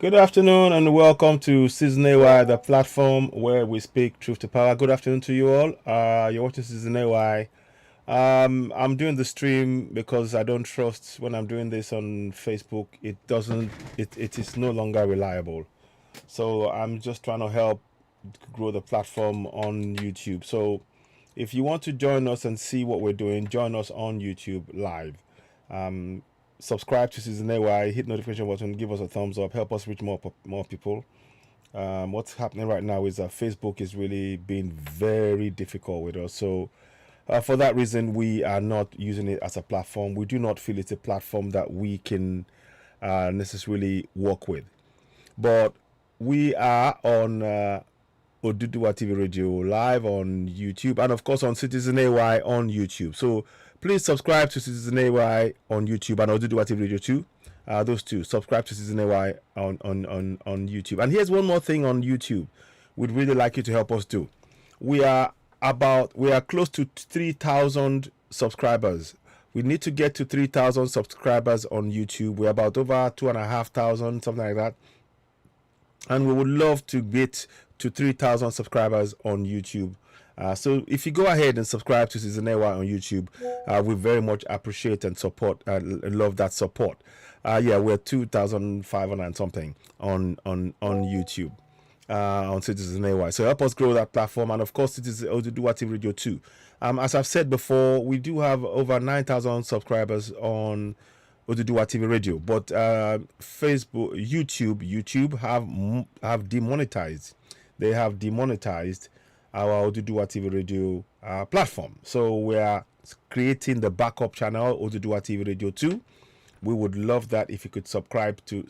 Good afternoon and welcome to Season AY, the platform where we speak truth to power. Good afternoon to you all. You're watching Season AY. I'm doing the stream because I don't trust when I'm doing this on Facebook. It is no longer reliable. So I'm just trying to help grow the platform on YouTube. So if you want to join us and see what we're doing, join us on YouTube live. Subscribe to Season AY, hit notification button, give us a thumbs up, help us reach more people. What's happening right now is that Facebook is really being very difficult with us. So for that reason, we are not using it as a platform. We do not feel it's a platform that we can necessarily work with. But we are on Oduduwa TV Radio live on YouTube and of course on Citizen AY on YouTube. So please subscribe to Citizen AY on YouTube and Oduduwa TV Radio 2. Those two. Subscribe to Citizen AY on YouTube. And here's one more thing on YouTube we'd really like you to help us do. We are close to 3,000 subscribers. We need to get to 3,000 subscribers on YouTube. We're about over 2,500, something like that. And we would love to get to 3,000 subscribers on YouTube. So if you go ahead and subscribe to Season AY on YouTube, we very much appreciate and support and love that support. We're 2,500 and something on YouTube. On Citizen AY. So help us grow that platform. And of course, it is Oduduwa TV Radio 2. As I've said before, we do have over 9,000 subscribers on Oduduwa TV Radio. But Facebook, YouTube have demonetized. They have demonetized our Oduduwa TV Radio platform. So we are creating the backup channel, Oduduwa TV Radio 2. We would love that if you could subscribe to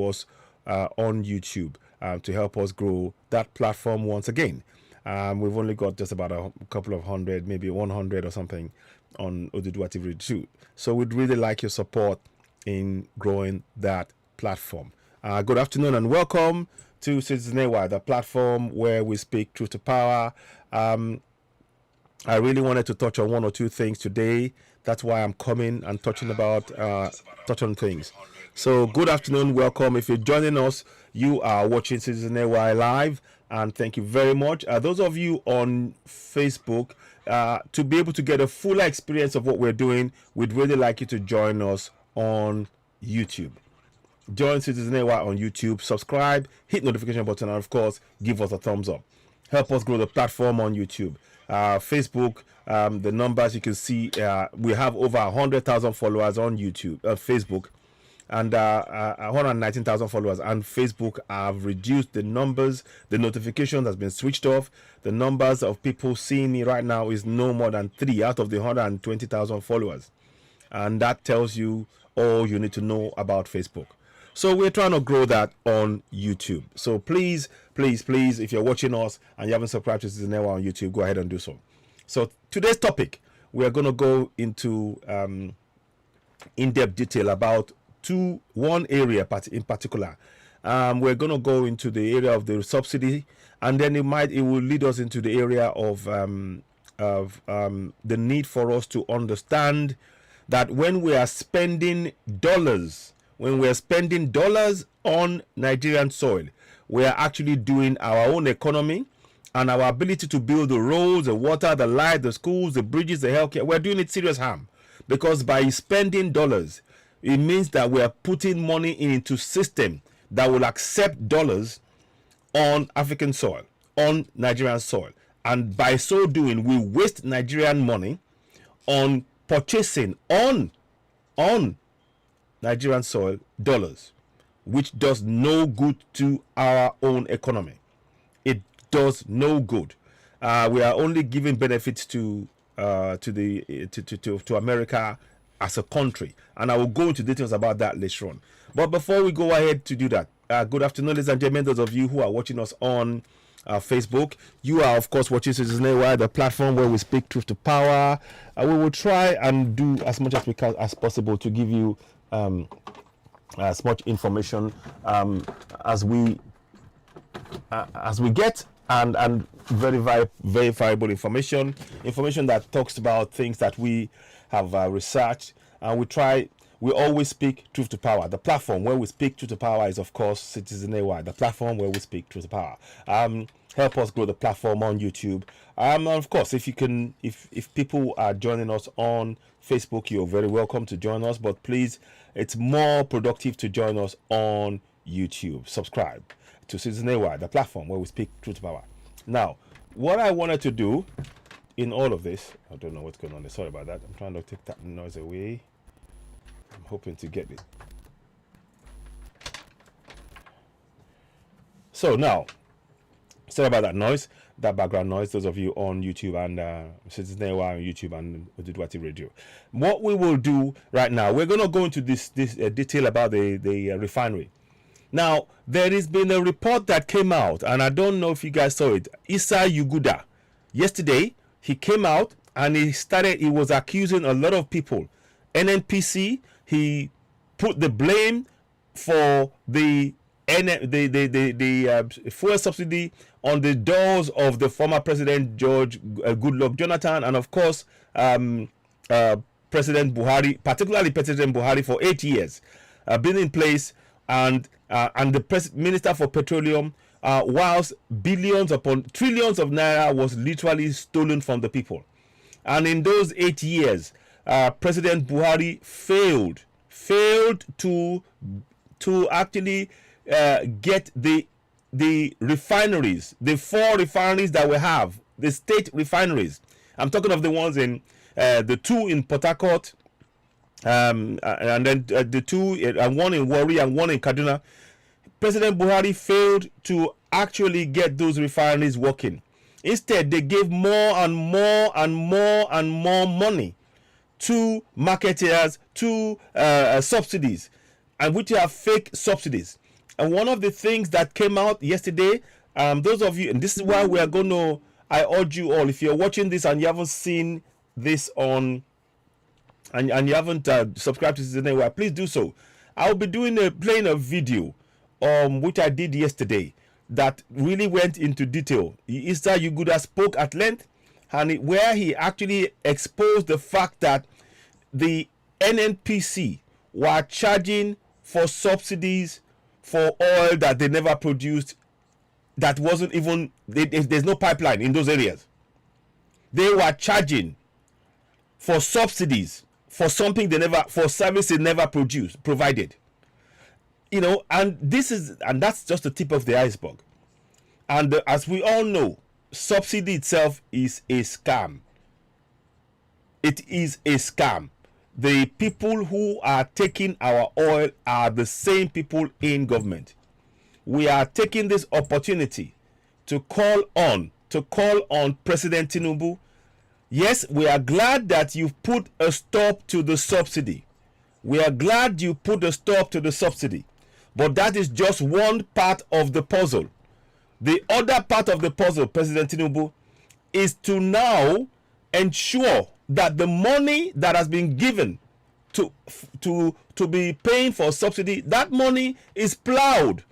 us on YouTube to help us grow that platform once again. We've only got just about a couple of hundred, maybe 100 or something on Oduduwa TV Radio 2. So we'd really like your support in growing that platform. Good afternoon and welcome to Citizen AY, the platform where we speak truth to power. I really wanted to touch on one or two things today. That's why I'm coming and touch on things. So good afternoon, welcome. If you're joining us, you are watching Citizen AY live, and thank you very much. Those of you on Facebook, to be able to get a fuller experience of what we're doing, we'd really like you to join us on YouTube. Join Citizen AY on YouTube, subscribe, hit notification button, and of course, give us a thumbs up. Help us grow the platform on YouTube. Facebook, the numbers you can see, we have over 100,000 followers on YouTube, Facebook, and 119,000 followers. And Facebook have reduced the numbers. The notification has been switched off. The numbers of people seeing me right now is no more than 3 out of the 120,000 followers. And that tells you all you need to know about Facebook. So we're trying to grow that on YouTube. So please, if you're watching us and you haven't subscribed to Citizen AY on YouTube, go ahead and do so. So today's topic, we are going to go into in-depth detail about one area in particular. We're going to go into the area of the subsidy, and then it will lead us into the area of the need for us to understand that when we are spending dollars on Nigerian soil, we are actually doing our own economy and our ability to build the roads, the water, the light, the schools, the bridges, the healthcare. We're doing it serious harm, because by spending dollars, it means that we are putting money into system that will accept dollars on African soil, on Nigerian soil. And by so doing, we waste Nigerian money on purchasing on Nigerian soil dollars, which does no good to our own economy. It does no good. We are only giving benefits to America as a country, and I will go into details about that later on. But before we go ahead to do that, good afternoon, ladies and gentlemen. Those of you who are watching us on Facebook, you are of course watching Citizen AY, the platform where we speak truth to power. We will try and do as much as we can as possible to give you as much information as we get, and very verifiable information that talks about things that we have researched, and we always speak truth to power. The platform where we speak truth to power is, of course, Citizen AY, the platform where we speak truth to power. Help us grow the platform on YouTube. Of course, if you can, if people are joining us on Facebook, you're very welcome to join us. But please, it's more productive to join us on YouTube. Subscribe to Citizen AY, the platform where we speak truth to power. Now, what I wanted to do in all of this, I don't know what's going on there. Sorry about that. I'm trying to take that noise away. I'm hoping to get it. So now, sorry about that noise, that background noise. Those of you on YouTube and Citizen AY on YouTube and Oduduwati Radio. What we will do right now, we're going to go into this detail about the refinery. Now, there has been a report that came out, and I don't know if you guys saw it. Issa Yuguda, yesterday, he came out and he was accusing a lot of people. NNPC, he put the blame for the fuel subsidy on the doors of the former president George Goodluck Jonathan, and of course President Buhari, particularly President Buhari, for 8 years been in place, and the Minister for Petroleum, whilst billions upon trillions of naira was literally stolen from the people. And in those 8 years, President Buhari failed to actually get the refineries, the 4 refineries that we have, the state refineries. I'm talking of the ones in the 2 in Port Harcourt, and then the 2 and 1 in Warri and 1 in Kaduna. President Buhari failed to actually get those refineries working. Instead, they gave more and more and more and more money to marketeers, to subsidies, and which are fake subsidies. And one of the things that came out yesterday, those of you, and this is why we are going to, I urge you all, if you're watching this and you haven't seen this on, and you haven't subscribed to Citizen AY, please do so. I'll be playing a video, which I did yesterday, that really went into detail. Issa Yuguda spoke at length, and where he actually exposed the fact that the NNPC were charging for subsidies for oil that they never produced, that wasn't even, there's no pipeline in those areas. They were charging for subsidies for something for service they never provided. You know, and that's just the tip of the iceberg. And as we all know, subsidy itself is a scam. It is a scam. The people who are taking our oil are the same people in government. We are taking this opportunity to call on President Tinubu. Yes, we are glad that you've put a stop to the subsidy. We are glad you put a stop to the subsidy. But that is just one part of the puzzle. The other part of the puzzle, President Tinubu, is to now ensure that the money that has been given to be paying for subsidy, that money is plowed.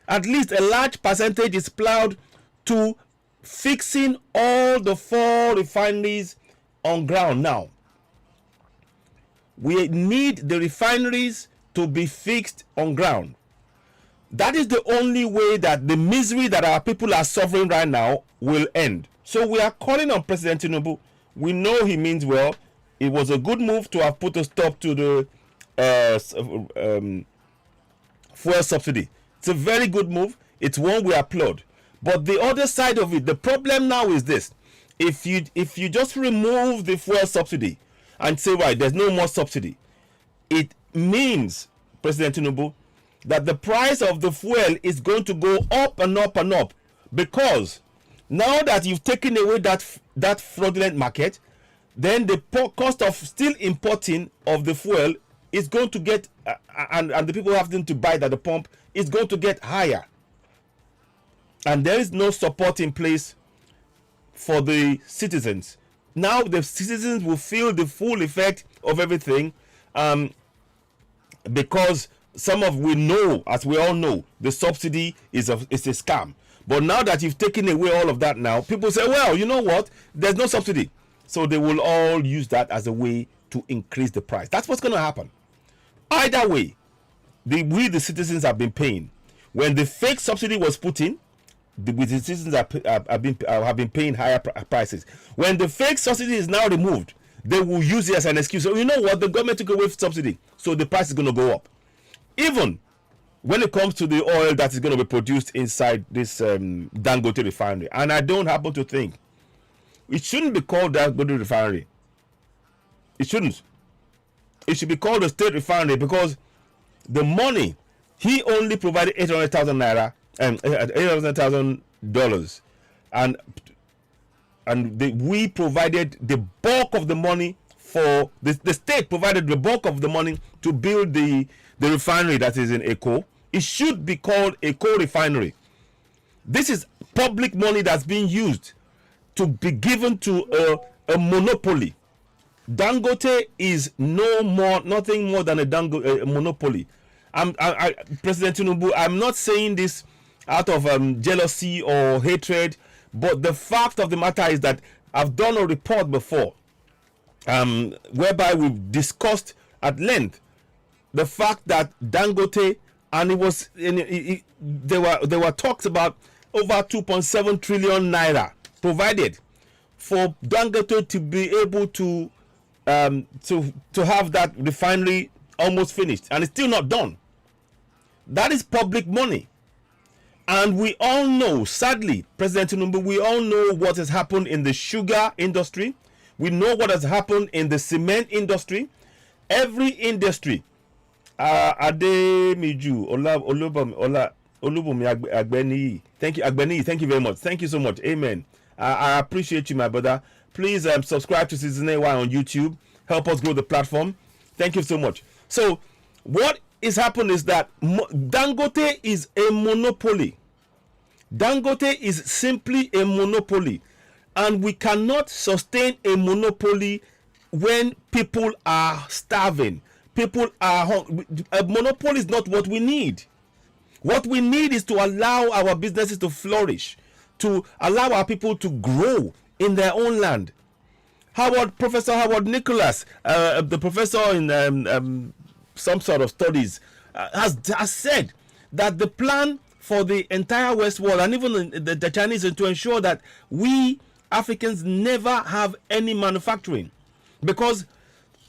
At least a large percentage is plowed to fixing all the 4 refineries on ground now. We need the refineries to be fixed on ground. That is the only way that the misery that our people are suffering right now will end. So we are calling on President Tinubu. We know he means well. It was a good move to have put a stop to the fuel subsidy. It's a very good move. It's one we applaud. But the other side of it, the problem now is this. If you just remove the fuel subsidy and say, right, there's no more subsidy, it means, President Tinubu, that the price of the fuel is going to go up and up and up, because now that you've taken away that fraudulent market, then the cost of still importing of the fuel is going to get and the people having to buy it at the pump is going to get higher, and there is no support in place for the citizens. Now the citizens will feel the full effect of everything, because we know, as we all know, the subsidy is a scam. But now that you've taken away all of that, now people say, well, you know what, there's no subsidy, so they will all use that as a way to increase the price. That's what's going to happen. Either way, we the citizens have been paying. When the fake subsidy was put in, the citizens have been paying higher prices. When the fake subsidy is now removed, they will use it as an excuse. So you know what? The government took away subsidy, so the price is going to go up. Even when it comes to the oil that is going to be produced inside this Dangote refinery, and I don't happen to think it shouldn't be called Dangote refinery. It shouldn't. It should be called a state refinery, because the money, he only provided 800,000 naira and $800,000, and we provided the bulk of the money for the state provided the bulk of the money to build the refinery that is in Eko. It should be called Eko refinery. This is public money that's being used to be given to a monopoly. Dangote is nothing more than a monopoly. President Tinubu, I'm not saying this out of jealousy or hatred, but the fact of the matter is that I've done a report before, whereby we've discussed at length the fact that Dangote, and there were talks about over 2.7 trillion naira provided for Dangote to be able to have that refinery almost finished, and it's still not done. That is public money. And we all know, sadly, President Tinubu, we all know what has happened in the sugar industry. We know what has happened in the cement industry. Every industry. Ademiju Olubumi Agbeni. Thank you, Agbeni. Thank you very much. Thank you so much. Amen. I appreciate you, my brother. Please subscribe to Citizen AY on YouTube. Help us grow the platform. Thank you so much. So, what is happening is that Dangote is a monopoly. Dangote is simply a monopoly. And we cannot sustain a monopoly when people are starving. People are hungry. A monopoly is not what we need. What we need is to allow our businesses to flourish, to allow our people to grow in their own land. Professor Howard Nicholas, the professor in some sort of studies, has said that the plan for the entire West Wall, and even the Chinese, is to ensure that we Africans never have any manufacturing, because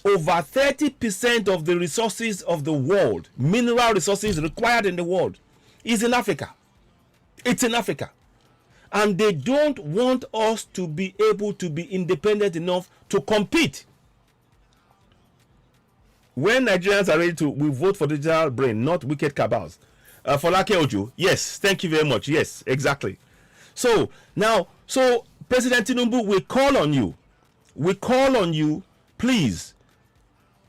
over 30% of the resources of the world, mineral resources required in the world, is in Africa. It's in Africa. And they don't want us to be able to be independent enough to compete. When Nigerians are ready we vote for digital brain, not wicked cabals. Folake Ojo, yes, thank you very much. Yes, exactly. So President Tinubu, we call on you. We call on you, please.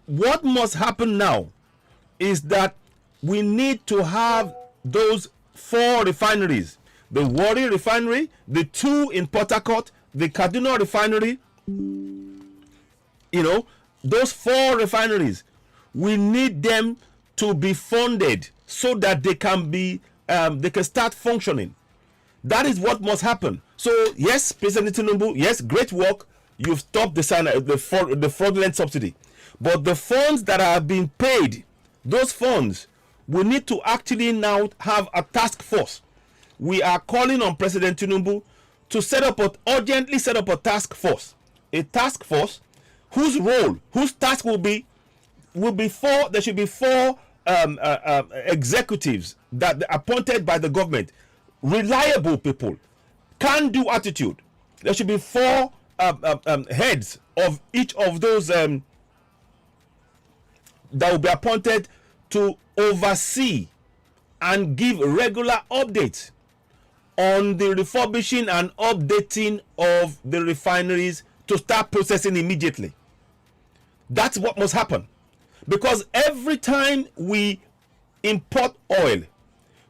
What must happen now is that we need to have those 4 refineries. The Warri refinery, the 2 in Port Harcourt, the Kaduna refinery, those 4 refineries, we need them to be funded so that they can start functioning. That is what must happen. So yes, President Tinubu, yes, great work. You've stopped the fraudulent subsidy. But the funds that are being paid, those funds, we need to actually now have a task force. We are calling on President Tinubu to urgently set up a task force. A task force whose task will be there should be 4 executives that are appointed by the government, reliable people, can-do attitude. There should be 4 heads of each of those that will be appointed to oversee and give regular updates on the refurbishing and updating of the refineries to start processing immediately. That's what must happen. Because every time we import oil,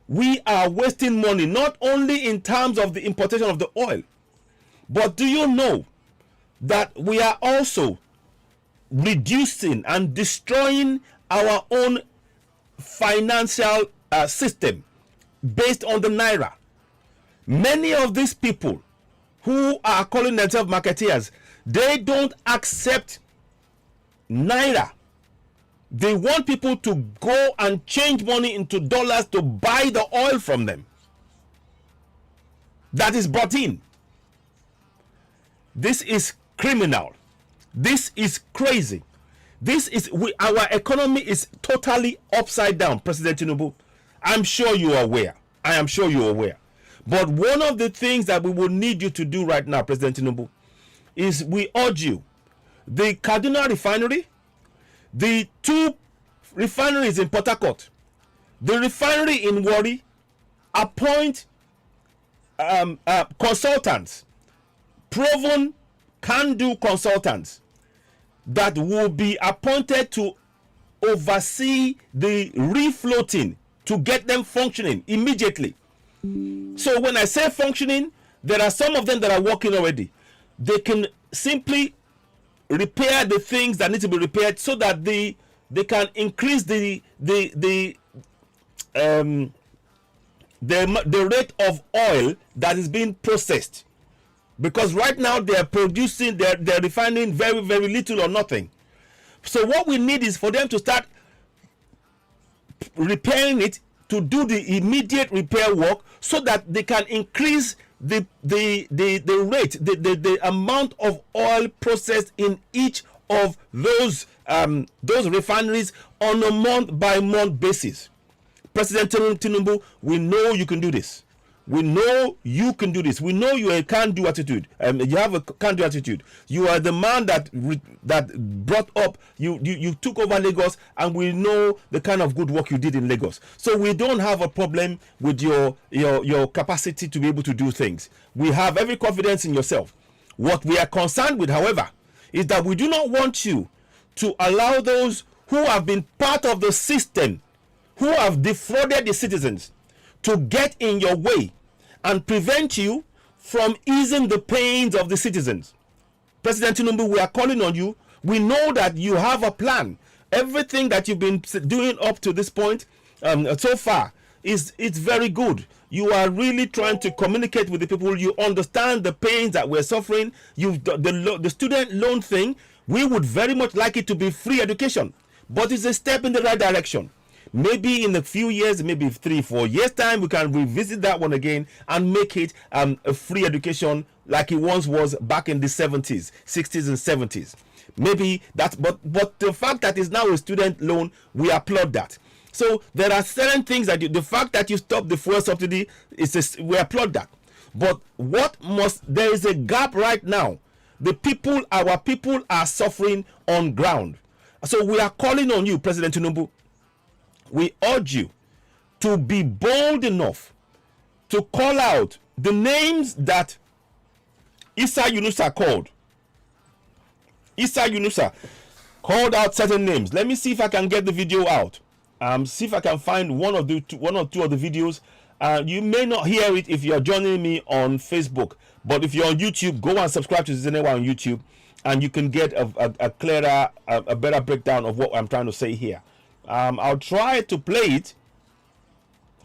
we are wasting money, not only in terms of the importation of the oil, but do you know that we are also reducing and destroying our own financial system based on the naira? Many of these people who are calling themselves marketeers, they don't accept naira They want people to go and change money into dollars to buy the oil from them that is brought in. This is criminal. This is crazy. This is our economy is totally upside down, President Tinubu. I'm sure you are aware. I am sure you are aware. But one of the things that we will need you to do right now, President Tinubu, is we urge you, the Kaduna refinery, the 2 refineries in Port Harcourt, the refinery in Warri, appoint consultants, proven can-do consultants that will be appointed to oversee the refloating to get them functioning immediately. So when I say functioning, there are some of them that are working already. They can simply repair the things that need to be repaired so that they can increase the rate of oil that is being processed, because right now they are producing, they're refining very, very little or nothing. So what we need is for them to start repairing it, to do the immediate repair work, so that they can increase the rate, the amount of oil processed in each of those refineries on a month-by-month basis. President Tinubu, we know you can do this. We know you can do this. We know you have a can-do attitude. You have a can-do attitude. You are the man that brought up. You took over Lagos, and we know the kind of good work you did in Lagos. So we don't have a problem with your capacity to be able to do things. We have every confidence in yourself. What we are concerned with, however, is that we do not want you to allow those who have been part of the system, who have defrauded the citizens, to get in your way and prevent you from easing the pains of the citizens. President Tinubu, we are calling on you. We know that you have a plan. Everything that you've been doing up to this point so far it's very good. You are really trying to communicate with the people. You understand the pains that we're suffering. You've the student loan thing. We would very much like it to be free education, but it's a step in the right direction. Maybe in a few years, maybe 3-4 years time, we can revisit that one again and make it a free education like it once was back in the 70s, 60s and 70s. Maybe that's, but the fact that it's now a student loan, we applaud that. So there are certain things that the fact that you stop the fuel subsidy, we applaud that. But there is a gap right now. Our people are suffering on ground. So we are calling on you, President Tinubu. We urge you to be bold enough to call out the names that Issa Yunusa called. Issa Yunusa called out certain names. Let me see if I can get the video out. See if I can find one or two of the videos. You may not hear it if you're joining me on Facebook, but if you're on YouTube, go and subscribe to Zinewa on YouTube, and you can get a clearer, a better breakdown of what I'm trying to say here. I'll try to play it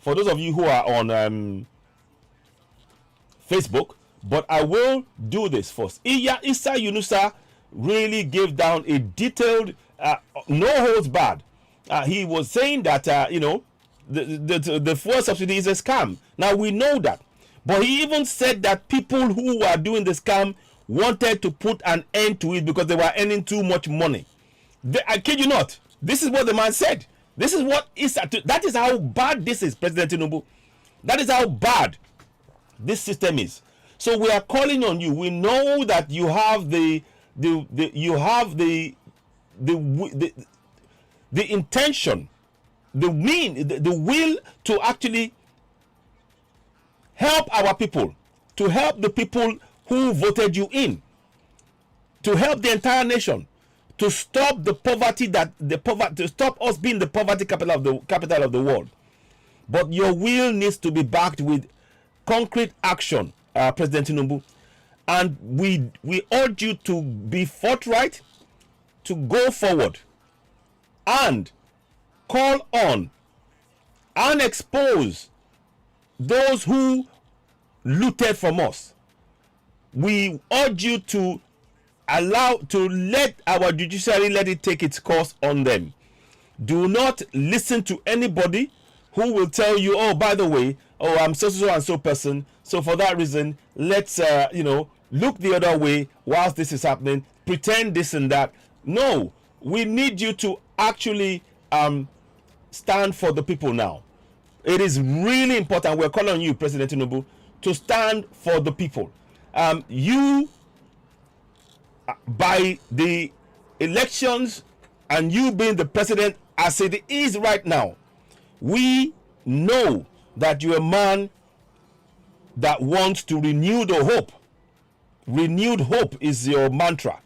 for those of you who are on Facebook, but I will do this first. Issa Yunusa really gave down a detailed, no holds barred. He was saying that the fuel subsidy is a scam. Now we know that, but he even said that people who were doing the scam wanted to put an end to it because they were earning too much money. I kid you not. This is what the man said. This is what that is how bad this is, President Tinubu. That is how bad this system is. So we are calling on you. We know that you have the intention, the will to actually help our people, to help the people who voted you in, to help the entire nation, to stop the poverty to stop us being the poverty capital of the world. But your will needs to be backed with concrete action, President Tinubu. And we urge you to be forthright, to go forward and call on and expose those who looted from us. We urge you to let our judiciary let it take its course on them. Do not listen to anybody who will tell you, oh, by the way, oh, I'm so and so person, so for that reason, let's look the other way whilst this is happening, pretend this and that. No, we need you to actually stand for the people now. It is really important. We're calling on you, President Tinubu, to stand for the people. You, by the elections and you being the president as it is right now, we know that you're a man that wants to renew the hope. Renewed hope is your mantra.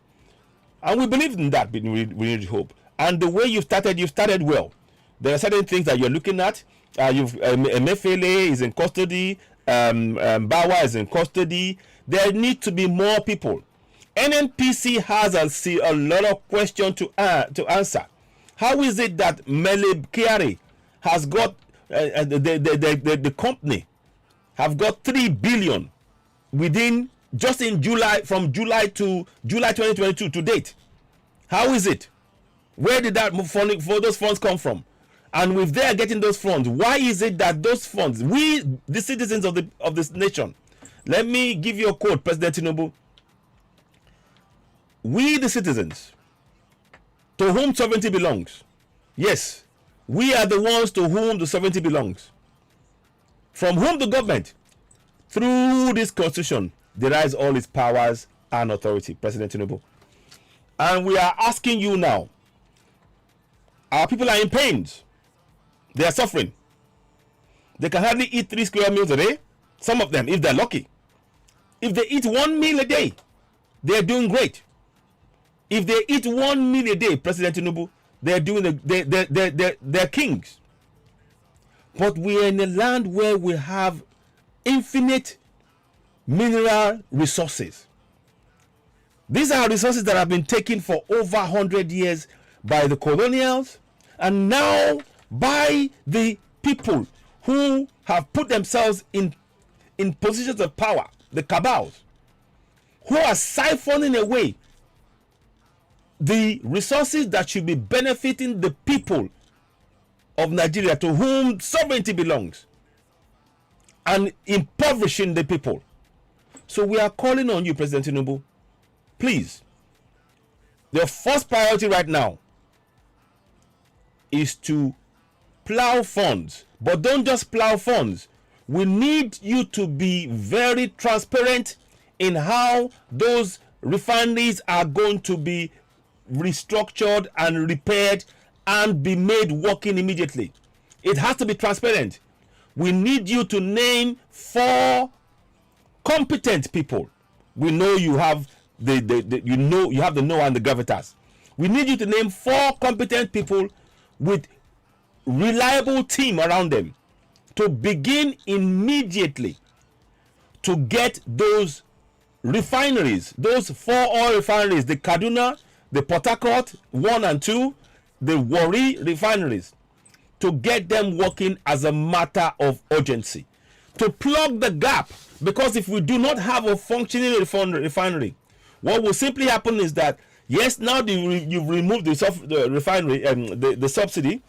And we believe in that, renewed hope. And the way you've started well. There are certain things that you're looking at. Emefiele is in custody. Bawa is in custody. There need to be more people. NNPC has a lot of questions to answer. How is it that Mele Kyari has got the company have got 3 billion within just in July, from July 2022 to date? How is it? Where did that funding for those funds come from? And if they are getting those funds, why is it that those funds, we the citizens of this nation, let me give you a quote, President Tinubu. We the citizens, to whom sovereignty belongs, yes, we are the ones to whom the sovereignty belongs, from whom the government, through this constitution, derives all its powers and authority, President Tinubu. And we are asking you now, our people are in pains. They are suffering. They can hardly eat 3 square meals a day. Some of them, if they're lucky. If they eat 1 meal a day, they're doing great. If they eat 1 meal a day, President Tinubu, they're doing they're kings. But we are in a land where we have infinite mineral resources. These are resources that have been taken for over 100 years by the colonials, and now by the people who have put themselves in positions of power, the cabals, who are siphoning away the resources that should be benefiting the people of Nigeria, to whom sovereignty belongs, and impoverishing the people. So we are calling on you, President Tinubu, please, the first priority right now is to plow funds. But don't just plow funds. We need you to be very transparent in how those refineries are going to be restructured and repaired and be made working immediately. It has to be transparent. We need you to name 4 competent people. We know you have you have the know and the gravitas. We need you to name 4 competent people with reliable team around them to begin immediately to get those refineries, those 4 oil refineries, the Kaduna, the Port Harcourt 1 and 2, the Warri refineries, to get them working as a matter of urgency, to plug the gap. Because if we do not have a functioning refinery, what will simply happen is that, yes, now you've removed the refinery and the subsidy,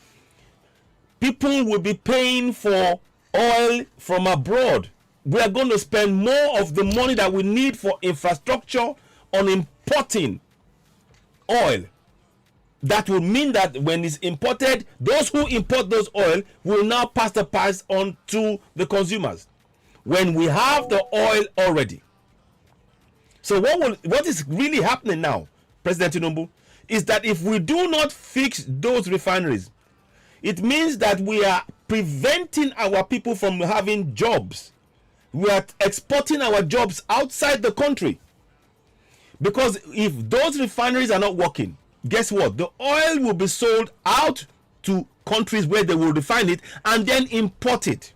people will be paying for oil from abroad. We are going to spend more of the money that we need for infrastructure on importing oil. That will mean that when it's imported, those who import those oil will now pass the price on to the consumers when we have the oil already. So what is really happening now, President Tinubu, is that if we do not fix those refineries, it means that we are preventing our people from having jobs. We are exporting our jobs outside the country. Because if those refineries are not working, guess what? The oil will be sold out to countries where they will refine it and then import it.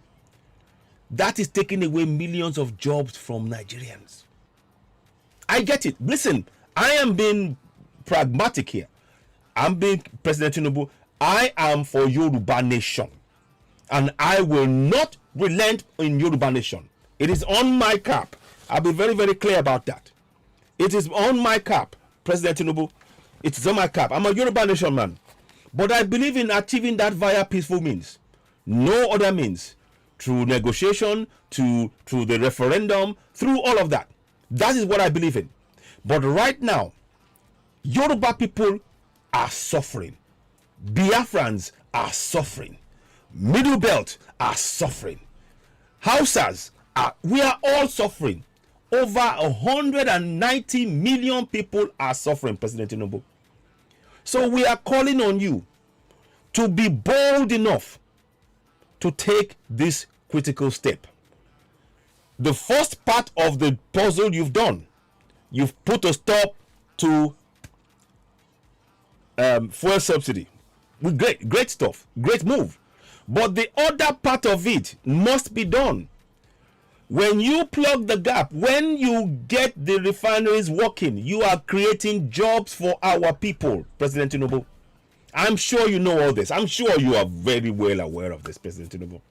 That is taking away millions of jobs from Nigerians. I get it. Listen, I am being pragmatic here. I'm being President Tinubu. I am for Yoruba Nation. And I will not relent in Yoruba Nation. It is on my cap. I'll be very, very clear about that. It is on my cap, President Tinubu. It is on my cap. I'm a Yoruba Nation man. But I believe in achieving that via peaceful means. No other means. Through negotiation, through the referendum, through all of that. That is what I believe in. But right now, Yoruba people are suffering. Biafrans are suffering. Middle Belt are suffering. Hausas we are all suffering. Over 190 million people are suffering, President Tinubu. So we are calling on you to be bold enough to take this critical step. The first part of the puzzle you've done. You've put a stop to fuel subsidy. Great stuff. Great move. But the other part of it must be done. When you plug the gap, when you get the refineries working, you are creating jobs for our people, President Tinubu. I'm sure you know all this. I'm sure you are very well aware of this, President Tinubu.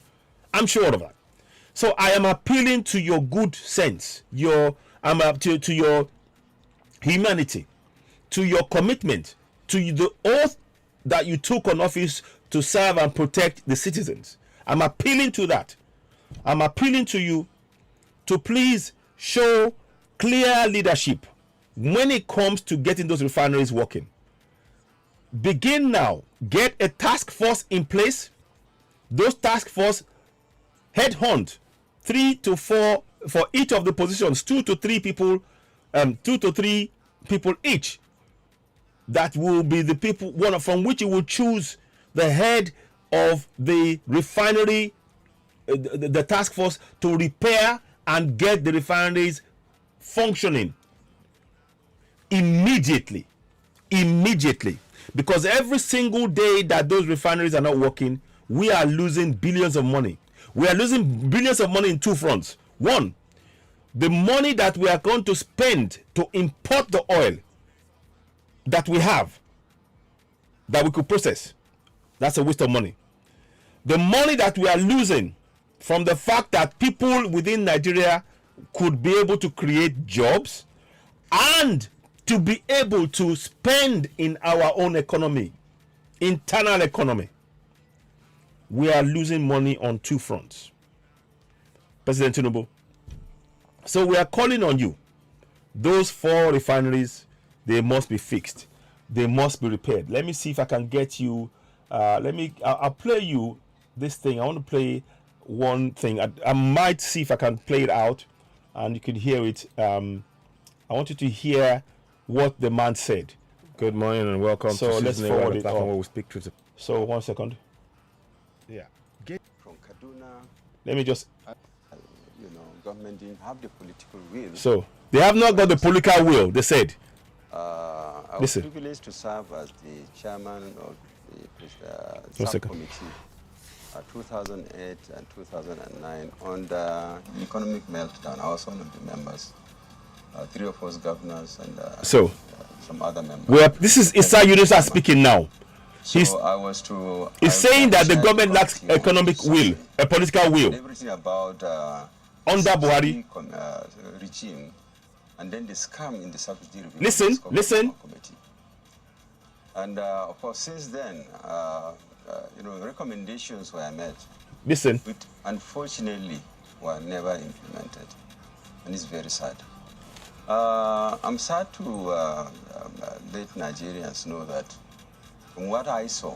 I'm sure of that. So I am appealing to your good sense, to your humanity, to your commitment, to the oath that you took on office to serve and protect the citizens. I'm appealing to that. I'm appealing to you to please show clear leadership when it comes to getting those refineries working. Begin now. Get a task force in place. Those task force headhunt 3 to 4 for each of the positions, 2 to 3 people, 2 to 3 people each. That will be the people from which you will choose the head of the refinery, the task force to repair and get the refineries functioning immediately. Because every single day that those refineries are not working, we are losing billions of money. We are losing billions of money in two fronts. One, the money that we are going to spend to import the oil that we have, that we could process. That's a waste of money. The money that we are losing from the fact that people within Nigeria could be able to create jobs and to be able to spend in our own economy, internal economy. We are losing money on two fronts, President Tinubu. So we are calling on you. Those 4 refineries, they must be fixed. They must be repaired. Let me see if I can get you. I'll play you this thing. I want to play one thing. I might see if I can play it out and you can hear it. I want you to hear what the man said. Good morning and welcome to let's forward it where we speak truth. So 1 second. Yeah. From Kaduna, Let me just. government didn't have the political will. So they have not got the political will. They said. I was privileged to serve as the chairman of the subcommittee 2008 and 2009 on the economic meltdown. I was one of the members. 3 of us governors and some other members. This is Issa Yunusa speaking now. So I was to. He's saying that the government lacks economic will, a political will. Everything about under Buhari regime, and then the scam in the subsidy review. Listen. Committee. And of course, since then, recommendations were made. Listen. Which unfortunately were never implemented, and it's very sad. I'm sad to let Nigerians know that from what I saw,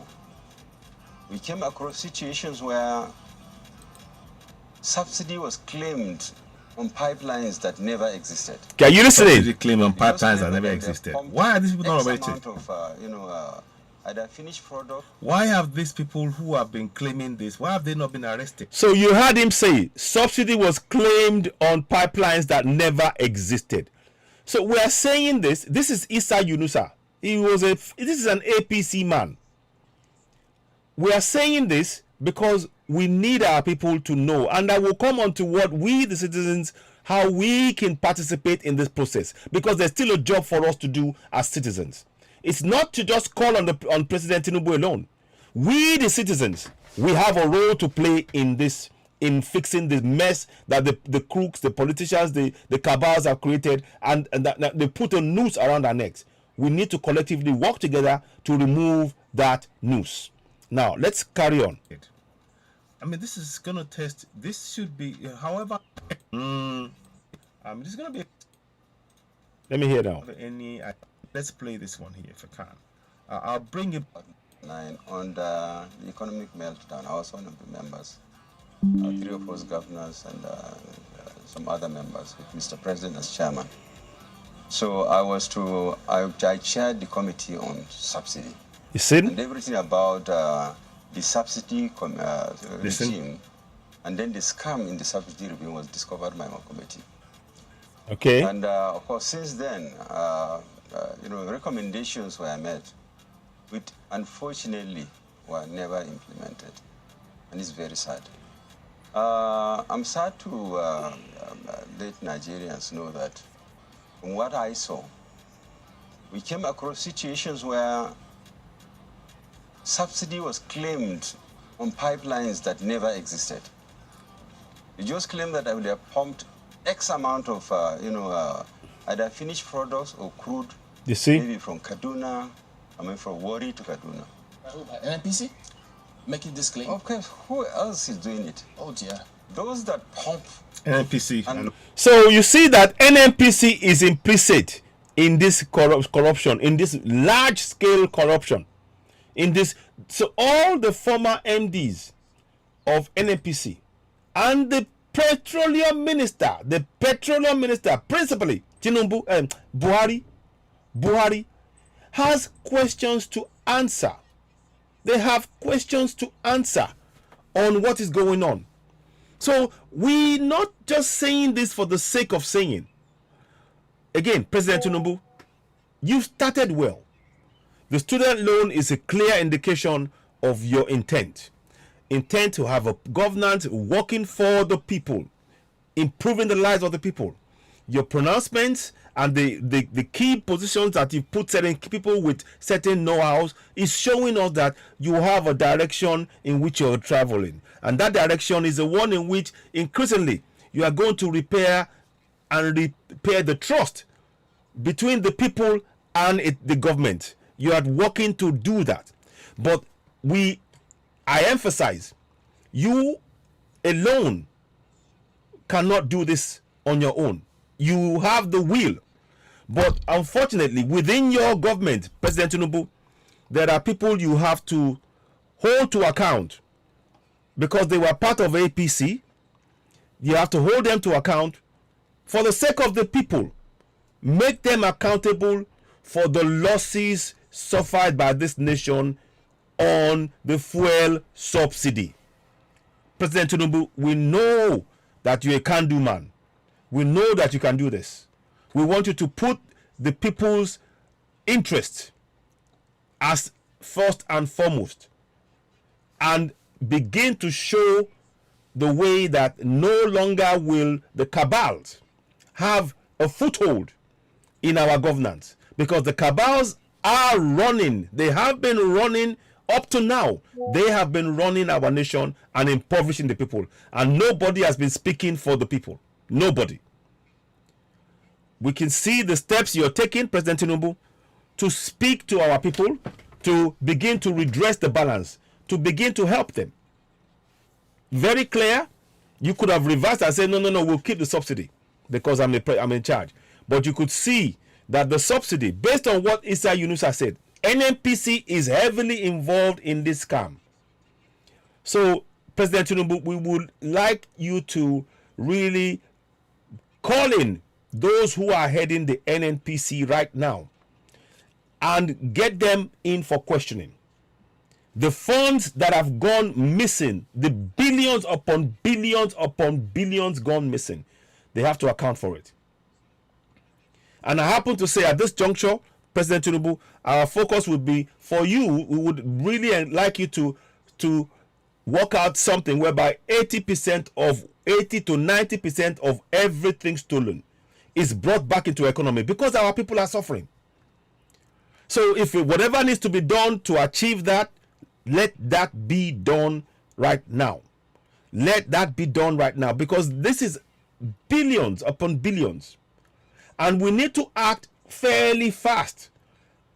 we came across situations where subsidy was claimed on pipelines that never existed. Can you listen? Subsidy claim on pipelines that never existed. Why are these people not awaited? Either finished product. Why have these people who have been claiming this, why have they not been arrested? So you heard him say subsidy was claimed on pipelines that never existed. So we are saying this. This is Issa Yunusa. This is an APC man. We are saying this because we need our people to know, and I will come on to what we, the citizens, how we can participate in this process, because there's still a job for us to do as citizens. It's not to just call on President Tinubu alone. We, the citizens, we have a role to play in this, in fixing the mess that the crooks, the politicians, the cabals have created, and that they put a noose around our necks. We need to collectively work together to remove that news. Now, let's carry on. I mean, this is going to test. This should be, however, this is going to be. Let me hear now. Let's play this one here if I can. I'll bring it. On the economic meltdown, I was one of the members. 3 of us governors and some other members with Mr. President as chairman. So I chaired the committee on subsidy. You see? And everything about the subsidy regime, and then the scam in the subsidy regime was discovered by my committee. Okay. And of course, since then, recommendations were made, which unfortunately were never implemented, and it's very sad. I'm sad to let Nigerians know that from what I saw, we came across situations where subsidy was claimed on pipelines that never existed. You just claim that I would have pumped X amount of, either finished products or crude. You see? Maybe from Kaduna, from Warri to Kaduna. NNPC? Making this claim? Of course, who else is doing it? Oh dear. Those that pump NNPC. So you see that NNPC is implicit in this corruption, in this large-scale corruption, in this. So all the former MDs of NNPC and the petroleum minister, principally Tinubu, Buhari, has questions to answer. They have questions to answer on what is going on. So we're not just saying this for the sake of saying. Again, President Tinubu, you started well. The student loan is a clear indication of your intent. Intent to have a governance working for the people, improving the lives of the people. Your pronouncements and the key positions that you put certain people with certain know-hows is showing us that you have a direction in which you're traveling. And that direction is the one in which increasingly you are going to repair the trust between the people and the government. You are working to do that. But I emphasize, you alone cannot do this on your own. You have the will. But unfortunately, within your government, President Tinubu, there are people you have to hold to account because they were part of APC. You have to hold them to account for the sake of the people. Make them accountable for the losses suffered by this nation on the fuel subsidy. President Tinubu, we know that you're a can-do man. We know that you can do this. We want you to put the people's interest as first and foremost and begin to show the way that no longer will the cabals have a foothold in our governance, because the cabals are running. They have been running up to now. They have been running our nation and impoverishing the people, and nobody has been speaking for the people. Nobody. We can see the steps you're taking, President Tinubu, to speak to our people, to begin to redress the balance, to begin to help them. Very clear. You could have reversed and said, no, we'll keep the subsidy because I'm in charge. But you could see that the subsidy, based on what Issa Yunusa said, NNPC is heavily involved in this scam. So, President Tinubu, we would like you to really call in those who are heading the NNPC right now and get them in for questioning. The funds that have gone missing, the billions upon billions gone missing, they have to account for it. And I happen to say at this juncture, President Tinubu, our focus would be for you. We would really like you to work out something whereby 80 to 90% of everything stolen is brought back into economy, because our people are suffering. So if whatever needs to be done to achieve that, let that be done right now. Let that be done right now, because this is billions upon billions. And we need to act fairly fast.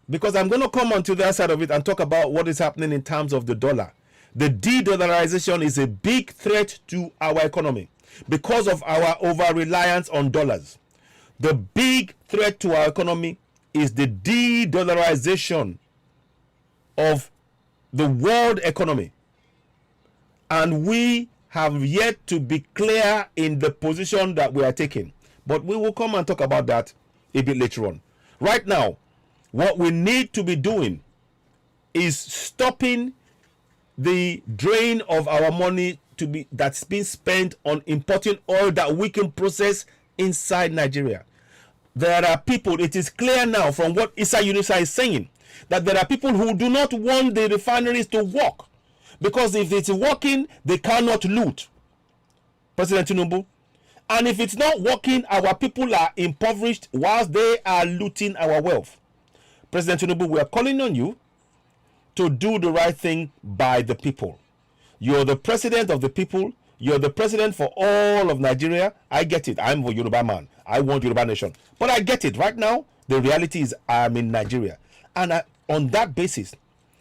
because I'm going to come on to the other side of it and talk about what is happening in terms of the dollar. The de-dollarization is a big threat to our economy because of our over-reliance on dollars. The big threat to our economy is the de-dollarization of the world economy. And we have yet to be clear in the position that we are taking. But we will come and talk about that a bit later on. Right now, what we need to be doing is stopping the drain of our money that's been spent on importing oil that we can process inside Nigeria. There are people, it is clear now from what Issa Yunusa is saying, that there are people who do not want the refineries to work, because if it's working, they cannot loot. President Tinubu. And if it's not working, our people are impoverished whilst they are looting our wealth. President Tinubu, we are calling on you to do the right thing by the people. You're the president of the people. You're the president for all of Nigeria. I get it. I'm a Yoruba man. I want Yoruba nation. But I get it. Right now, the reality is I'm in Nigeria. And on that basis,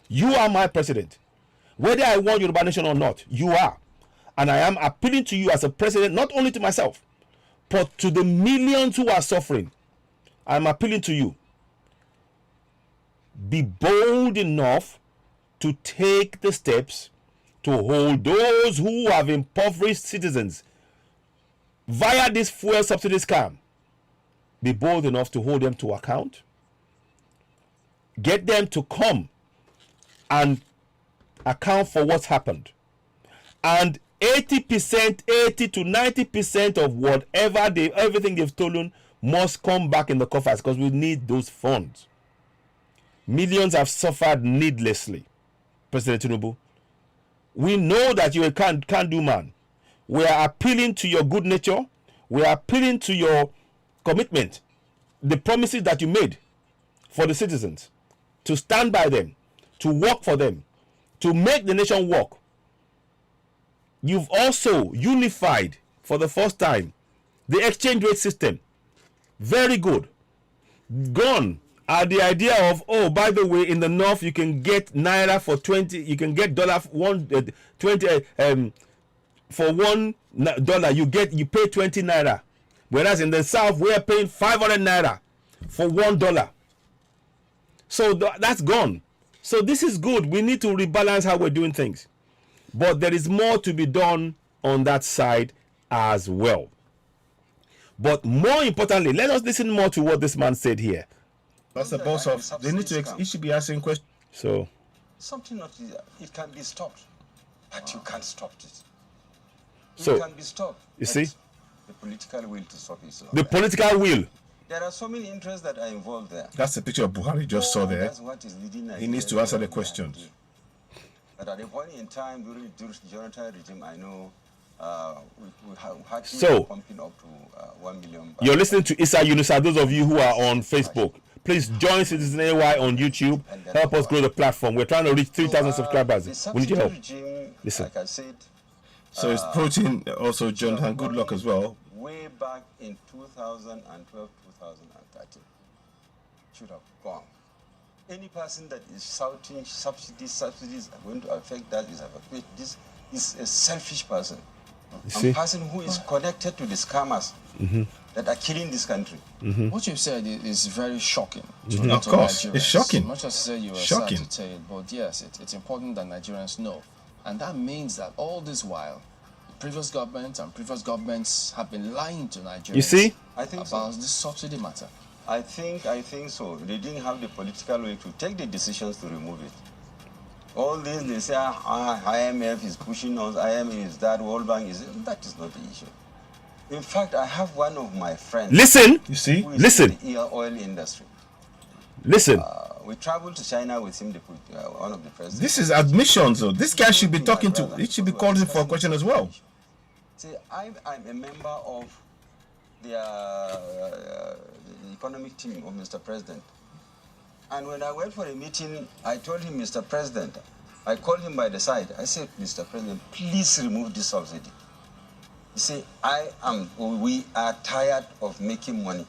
you are my president. Whether I want Yoruba nation or not, you are. And I am appealing to you as a president, not only to myself, but to the millions who are suffering. I'm appealing to you. Be bold enough to take the steps to hold those who have impoverished citizens via this fuel subsidy scam. Be bold enough to hold them to account. Get them to come and account for what's happened. And 80%, 80 to 90% of whatever everything they've stolen must come back in the coffers, because we need those funds. Millions have suffered needlessly. President Tinubu, we know that you can't do man. We are appealing to your good nature. We are appealing to your commitment, the promises that you made for the citizens, to stand by them, to work for them, to make the nation work. You've also unified for the first time the exchange rate system. Very good. Gone are the idea of, oh, by the way, in the north you can get naira for 20, you can get dollar 20 for $1 you pay 20 naira, whereas in the south we are paying 500 naira for $1. So that's gone. So this is good. We need to rebalance how we're doing things, but there is more to be done on that side as well. But more importantly, let us listen more to what this man said here. That's the boss of. They need to. He should be asking questions. So something not it can be stopped, but you can't stop it. So it can be stopped. You see, the political will to stop it. The political will. There are so many interests that are involved there. That's the picture of Buhari just saw there. That's what is leading. He needs to answer the questions. But at a point in time during the Jonathan regime, I know we had pumping up to 1 million. You're listening to Issa Yunusa. Those of you who are on Facebook, please join Citizen AY on YouTube. Help us grow the platform. We're trying to reach 3,000 subscribers. We need your help. Regime, listen. Like I said, so it's protein also, Jonathan. Good luck as well. Way back in 2012, 2013, should have gone. Any person that is shouting subsidies are going to affect that this is a selfish person. A person who is connected to the scammers that are killing this country. What you've said is very shocking. Of course, it's shocking. Much as say you were sad to say it, but yes, it's important that Nigerians know. And that means that all this while, the previous government and previous governments have been lying to Nigerians. You see? About this subsidy matter. I think so. They didn't have the political will to take the decisions to remove it. All this, they say, IMF is pushing us, IMF is that, World Bank is... That is not the issue. In fact, I have one of my friends... Listen! You see? Who is Listen! in the oil industry. Listen! We traveled to China with him, one of the presidents. This is admissions, though. This guy should be talking to... He should be called in for a question as well. See, I'm a member of the economic team of Mr. President. And when I went for a meeting, I told him, Mr. President, I called him by the side. I said, Mr. President, please remove this subsidy. He said, we are tired of making money.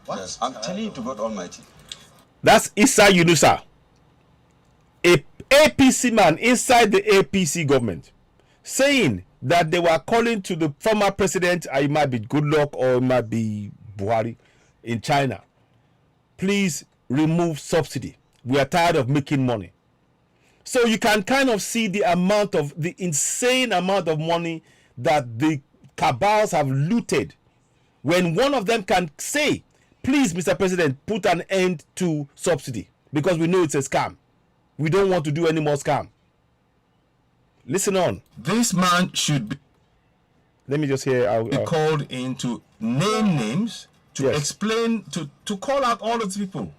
What? Yes, I'm telling you to God Almighty. That's Issa Yunusa, a APC man inside the APC government, saying that they were calling to the former president, it might be Goodluck or it might be Buhari in China, please remove subsidy. We are tired of making money. So you can kind of see the insane amount of money that the cabals have looted. When one of them can say, please, Mr. President, put an end to subsidy, because we know it's a scam. We don't want to do any more scam. Listen on. This man should be Let me just hear. called in to name names, to Yes. explain, to call out all those people.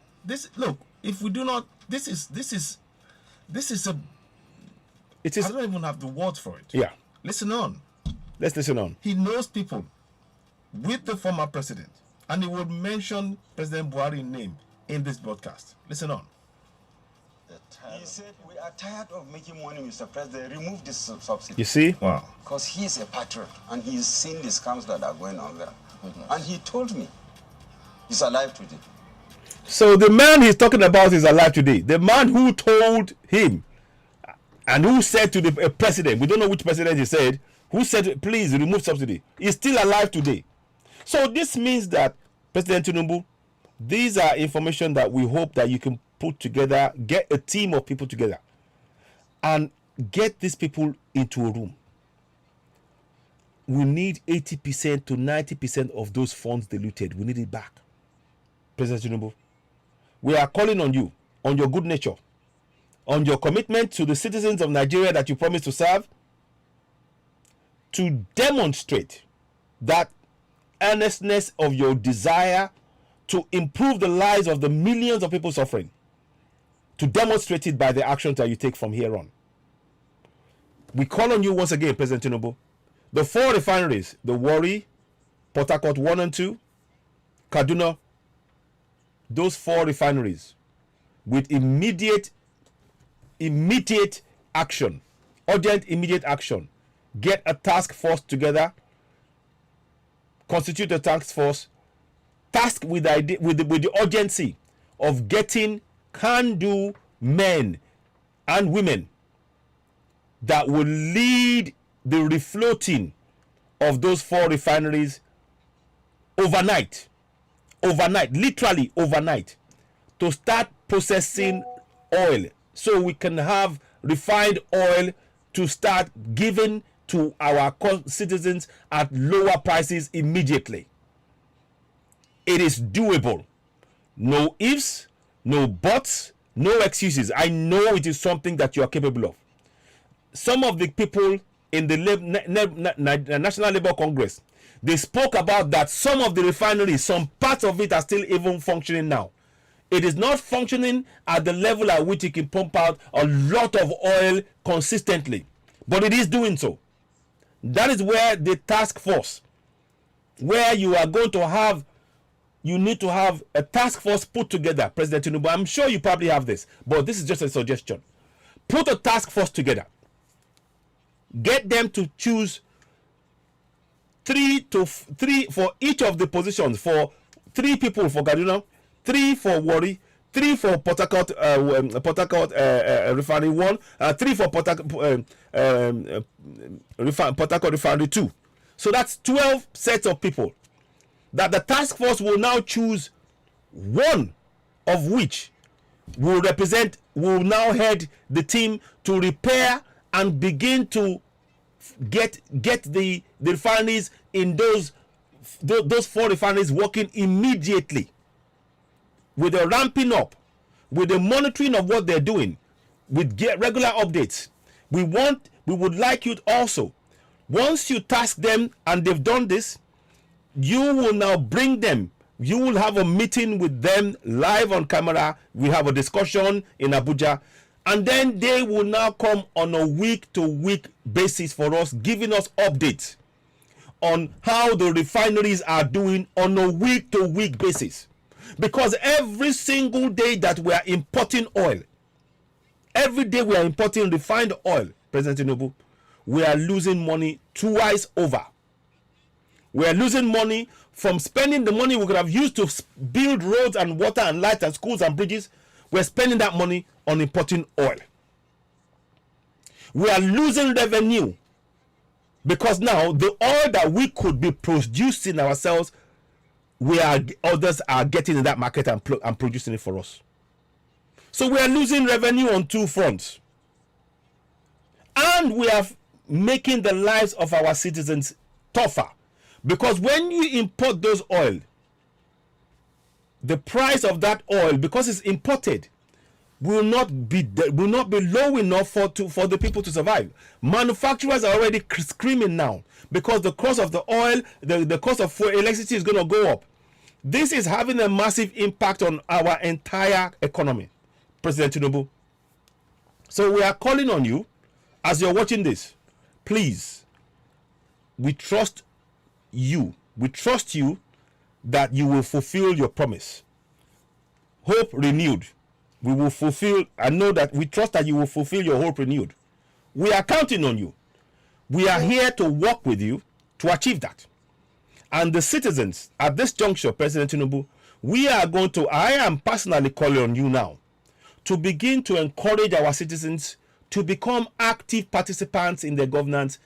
Look, if we do not, this is a, It I is. don't even have the words for it. Yeah. Listen on. Let's listen on. He knows people with the former president, and he would mention President Buhari's name in this broadcast. Listen on. He said, we are tired of making money, Mr. President. Remove this subsidy. You see? Wow. Because he's a patriot and he's seen the scams that are going on there. And he told me he's alive today. So the man he's talking about is alive today. The man who told him and who said to the president, we don't know which president he said, who said, please remove subsidy, is still alive today. So this means that, President Tinubu, these are information that we hope that you can put together, get a team of people together and get these people into a room. We need 80% to 90% of those funds diluted. We need it back. President Tinubu, we are calling on you, on your good nature, on your commitment to the citizens of Nigeria that you promised to serve, to demonstrate that earnestness of your desire to improve the lives of the millions of people suffering, to demonstrate it by the actions that you take from here on. We call on you once again, President Tinubu. The 4 refineries, the Warri, Port Harcourt 1 and 2, Kaduna, those 4 refineries, with immediate action, urgent immediate action, get a task force together, constitute a task force, tasked with the urgency of getting can-do men and women that will lead the refloating of those 4 refineries overnight, literally overnight, to start processing oil so we can have refined oil to start giving to our citizens at lower prices immediately. It is doable. No ifs, no buts, no excuses. I know it is something that you are capable of. Some of the people in the National Labour Congress, they spoke about that some of the refineries, some parts of it are still even functioning now. It is not functioning at the level at which it can pump out a lot of oil consistently, but it is doing so. That is where the task force, where you are going to have, you need to have a task force put together, President Tinubu. I'm sure you probably have this, but this is just a suggestion. Put a task force together. Get them to choose 3 for each of the positions, for 3 people for Kaduna, 3 for Warri, 3 for Port Harcourt Refinery 1, 3 for Port Harcourt Refinery 2. So that's 12 sets of people that the task force will now choose, one of which will now head the team to repair and begin to get the refineries in those 4 refineries working immediately, with the ramping up, with the monitoring of what they're doing, with regular updates. We would like you also, once you task them and they've done this, you will now bring them, you will have a meeting with them live on camera. We have a discussion in Abuja, and then they will now come on a week-to-week basis for us, giving us updates on how the refineries are doing on a week-to-week basis. Because every single day that we are importing oil, every day we are importing refined oil, President Tinubu, we are losing money twice over. We are losing money from spending the money we could have used to build roads and water and light and schools and bridges. We're spending that money on importing oil. We are losing revenue because now the oil that we could be producing ourselves, others are getting in that market and producing it for us. So we are losing revenue on two fronts. And we are making the lives of our citizens tougher. Because when you import those oil, the price of that oil, because it's imported, will not be low enough for the people to survive. Manufacturers are already screaming now because the cost of the oil, the cost of electricity is going to go up. This is having a massive impact on our entire economy, President Tinubu. So we are calling on you, as you're watching this, please, we trust you. We trust you that you will fulfill your promise. Hope renewed. We will fulfill. I know that we trust that you will fulfill your hope renewed. We are counting on you. We are here to work with you to achieve that. And the citizens at this juncture, President Tinubu, I am personally calling on you now to begin to encourage our citizens to become active participants in the governance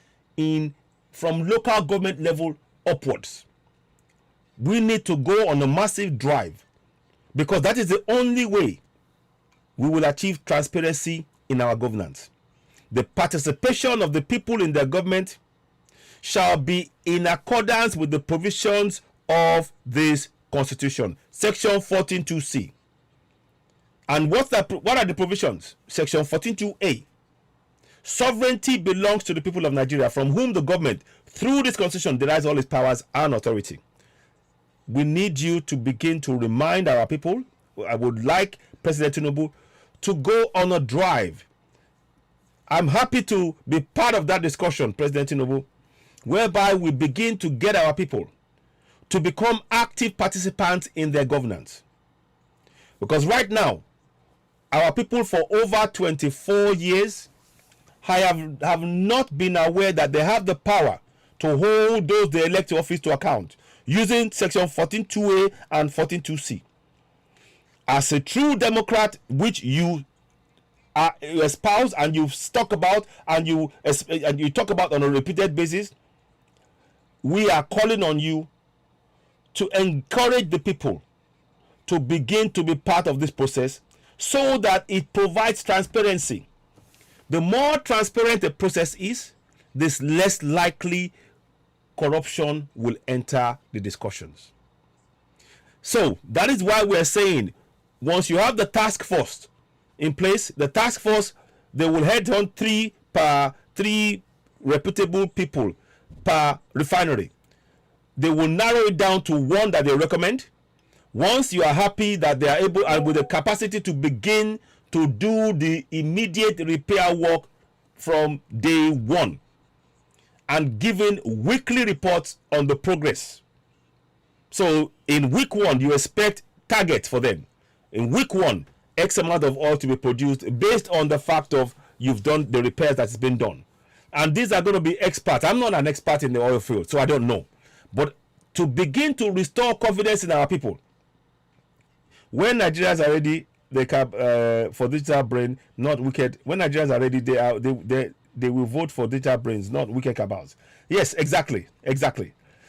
from local government level upwards. We need to go on a massive drive because that is the only way we will achieve transparency in our governance. The participation of the people in the government shall be in accordance with the provisions of this constitution, section 14.2c. And what are the provisions? Section 14.2a. Sovereignty belongs to the people of Nigeria, from whom the government, through this constitution, derives all its powers and authority. We need you to begin to remind our people. I would like President Tinubu to go on a drive. I'm happy to be part of that discussion, President Tinubu, whereby we begin to get our people to become active participants in their governance. Because right now, our people for over 24 years have not been aware that they have the power to hold those they elect to office to account using section 14.2a and 14.2c. As a true Democrat, which you espouse and you talk about and you talk about on a repeated basis, we are calling on you to encourage the people to begin to be part of this process so that it provides transparency. The more transparent the process is, the less likely corruption will enter the discussions. So that is why we are saying, once you have the task force in place, the task force, they will head on three reputable people per refinery. They will narrow it down to one that they recommend. Once you are happy that they are able and with the capacity to begin to do the immediate repair work from day one, and giving weekly reports on the progress. So in week one, you expect targets for them. In week one, X amount of oil to be produced based on the fact of you've done the repairs that's been done. And these are going to be experts. I'm not an expert in the oil field, so I don't know. But to begin to restore confidence in our people, when Nigerians are ready, they can for digital brain, not wicked. When Nigerians are ready, they will vote for digital brains, not wicked cabals. Yes, exactly.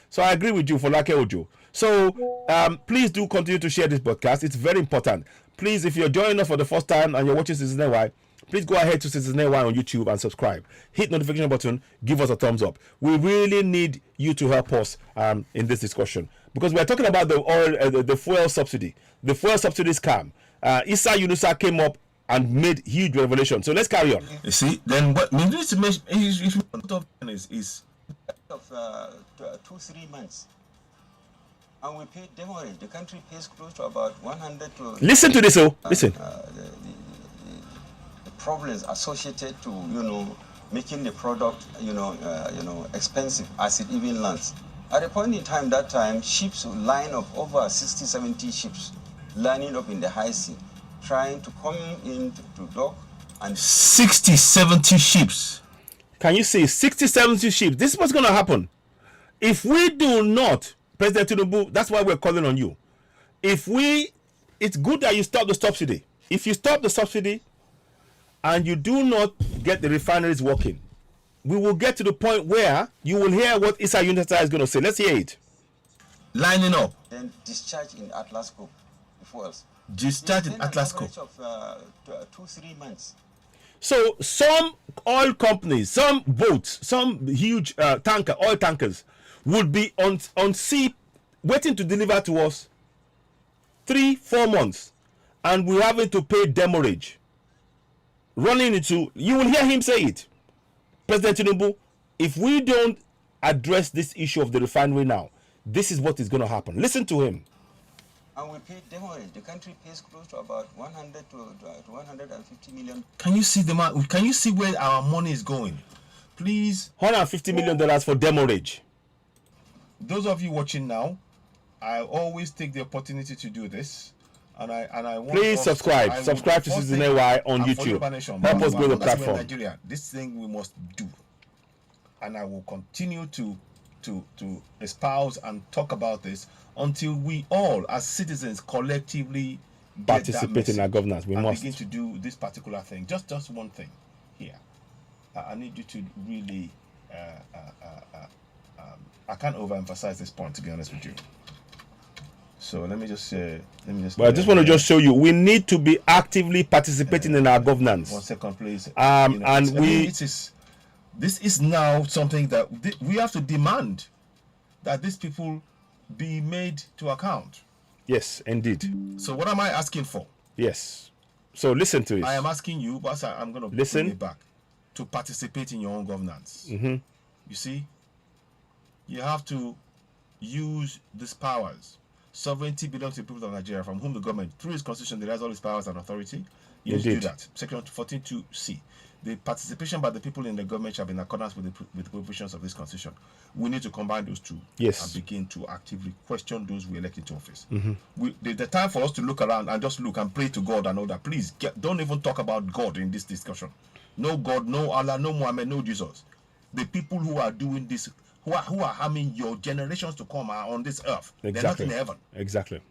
So I agree with you, Folake Ojo. So please do continue to share this broadcast. It's very important. Please, if you're joining us for the first time and you're watching Citizen AY, please go ahead to Citizen AY on YouTube and subscribe. Hit notification button. Give us a thumbs up. We really need you to help us in this discussion because we're talking about the oil, the fuel subsidy. The fuel subsidy scam. Issa Yunusa came up and made huge revelation. So let's carry on. You see, then what we need to mention is of 2-3 months, and we pay demurrage. The country pays close to about 100 to. Listen to this, listen. The problems associated to making the product expensive as it even lands. At a point in time, ships line up over 60-70 ships lining up in the high sea, trying to come in to dock, and 60-70 ships. Can you see 60-70 ships? This is what's going to happen. If we do not, President Tinubu, that's why we're calling on you. It's good that you stop the subsidy. If you stop the subsidy and you do not get the refineries working, we will get to the point where you will hear what Issa Unita is going to say. Let's hear it. Lining up. Then discharge in Atlas Copco before us. Discharge in Atlas Copco. Of 2-3 months. So some oil companies, some boats, some huge oil tankers would be on sea waiting to deliver to us 3-4 months, and we're having to pay demurrage. Running into, you will hear him say it, President Tinubu, if we don't address this issue of the refinery now, this is what is going to happen. Listen to him. And we pay demurrage. The country pays close to about 100 to 150 million. Can you see Can you see where our money is going? Please. $150 million for demurrage. Those of you watching now, I always take the opportunity to do this, and I want. Please subscribe to Citizen AY on YouTube. Help us grow the platform. Nigeria, this thing we must do, and I will continue to espouse and talk about this until we all, as citizens, collectively participate in our governance. We must begin to do this particular thing. Just one thing here. I need you to really. I can't overemphasize this point, to be honest with you. So let me just. But I just want to just show you, we need to be actively participating in our governance. 1 second, please. This is now something that we have to demand that these people be made to account. Yes, indeed. So what am I asking for? Yes. So listen to it. I am asking you, but I'm going to bring it back to participate in your own governance. Mm-hmm. You see, you have to use these powers. Sovereignty belongs to the people of Nigeria, from whom the government, through its constitution, derives all its powers and authority. You need to do that. Section 14.2c. The participation by the people in the government shall be in accordance with the provisions of this constitution. We need to combine those two and begin to actively question those we elect into office. Mm-hmm. The time for us to look around and just look and pray to God and all that. Please, don't even talk about God in this discussion. No God, no Allah, no Muhammad, no Jesus. The people who are doing this, who are harming your generations to come are on this earth. Exactly. They're not in heaven. Exactly.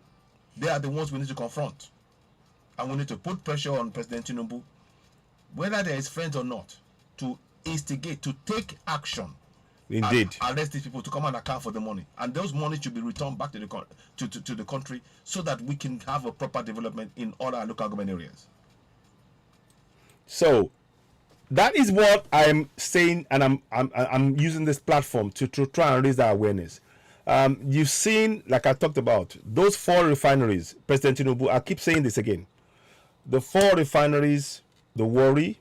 They are the ones we need to confront. And we need to put pressure on President Tinubu, whether there is friends or not, to instigate, to take action. Indeed. And arrest these people to come and account for the money. And those money should be returned back to the country so that we can have a proper development in all our local government areas. So that is what I'm saying, and I'm using this platform to try and raise that awareness. You've seen, like I talked about, those 4 refineries, President Tinubu, I keep saying this again. The 4 refineries, the Warri,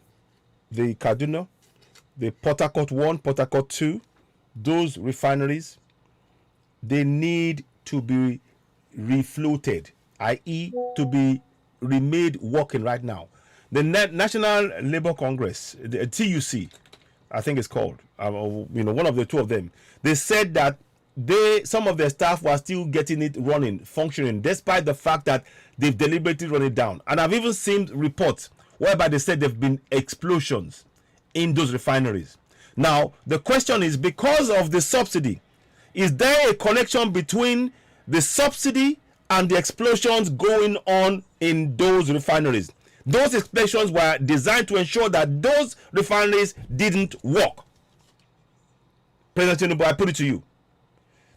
the Kaduna, the Port Harcourt 1, Port Harcourt 2, those refineries, they need to be refloated, i.e. to be remade working right now. The National Labour Congress, the TUC, I think it's called, one of the two of them, they said that some of their staff were still getting it running, functioning, despite the fact that they've deliberately run it down. And I've even seen reports whereby they said there have been explosions in those refineries. Now, the question is, because of the subsidy, is there a connection between the subsidy and the explosions going on in those refineries? Those explosions were designed to ensure that those refineries didn't work. President Tinubu, I put it to you,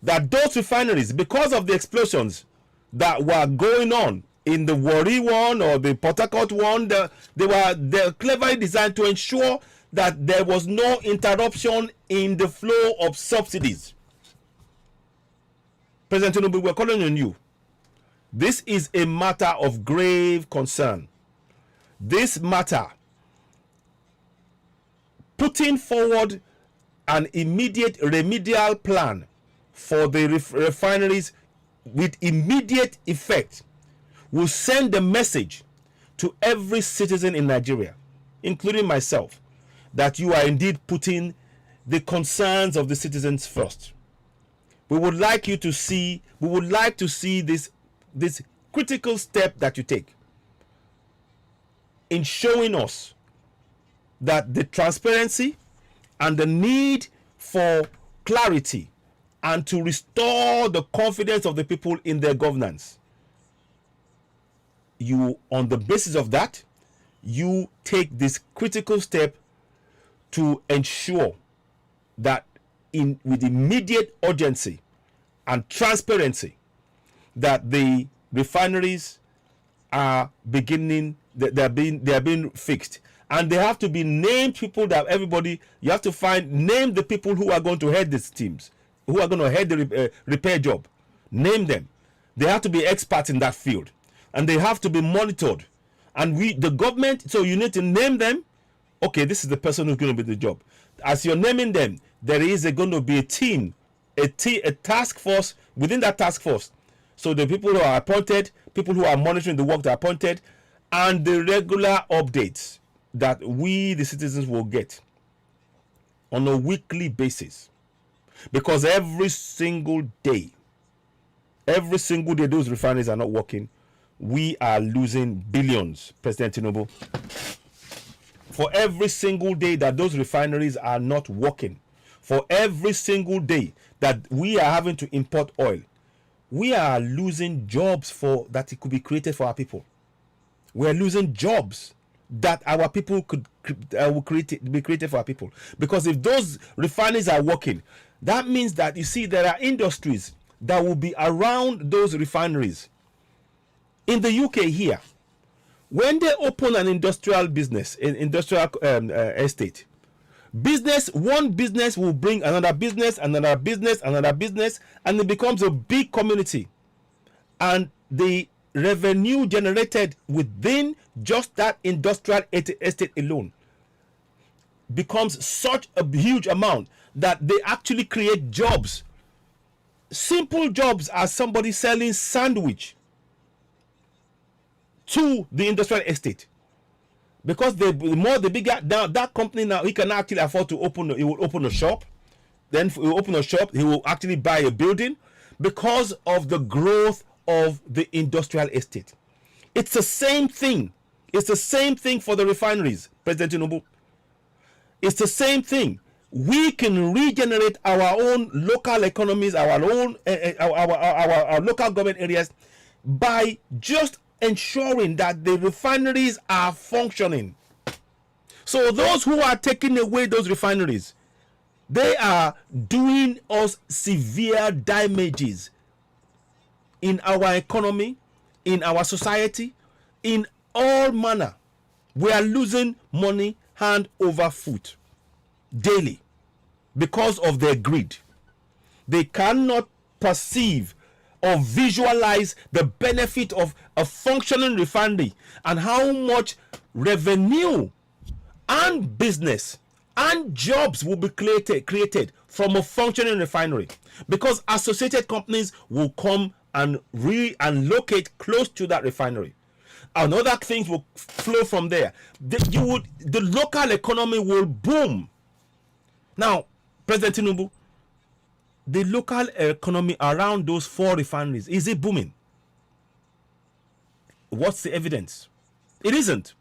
that those refineries, because of the explosions that were going on in the Warri one or the Port Harcourt one, they're cleverly designed to ensure that there was no interruption in the flow of subsidies. President Tinubu, we're calling on you. This is a matter of grave concern. This matter, putting forward an immediate remedial plan for the refineries with immediate effect will send a message to every citizen in Nigeria, including myself, that you are indeed putting the concerns of the citizens first. We would like to see this critical step that you take in showing us that the transparency and the need for clarity and to restore the confidence of the people in their governance. You, on the basis of that, you take this critical step to ensure that with immediate urgency and transparency, that the refineries are beginning, they are being fixed, and they have to be named people that everybody, you have to name the people who are going to head these teams, who are going to head the repair job. Name them. They have to be experts in that field, and they have to be monitored. And the government, so you need to name them. Okay, this is the person who's going to be the job. As you're naming them, there is going to be a team, a task force within that task force. So the people who are appointed, people who are monitoring the work that are appointed, and the regular updates that we, the citizens, will get on a weekly basis. Because every single day, those refineries are not working. We are losing billions, President Tinubu. For every single day that those refineries are not working, for every single day that we are having to import oil, we are losing jobs that it could be created for our people. We are losing jobs that our people could be created for our people. Because if those refineries are working, that means that, you see, there are industries that will be around those refineries. In the UK here, when they open an industrial business, an industrial estate, one business will bring another business, and it becomes a big community. And the revenue generated within just that industrial estate alone becomes such a huge amount that they actually create jobs. Simple jobs as somebody selling sandwich to the industrial estate. Because the bigger now that company, now he can actually afford to he will open a shop. Then he will open a shop, he will actually buy a building because of the growth of the industrial estate. It's the same thing. It's the same thing for the refineries, President Tinubu. It's the same thing. We can regenerate our own local economies, our own our local government areas by just ensuring that the refineries are functioning. So those who are taking away those refineries, they are doing us severe damages in our economy, in our society, in all manner. We are losing money hand over foot daily because of their greed. They cannot perceive or visualize the benefit of a functioning refinery and how much revenue and business and jobs will be created from a functioning refinery, because associated companies will come and locate close to that refinery, and other things will flow from there. The local economy will boom. Now, President Tinubu, the local economy around those 4 refineries, is it booming? What's the evidence? It isn't.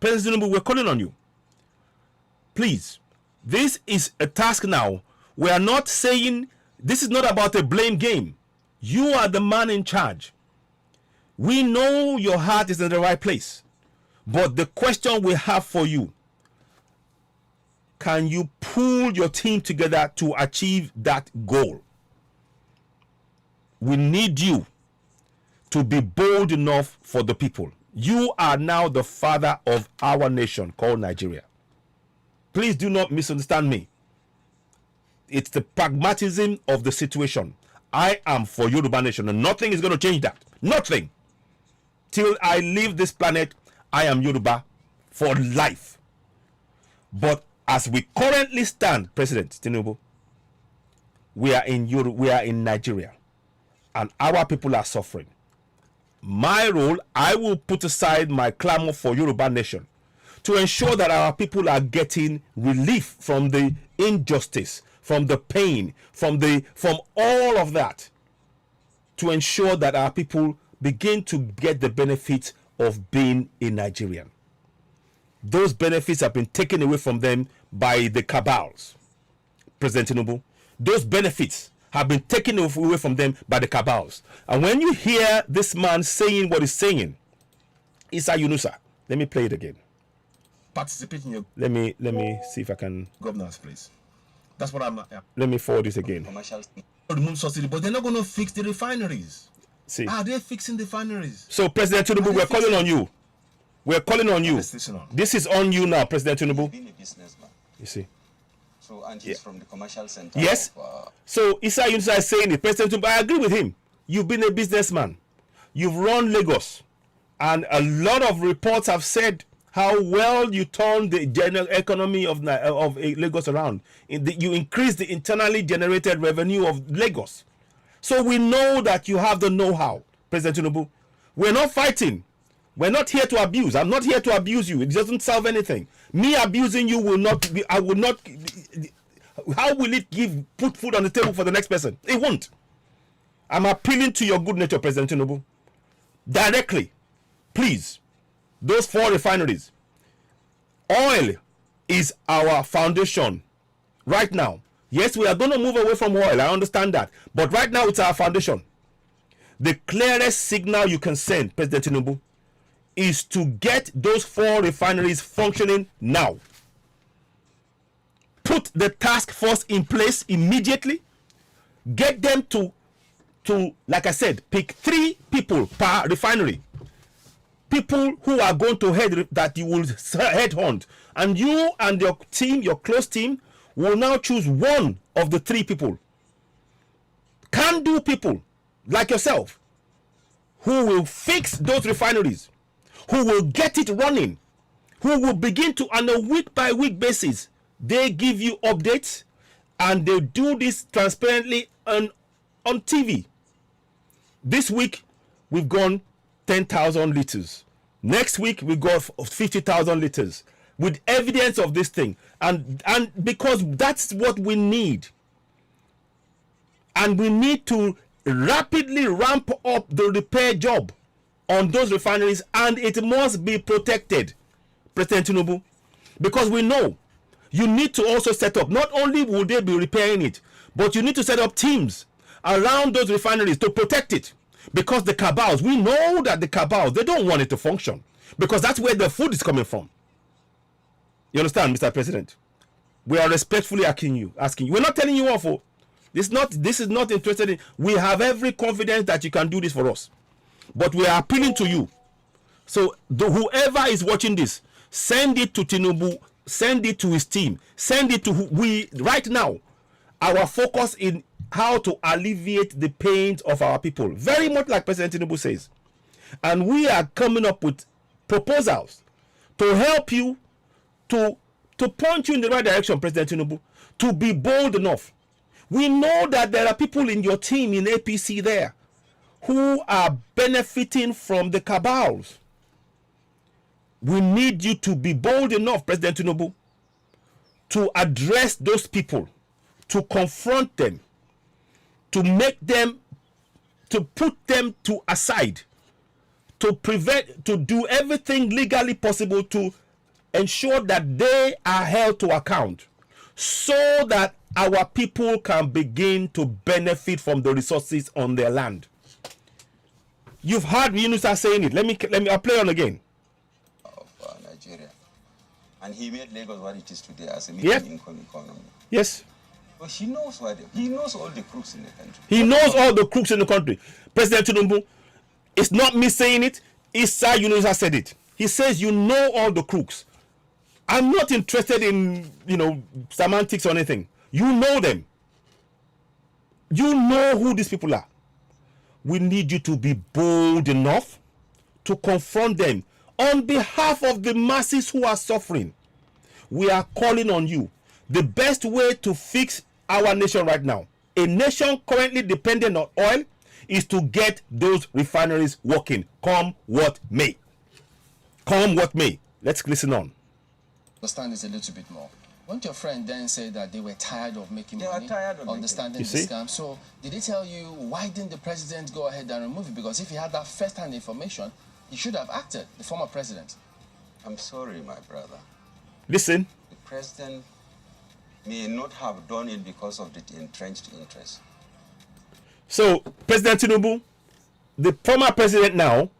President Tinubu, we're calling on you. Please, this is a task now. We are not saying, this is not about a blame game. You are the man in charge. We know your heart is in the right place. But the question we have for you, can you pull your team together to achieve that goal? We need you to be bold enough for the people. You are now the father of our nation called Nigeria. Please do not misunderstand me. It's the pragmatism of the situation. I am for Yoruba nation, and nothing is going to change that. Nothing. Till I leave this planet, I am Yoruba for life. But as we currently stand, President Tinubu, we are in Nigeria, and our people are suffering. My role, I will put aside my clamor for Yoruba nation to ensure that our people are getting relief from the injustice, from the pain, from all of that, to ensure that our people begin to get the benefits of being a Nigerian. Those benefits have been taken away from them by the cabals, President Tinubu. those benefits have been taken away from them by the cabals. And when you hear this man saying what he's saying, Issa Yunusa, let me play it again. Participate in your Let me see if I can. Governor's place. That's what I'm. Let me forward this again. Remove subsidy, but they're not going to fix the refineries. See. Are they fixing the refineries? So, President Tinubu, we're calling on you. We're calling on you. This is on you now, President Tinubu. Being a businessman. You see. So, and he's from the commercial center. Yes. So, Issa Yunusa is saying it. President Tinubu, I agree with him. You've been a businessman. You've run Lagos. And a lot of reports have said how well you turned the general economy of Lagos around. You increased the internally generated revenue of Lagos. So we know that you have the know-how, President Tinubu. We're not fighting. We're not here to abuse. I'm not here to abuse you. It doesn't solve anything. Me abusing you will not be, I will not. How will it put food on the table for the next person? It won't. I'm appealing to your good nature, President Tinubu. Directly, please. Those 4 refineries. Oil is our foundation right now. Yes, we are going to move away from oil. I understand that. But right now, it's our foundation. The clearest signal you can send, President Tinubu, is to get those 4 refineries functioning now. Put the task force in place immediately. Get them to like I said, pick 3 people per refinery. People who are going to that you will headhunt, and you and your team, your close team, will now choose one of the 3 people. Can-do people like yourself who will fix those refineries, who will get it running, who will begin to, on a week-by-week basis, they give you updates, and they do this transparently on TV. This week, we've gone 10,000 liters. Next week, we got 50,000 liters with evidence of this thing. And because that's what we need. And we need to rapidly ramp up the repair job on those refineries, and it must be protected, President Tinubu. Because we know you need to also set up, not only will they be repairing it, but you need to set up teams around those refineries to protect it. Because the cabals, we know that the cabals, they don't want it to function. Because that's where the food is coming from. You understand, Mr. President? We are respectfully asking you. We're not telling you off. This is not interested in. We have every confidence that you can do this for us. But we are appealing to you. So whoever is watching this, send it to Tinubu, send it to his team, send it to right now. Our focus in how to alleviate the pains of our people, very much like President Tinubu says. And we are coming up with proposals to help you, to point you in the right direction, President Tinubu, to be bold enough. We know that there are people in your team in APC there who are benefiting from the cabals. We need you to be bold enough, President Tinubu, to address those people, to confront them, to make them, to put them to aside, to prevent, to do everything legally possible to ensure that they are held to account, so that our people can begin to benefit from the resources on their land. You've heard Yunusa saying it. Let me I'll play on again. Of Nigeria, and he made Lagos what it is today as a medium-income economy. Yes. But he knows he knows all the crooks in the country. He knows all the crooks in the country. President Tinubu, it's not me saying it. Issa Yunusa said it. He says you know all the crooks. I'm not interested in semantics or anything. You know them. You know who these people are. We need you to be bold enough to confront them on behalf of the masses who are suffering. We are calling on you. The best way to fix our nation right now, a nation currently dependent on oil, is to get those refineries working, come what may. Come what may. Let's listen on. Understand this a little bit more. Won't your friend then say that they were tired of making money, understanding the scam? So did they tell you, why didn't the president go ahead and remove it? Because if he had that first-hand information, he should have acted, the former president. I'm sorry, my brother. Listen. The president may not have done it because of the entrenched interest. So, President Tinubu, the former president now,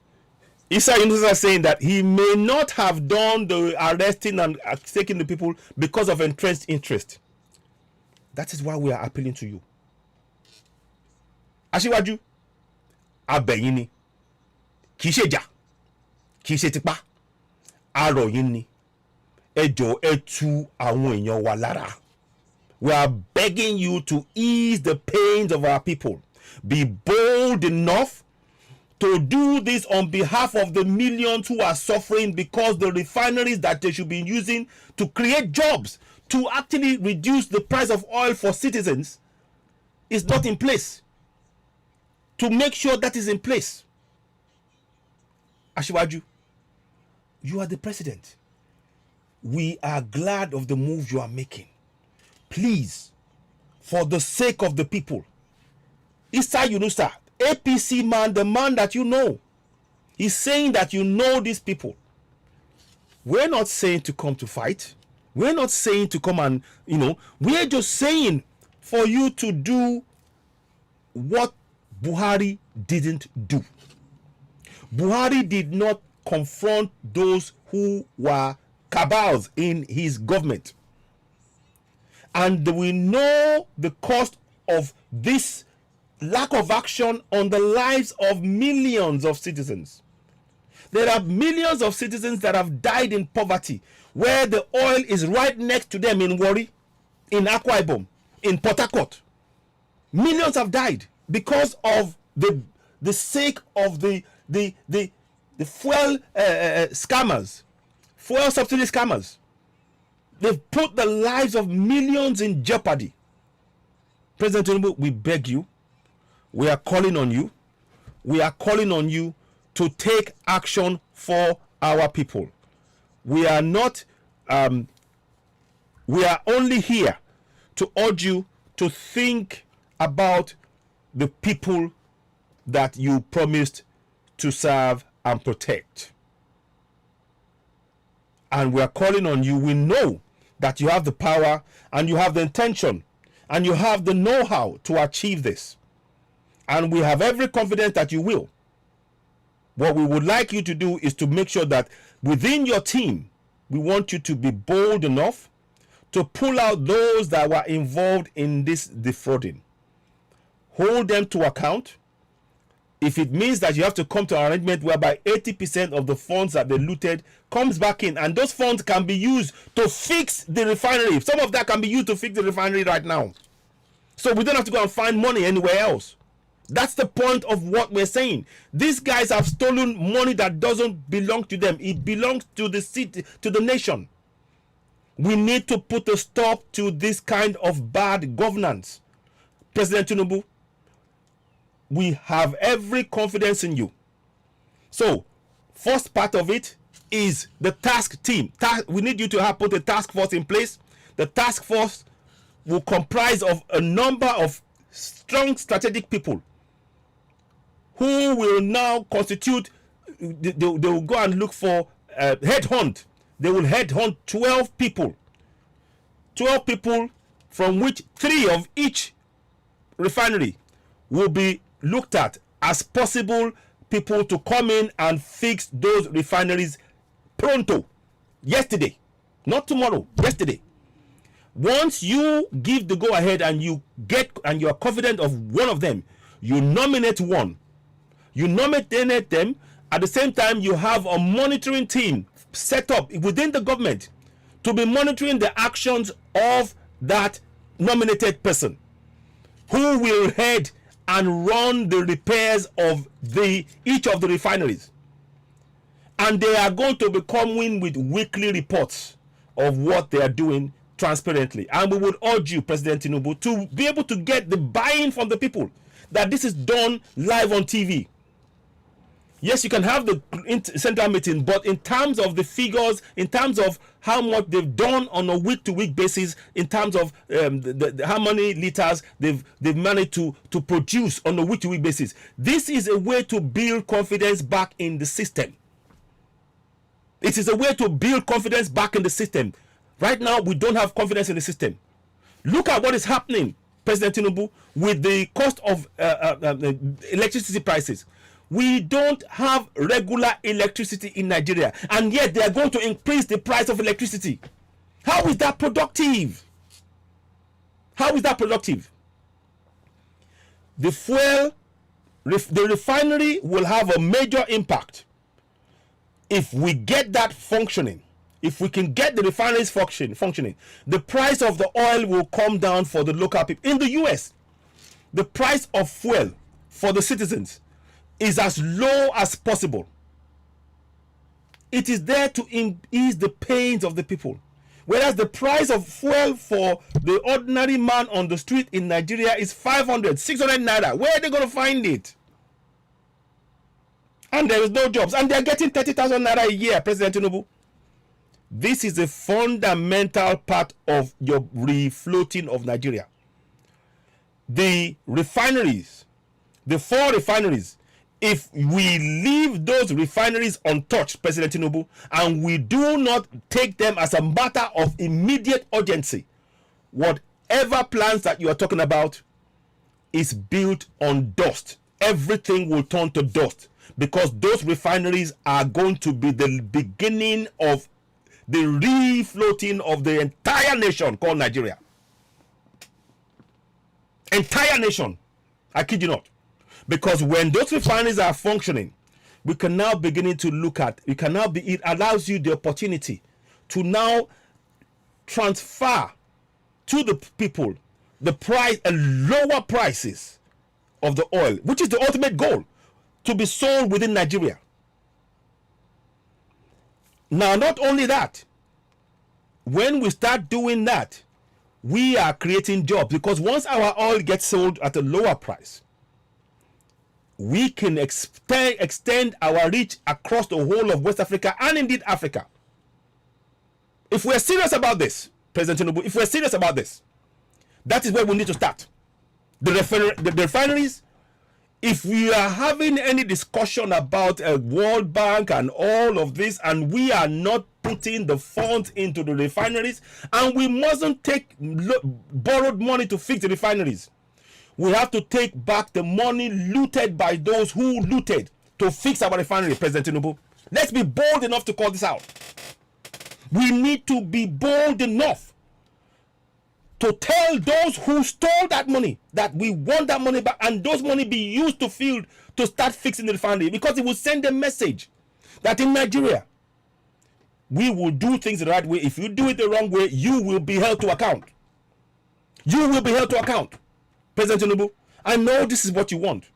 Issa Yunusa is saying that he may not have done the arresting and taking the people because of entrenched interest. That is why we are appealing to you. Aṣíwájú, abẹ̀yìn ni, kì í ṣe jà, kì í ṣe tipá, arọ̀ yín ni, ẹ jọ̀ọ́ ẹ tu àwọn èèyàn wa lára. We are begging you to ease the pains of our people. Be bold enough to do this on behalf of the millions who are suffering because the refineries that they should be using to create jobs, to actually reduce the price of oil for citizens, is not in place. To make sure that is in place. Aṣíwájú, you are the president. We are glad of the move you are making. Please, for the sake of the people, Issa Yunusa, APC man, the man that you know, he's saying that you know these people. We're not saying to come to fight. We're not saying to come and, we're just saying for you to do what Buhari didn't do. Buhari did not confront those who were cabals in his government. And we know the cost of this lack of action on the lives of millions of citizens. There are millions of citizens that have died in poverty, where the oil is right next to them in Warri, in Akwa Ibom, in Port Harcourt. Millions have died because of the sake of the fuel scammers, fuel subsidy scammers. They've put the lives of millions in jeopardy. President Tinubu, we beg you, we are calling on you, we are calling on you to take action for our people. We are not, we are only here to urge you to think about the people that you promised to serve and protect. And we are calling on you. We know that you have the power and you have the intention and you have the know-how to achieve this. And we have every confidence that you will. What we would like you to do is to make sure that within your team, we want you to be bold enough to pull out those that were involved in this defrauding. Hold them to account. If it means that you have to come to an arrangement whereby 80% of the funds that they looted comes back in, and those funds can be used to fix the refinery. Some of that can be used to fix the refinery right now. So we don't have to go and find money anywhere else. That's the point of what we're saying. These guys have stolen money that doesn't belong to them. It belongs to the city, to the nation. We need to put a stop to this kind of bad governance. President Tinubu, we have every confidence in you. So, first part of it is the task team. We need you to put a task force in place. The task force will comprise of a number of strong strategic people who will now constitute, they will go and look for headhunt. They will headhunt 12 people. 12 people from which 3 of each refinery will be looked at as possible people to come in and fix those refineries pronto. Yesterday. Not tomorrow. Yesterday. Once you give the go ahead and you are confident of one of them, you nominate one. You nominate them. At the same time, you have a monitoring team set up within the government to be monitoring the actions of that nominated person, who will head and run the repairs of each of the refineries. And they are going to be coming with weekly reports of what they are doing transparently. And we would urge you, President Tinubu, to be able to get the buy-in from the people that this is done live on TV. Yes, you can have the central meeting, but in terms of the figures, in terms of how much they've done on a week-to-week basis, in terms of how many liters they've managed to produce on a week-to-week basis, this is a way to build confidence back in the system. It is a way to build confidence back in the system. Right now, we don't have confidence in the system. Look at what is happening, President Tinubu, with the cost of electricity prices. We don't have regular electricity in Nigeria, and yet they are going to increase the price of electricity. How is that productive? How is that productive? The the refinery will have a major impact if we get that functioning. If we can get the refineries functioning, the price of the oil will come down for the local people. In the US, the price of fuel for the citizens is as low as possible. It is there to ease the pains of the people. Whereas the price of fuel for the ordinary man on the street in Nigeria is 500, 600 naira. Where are they going to find it? And there is no jobs. And they are getting 30,000 naira a year, President Tinubu. This is a fundamental part of your refloating of Nigeria. The refineries, the 4 refineries, if we leave those refineries untouched, President Tinubu, and we do not take them as a matter of immediate urgency, whatever plans that you are talking about is built on dust. Everything will turn to dust, because those refineries are going to be the beginning of the refloating of the entire nation called Nigeria. Entire nation. I kid you not. Because when those refineries are functioning, we can now begin to look at, it allows you the opportunity to now transfer to the people the price and lower prices of the oil, which is the ultimate goal, to be sold within Nigeria. Now, not only that, when we start doing that, we are creating jobs, because once our oil gets sold at a lower price, we can extend our reach across the whole of West Africa and indeed Africa. If we're serious about this, President Tinubu, if we're serious about this, that is where we need to start. The refineries. If we are having any discussion about a World Bank and all of this, and we are not putting the funds into the refineries, and we mustn't take borrowed money to fix the refineries. We have to take back the money looted by those who looted to fix our refinery, President Tinubu. Let's be bold enough to call this out. We need to be bold enough to tell those who stole that money that we want that money back, and those money be used to start fixing the refinery, because it will send a message that in Nigeria we will do things the right way. If you do it the wrong way, you will be held to account. You will be held to account, President Tinubu. I know this is what you want.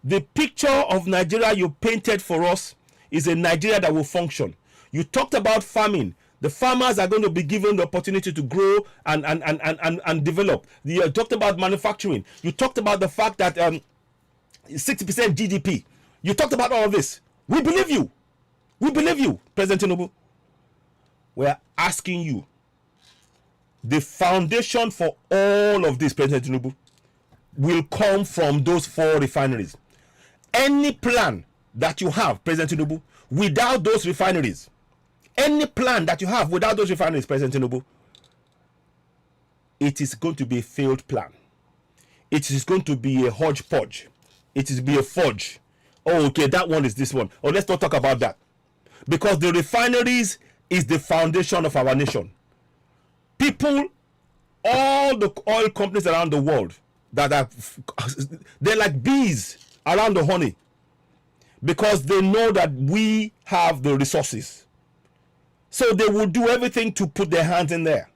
The picture of Nigeria you painted for us is a Nigeria that will function. You talked about farming. The farmers are going to be given the opportunity to grow and develop. You talked about manufacturing. You talked about the fact that 60% GDP. You talked about all of this. We believe you. We believe you, President Tinubu. We're asking you, the foundation for all of this, President Tinubu, will come from those 4 refineries. Any plan that you have, President Tinubu, without those refineries, any plan that you have without those refineries, President Tinubu, it is going to be a failed plan. It is going to be a hodgepodge. It is be a fudge. Oh, okay, that one is this one. Oh, let's not talk about that. Because the refineries is the foundation of our nation. People, all the oil companies around the world, they're like bees around the honey, because they know that we have the resources. So they will do everything to put their hands in there.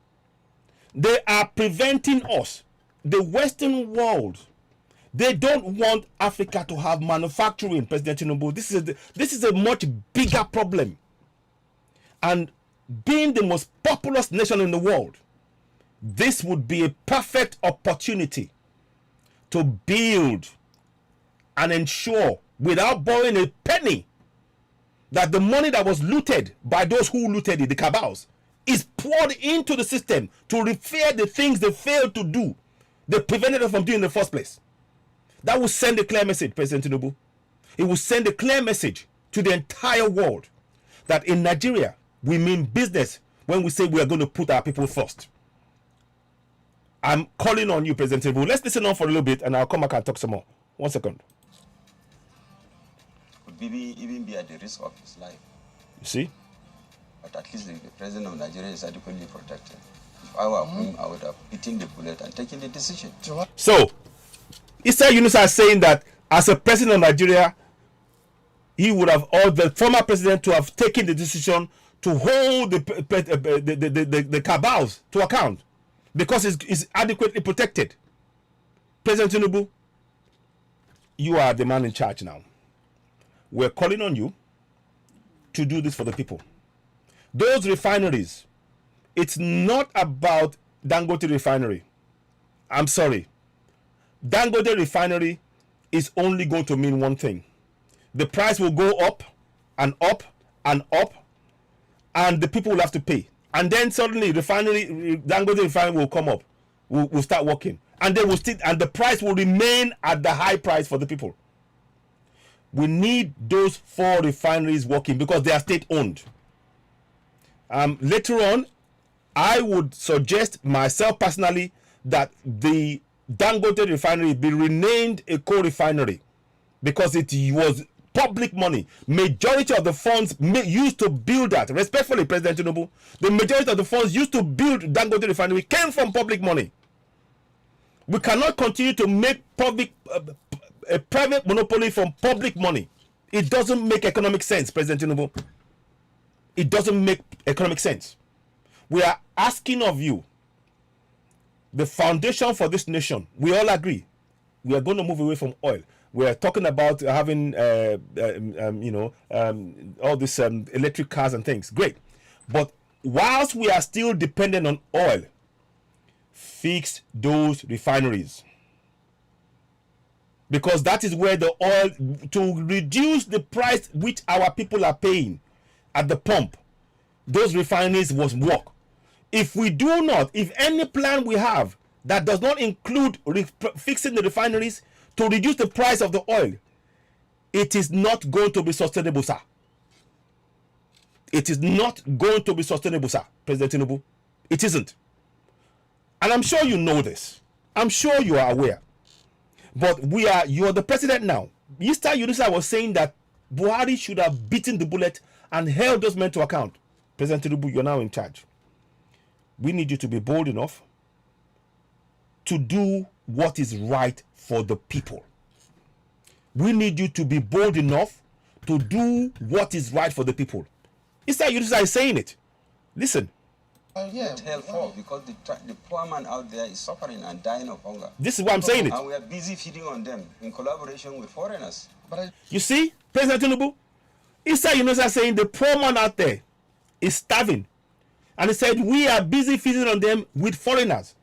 They are preventing us, the Western world. They don't want Africa to have manufacturing, President Tinubu. This is a much bigger problem. And being the most populous nation in the world, this would be a perfect opportunity to build and ensure, without borrowing a penny, that the money that was looted by those who looted it, the cabals, is poured into the system to repair the things they failed to do. They prevented them from doing in the first place. That will send a clear message, President Tinubu. It will send a clear message to the entire world that in Nigeria, we mean business when we say we are going to put our people first. I'm calling on you, President Tinubu. Let's listen on for a little bit, and I'll come back and talk some more. 1 second. Could even be at the risk of his life. You see? But at least the president of Nigeria is adequately protected. If I were him, I would have beaten the bullet and taken the decision. So, Issa Yunusa is saying that as a president of Nigeria, he would have, or the former president, to have taken the decision to hold the cabals to account because it's adequately protected. President Tinubu, you are the man in charge now. We're calling on you to do this for the people. Those refineries, it's not about Dangote refinery. I'm sorry. Dangote refinery is only going to mean one thing. The price will go up and up and up, and the people will have to pay. And then suddenly Dangote refinery will come up, will start working, and they will still, and the price will remain at the high price for the people. We need those 4 refineries working because they are state-owned. Later on, I would suggest myself personally that the Dangote refinery be renamed a co-refinery because it was public money. Majority of the funds used to build that. Respectfully, President Tinubu, the majority of the funds used to build Dangote refinery came from public money. We cannot continue to make a private monopoly from public money. It doesn't make economic sense, President Tinubu. It doesn't make economic sense. We are asking of you, the foundation for this nation, we all agree, we are going to move away from oil. We are talking about having, all these electric cars and things. Great. But whilst we are still dependent on oil, fix those refineries. Because that is where the oil, to reduce the price which our people are paying at the pump, those refineries must work. If we do not, if any plan we have that does not include fixing the refineries to reduce the price of the oil, it is not going to be sustainable, sir. It is not going to be sustainable, sir, President Tinubu. It isn't. And I'm sure you know this. I'm sure you are aware. But you are the president now. Mr. Yunusa was saying that Buhari should have beaten the bullet and held those men to account. President Tinubu, you're now in charge. We need you to be bold enough to do what is right for the people. We need you to be bold enough to do what is right for the people. Mr. Yunusa is saying it. Listen. Yeah, helpful because the poor man out there is suffering and dying of hunger. This is why I'm saying it. And we are busy feeding on them in collaboration with foreigners. You see, President Tinubu, Issa Yunusa saying the poor man out there is starving. And he said, we are busy feeding on them with foreigners.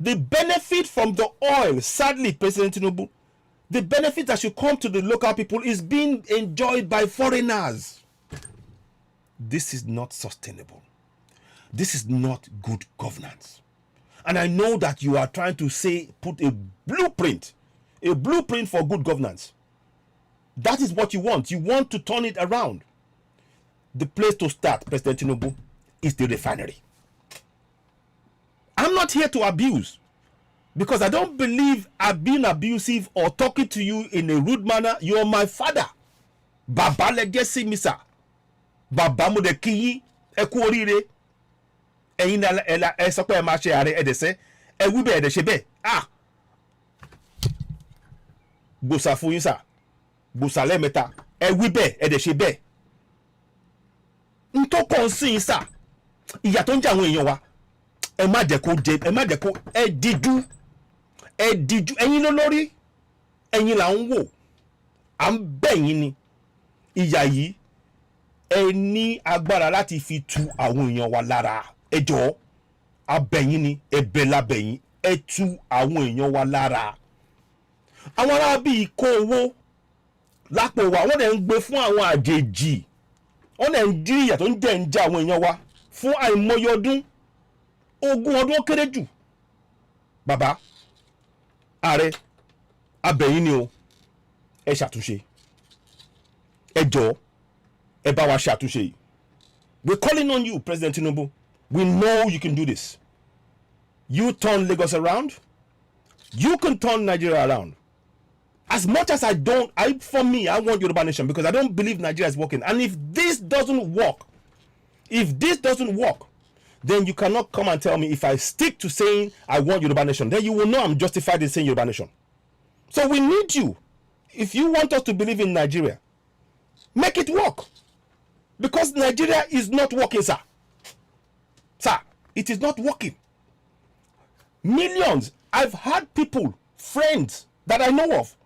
The benefit from the oil, sadly, President Tinubu, the benefit that should come to the local people is being enjoyed by foreigners. This is not sustainable. This is not good governance. And I know that you are trying to put a blueprint for good governance. That is what you want. You want to turn it around. The place to start, President Tinubu, is the refinery. I'm not here to abuse, because I don't believe I've been abusive or talking to you in a rude manner. You're my father. Baba legesi misa. Baba mo de kiyi eku orire. Ẹ̀yin la ẹ sọ pé ẹ máa ṣe ààrẹ ẹ dẹ̀ sẹ́ ẹ wí bẹ́ẹ̀ ẹ dẹ̀ ṣe bẹ́ẹ̀ gbòsà fún yín sà gbòsà lẹ́ẹ̀mẹ́ta ẹ wí bẹ́ẹ̀ ẹ dẹ̀ ṣe bẹ́ẹ̀ ntọ́ kàn sí yín sà ìyà tó ń jẹ àwọn èèyàn wa ẹ má jẹ́ kó ẹ díjú ẹ̀yin lólórí ẹ̀yin là ń wò à ń bẹ̀ yín ni ìyà yìí ẹ ní agbára láti fi tu àwọn èèyàn wa lára. Ẹ jọ̀ọ́ abẹ̀yìn ni ẹ̀bẹ̀ labẹ̀yìn ẹ tú àwọn èèyàn wa lára. Àwọn ará bíi kó owó lápò wa wọ́n dẹ̀ ń gbé fún àwọn àjèjì wọ́n dẹ̀ ń dín ìyà tó ń jẹ́ ń já àwọn èèyàn wa fún àìmọye ọdún 20 ọdún ó kéré jù. Bàbá ààrẹ abẹ̀yìn ni o ẹ ṣàtúnṣe ẹ jọ̀ọ́ ẹ bá wa ṣàtúnṣe yìí. We're calling on you, President Tinubu. We know you can do this. You turn Lagos around. You can turn Nigeria around. As much as for me, I want Yoruba nation because I don't believe Nigeria is working. And if this doesn't work, then you cannot come and tell me if I stick to saying I want Yoruba nation, then you will know I'm justified in saying Yoruba nation. So we need you. If you want us to believe in Nigeria, make it work. Because Nigeria is not working, sir. Sir, it is not working. Millions. I've had people, friends that I know of,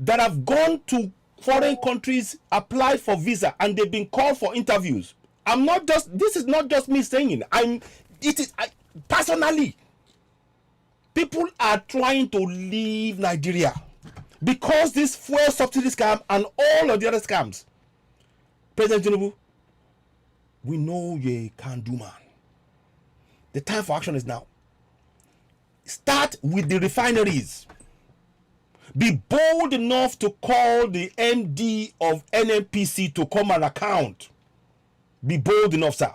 that have gone to foreign countries, applied for visa, and they've been called for interviews. This is not just me saying it. Personally, people are trying to leave Nigeria because this fuel subsidy scam and all of the other scams. President Tinubu, we know you're a can-do man. The time for action is now. Start with the refineries. Be bold enough to call the MD of NNPC to come and account. Be bold enough, sir.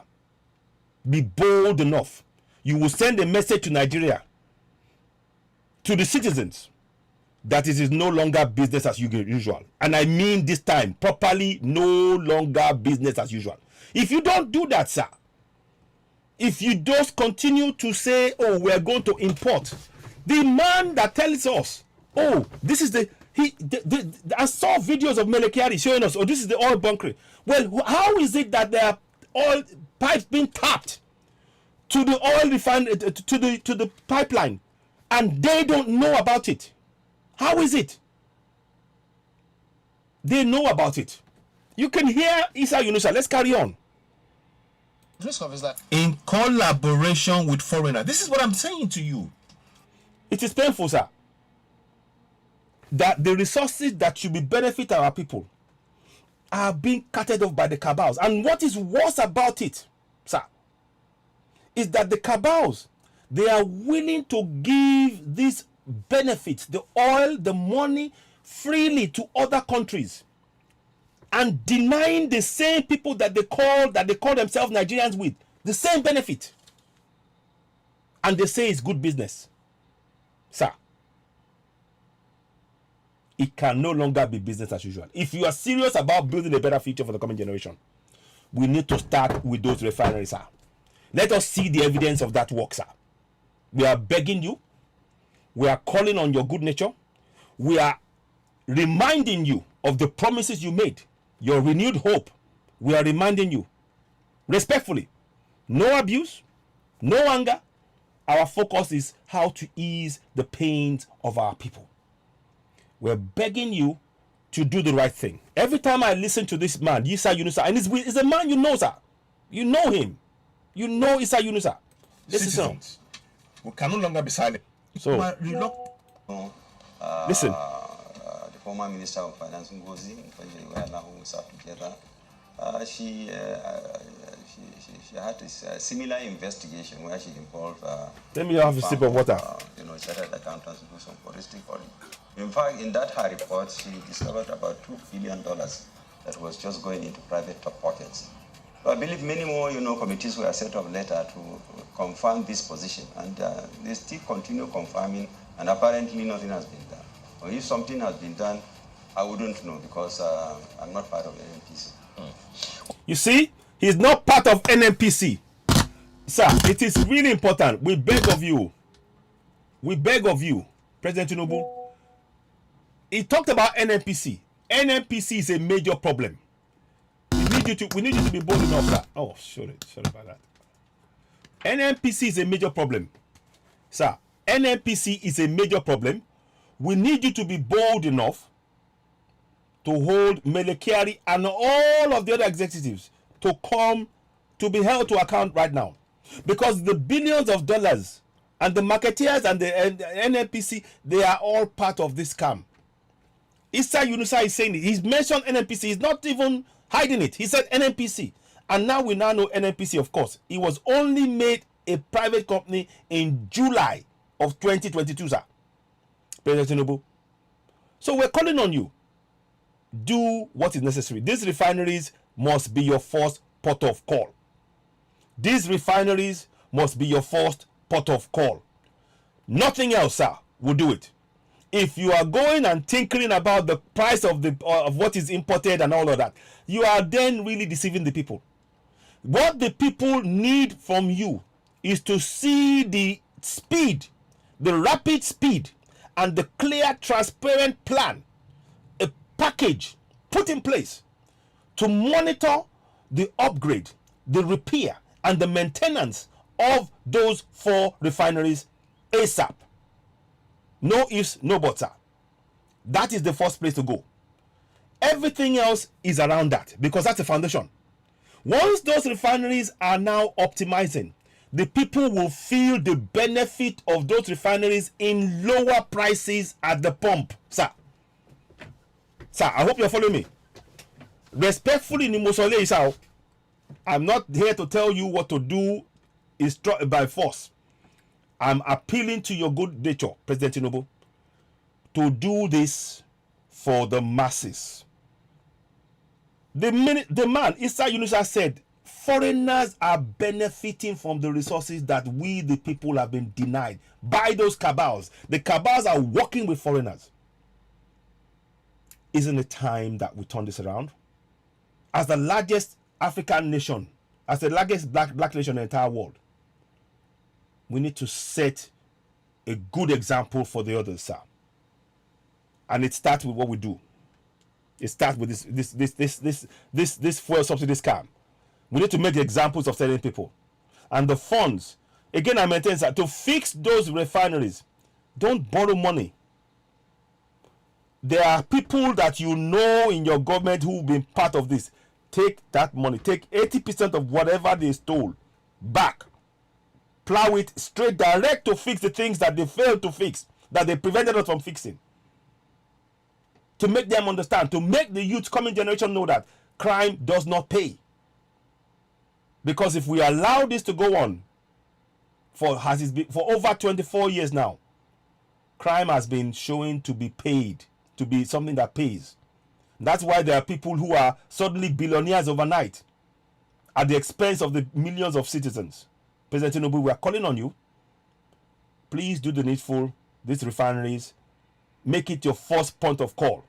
Be bold enough. You will send a message to Nigeria, to the citizens, that it is no longer business as usual. And I mean this time, properly, no longer business as usual. If you don't do that, sir, if you just continue to say, oh, we're going to import, the man that tells us, oh, this is I saw videos of Melekari showing us, oh, this is the oil bunkering. Well, how is it that there are oil pipes being tapped to the oil to the pipeline, and they don't know about it? How is it? They know about it. You can hear Isa Yunusa. Let's carry on. Risk of is that in collaboration with foreigners. This is what I'm saying to you. It is painful, sir, that the resources that should be benefit our people are being carted off by the cabals. And what is worse about it, sir, is that the cabals, they are willing to give these benefits, the oil, the money, freely to other countries, and denying the same people that they call themselves Nigerians with the same benefit. And they say it's good business. Sir, it can no longer be business as usual. If you are serious about building a better future for the coming generation, we need to start with those refineries, sir. Let us see the evidence of that work, sir. We are begging you. We are calling on your good nature. We are reminding you of the promises you made, your renewed hope. We are reminding you, respectfully, no abuse, no anger. Our focus is how to ease the pains of our people. We're begging you to do the right thing. Every time I listen to this man, Isa Yunusa, and he's a man you know, sir. You know him. You know Isa Yunusa. Listen. We can no longer be silent. So, listen. The former Minister of Finance, Ngozi, we are now together. She had this similar investigation where she involved. Let me have a sip of water. Chartered accountants do some forensic audit. In fact, in that her report, she discovered about $2 billion that was just going into private pockets. So I believe many more, committees were set up later to confirm this position, and they still continue confirming, and apparently nothing has been done. Or if something has been done, I wouldn't know because I'm not part of NNPC. You see, he's not part of NNPC. Sir, it is really important. We beg of you, President Tinubu. He talked about NNPC. NNPC is a major problem. We need you to be bold enough, sir. Oh, sorry about that. NNPC is a major problem. Sir, NNPC is a major problem. We need you to be bold enough to hold Melekari and all of the other executives to be held to account right now. Because the billions of dollars and the marketeers and the NNPC, they are all part of this scam. Isa Yunusa is saying it. He's mentioned NNPC. He's not even hiding it. He said NNPC. And now we now know NNPC, of course. It was only made a private company in July of 2022, sir. President Tinubu. So we're calling on you. Do what is necessary. These refineries must be your first port of call. These refineries must be your first port of call. Nothing else, sir, will do it. If you are going and tinkering about the price of what is imported and all of that, you are then really deceiving the people. What the people need from you is to see the speed, the rapid speed, and the clear, transparent plan, a package put in place to monitor the upgrade, the repair, and the maintenance of those 4 refineries ASAP. No ifs, no buts. That is the first place to go. Everything else is around that, because that's the foundation. Once those refineries are now optimizing, the people will feel the benefit of those refineries in lower prices at the pump, sir. Sir, I hope you're following me. Respectfully, Nimosole Isao, I'm not here to tell you what to do is by force. I'm appealing to your good nature, President Tinubu, to do this for the masses. The man, Issa Yunusa, said, foreigners are benefiting from the resources that we, the people, have been denied by those cabals. The cabals are working with foreigners. Isn't it time that we turn this around? As the largest African nation, as the largest black nation in the entire world, we need to set a good example for the others, sir. And it starts with what we do. It starts with this fuel subsidy scam. We need to make examples of certain people. And the funds, again, I maintain that to fix those refineries, don't borrow money. There are people that you know in your government who've been part of this. Take that money. Take 80% of whatever they stole back. Plow it straight direct to fix the things that they failed to fix, that they prevented us from fixing. To make them understand, to make the youth coming generation know that crime does not pay. Because if we allow this to go on for over 24 years now, crime has been shown to be paid, to be something that pays. That's why there are people who are suddenly billionaires overnight at the expense of the millions of citizens. President Tinubu, we are calling on you. Please do the needful. These refineries, make it your first point of call.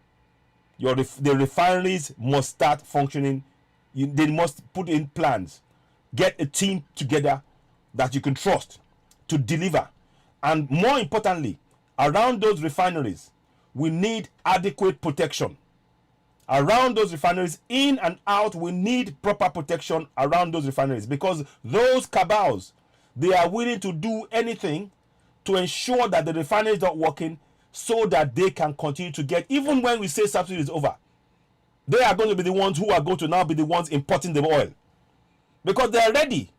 The refineries must start functioning. They must put in plans. Get a team together that you can trust to deliver. And more importantly, around those refineries, we need adequate protection. Around those refineries, in and out, we need proper protection around those refineries, because those cabals, they are willing to do anything to ensure that the refinery is not working, so that they can continue to get, even when we say subsidy is over, they are going to be the ones who are going to now be the ones importing the oil, because they are ready.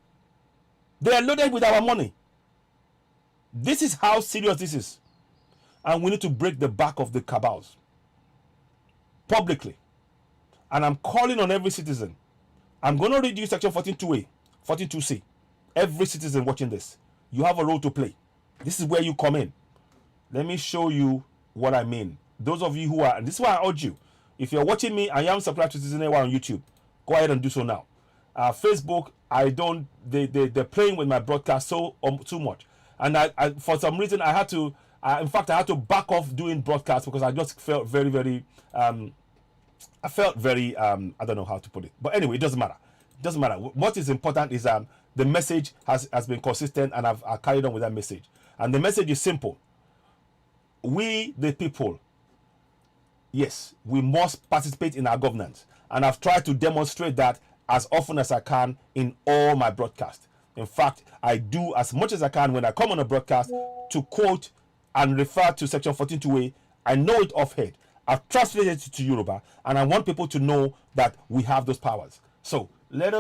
They are loaded with our money. This is how serious this is, and we need to break the back of the cabals publicly. And I'm calling on every citizen. I'm going to read you section 14.2a, 14.2c. Every citizen watching this, you have a role to play. This is where you come in. Let me show you what I mean. Those of you who are, and this is why I urge you, if you're watching me and you haven't subscribed to Citizen on YouTube, go ahead and do so now. Facebook, they're playing with my broadcast too much. And I for some reason, I had to, in fact, I had to back off doing broadcasts, because I just felt very, I don't know how to put it. But anyway, it doesn't matter. It doesn't matter. What is important is the message has been consistent, and I've carried on with that message. And the message is simple. We, the people, yes, we must participate in our governance. And I've tried to demonstrate that as often as I can in all my broadcasts. In fact, I do as much as I can when I come on a broadcast to quote and refer to section 14.2a. I know it off head. I've translated it to Yoruba, and I want people to know that we have those powers. So let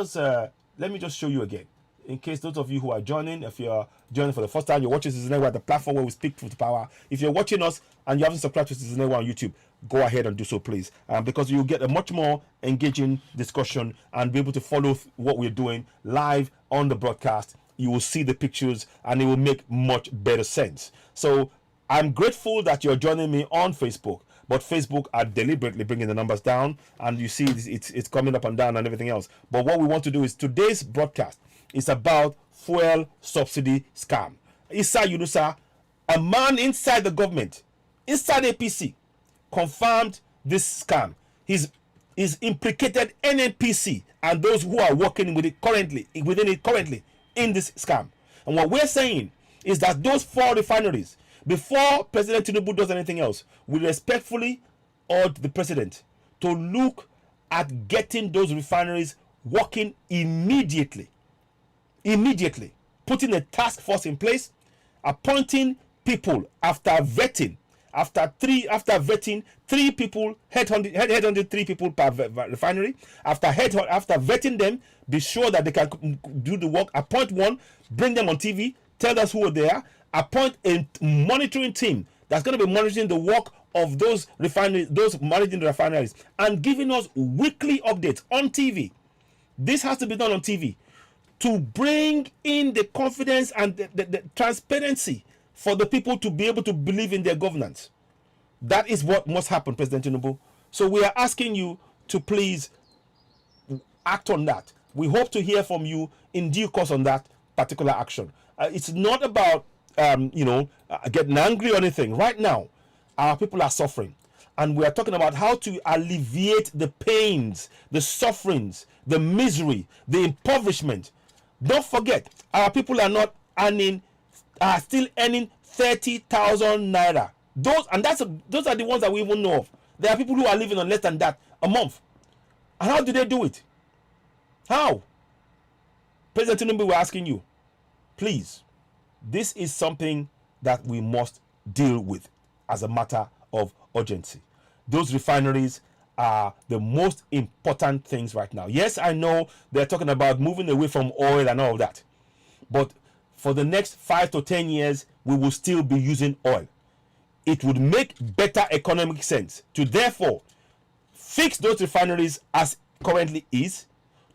me just show you again. In case those of you who are joining, if you're joining for the first time, you're watching Citizen Network, the platform where we speak truth to power. If you're watching us and you haven't subscribed to Citizen Network on YouTube, go ahead and do so, please. Because you'll get a much more engaging discussion and be able to follow what we're doing live on the broadcast. You will see the pictures, and it will make much better sense. So I'm grateful that you're joining me on Facebook. But Facebook are deliberately bringing the numbers down, and you see it's coming up and down and everything else. But what we want to do is, today's broadcast is about fuel subsidy scam. Issa Yunusa A man inside the government, inside APC, confirmed this scam. He's implicated NNPC and those who are working with it currently, within it currently, in this scam. And what we're saying is that those 4 refineries, before President Tinubu does anything else, we respectfully urge the president to look at getting those refineries working immediately. Immediately. Putting a task force in place, appointing people after vetting. After vetting 3 people, headhunted 3 people per refinery. After vetting them, be sure that they can do the work. Appoint one, bring them on TV, tell us who they are. Appoint a monitoring team that's going to be monitoring the work of those refineries, those managing the refineries, and giving us weekly updates on TV. This has to be done on TV to bring in the confidence and the transparency for the people to be able to believe in their governance. That is what must happen, President Tinubu. So we are asking you to please act on that. We hope to hear from you in due course on that particular action. It's not about getting angry or anything. Right now, our people are suffering, and we are talking about how to alleviate the pains, the sufferings, the misery, the impoverishment. Don't forget, our people are not earning, are still earning 30,000 naira. Those are the ones that we even know of. There are people who are living on less than that a month. And how do they do it? How? President Tinubu, we're asking you, please, this is something that we must deal with as a matter of urgency. Those refineries are the most important things right now. Yes, I know they're talking about moving away from oil and all of that, but for the next 5 to 10 years, we will still be using oil. It would make better economic sense to therefore fix those refineries as currently is,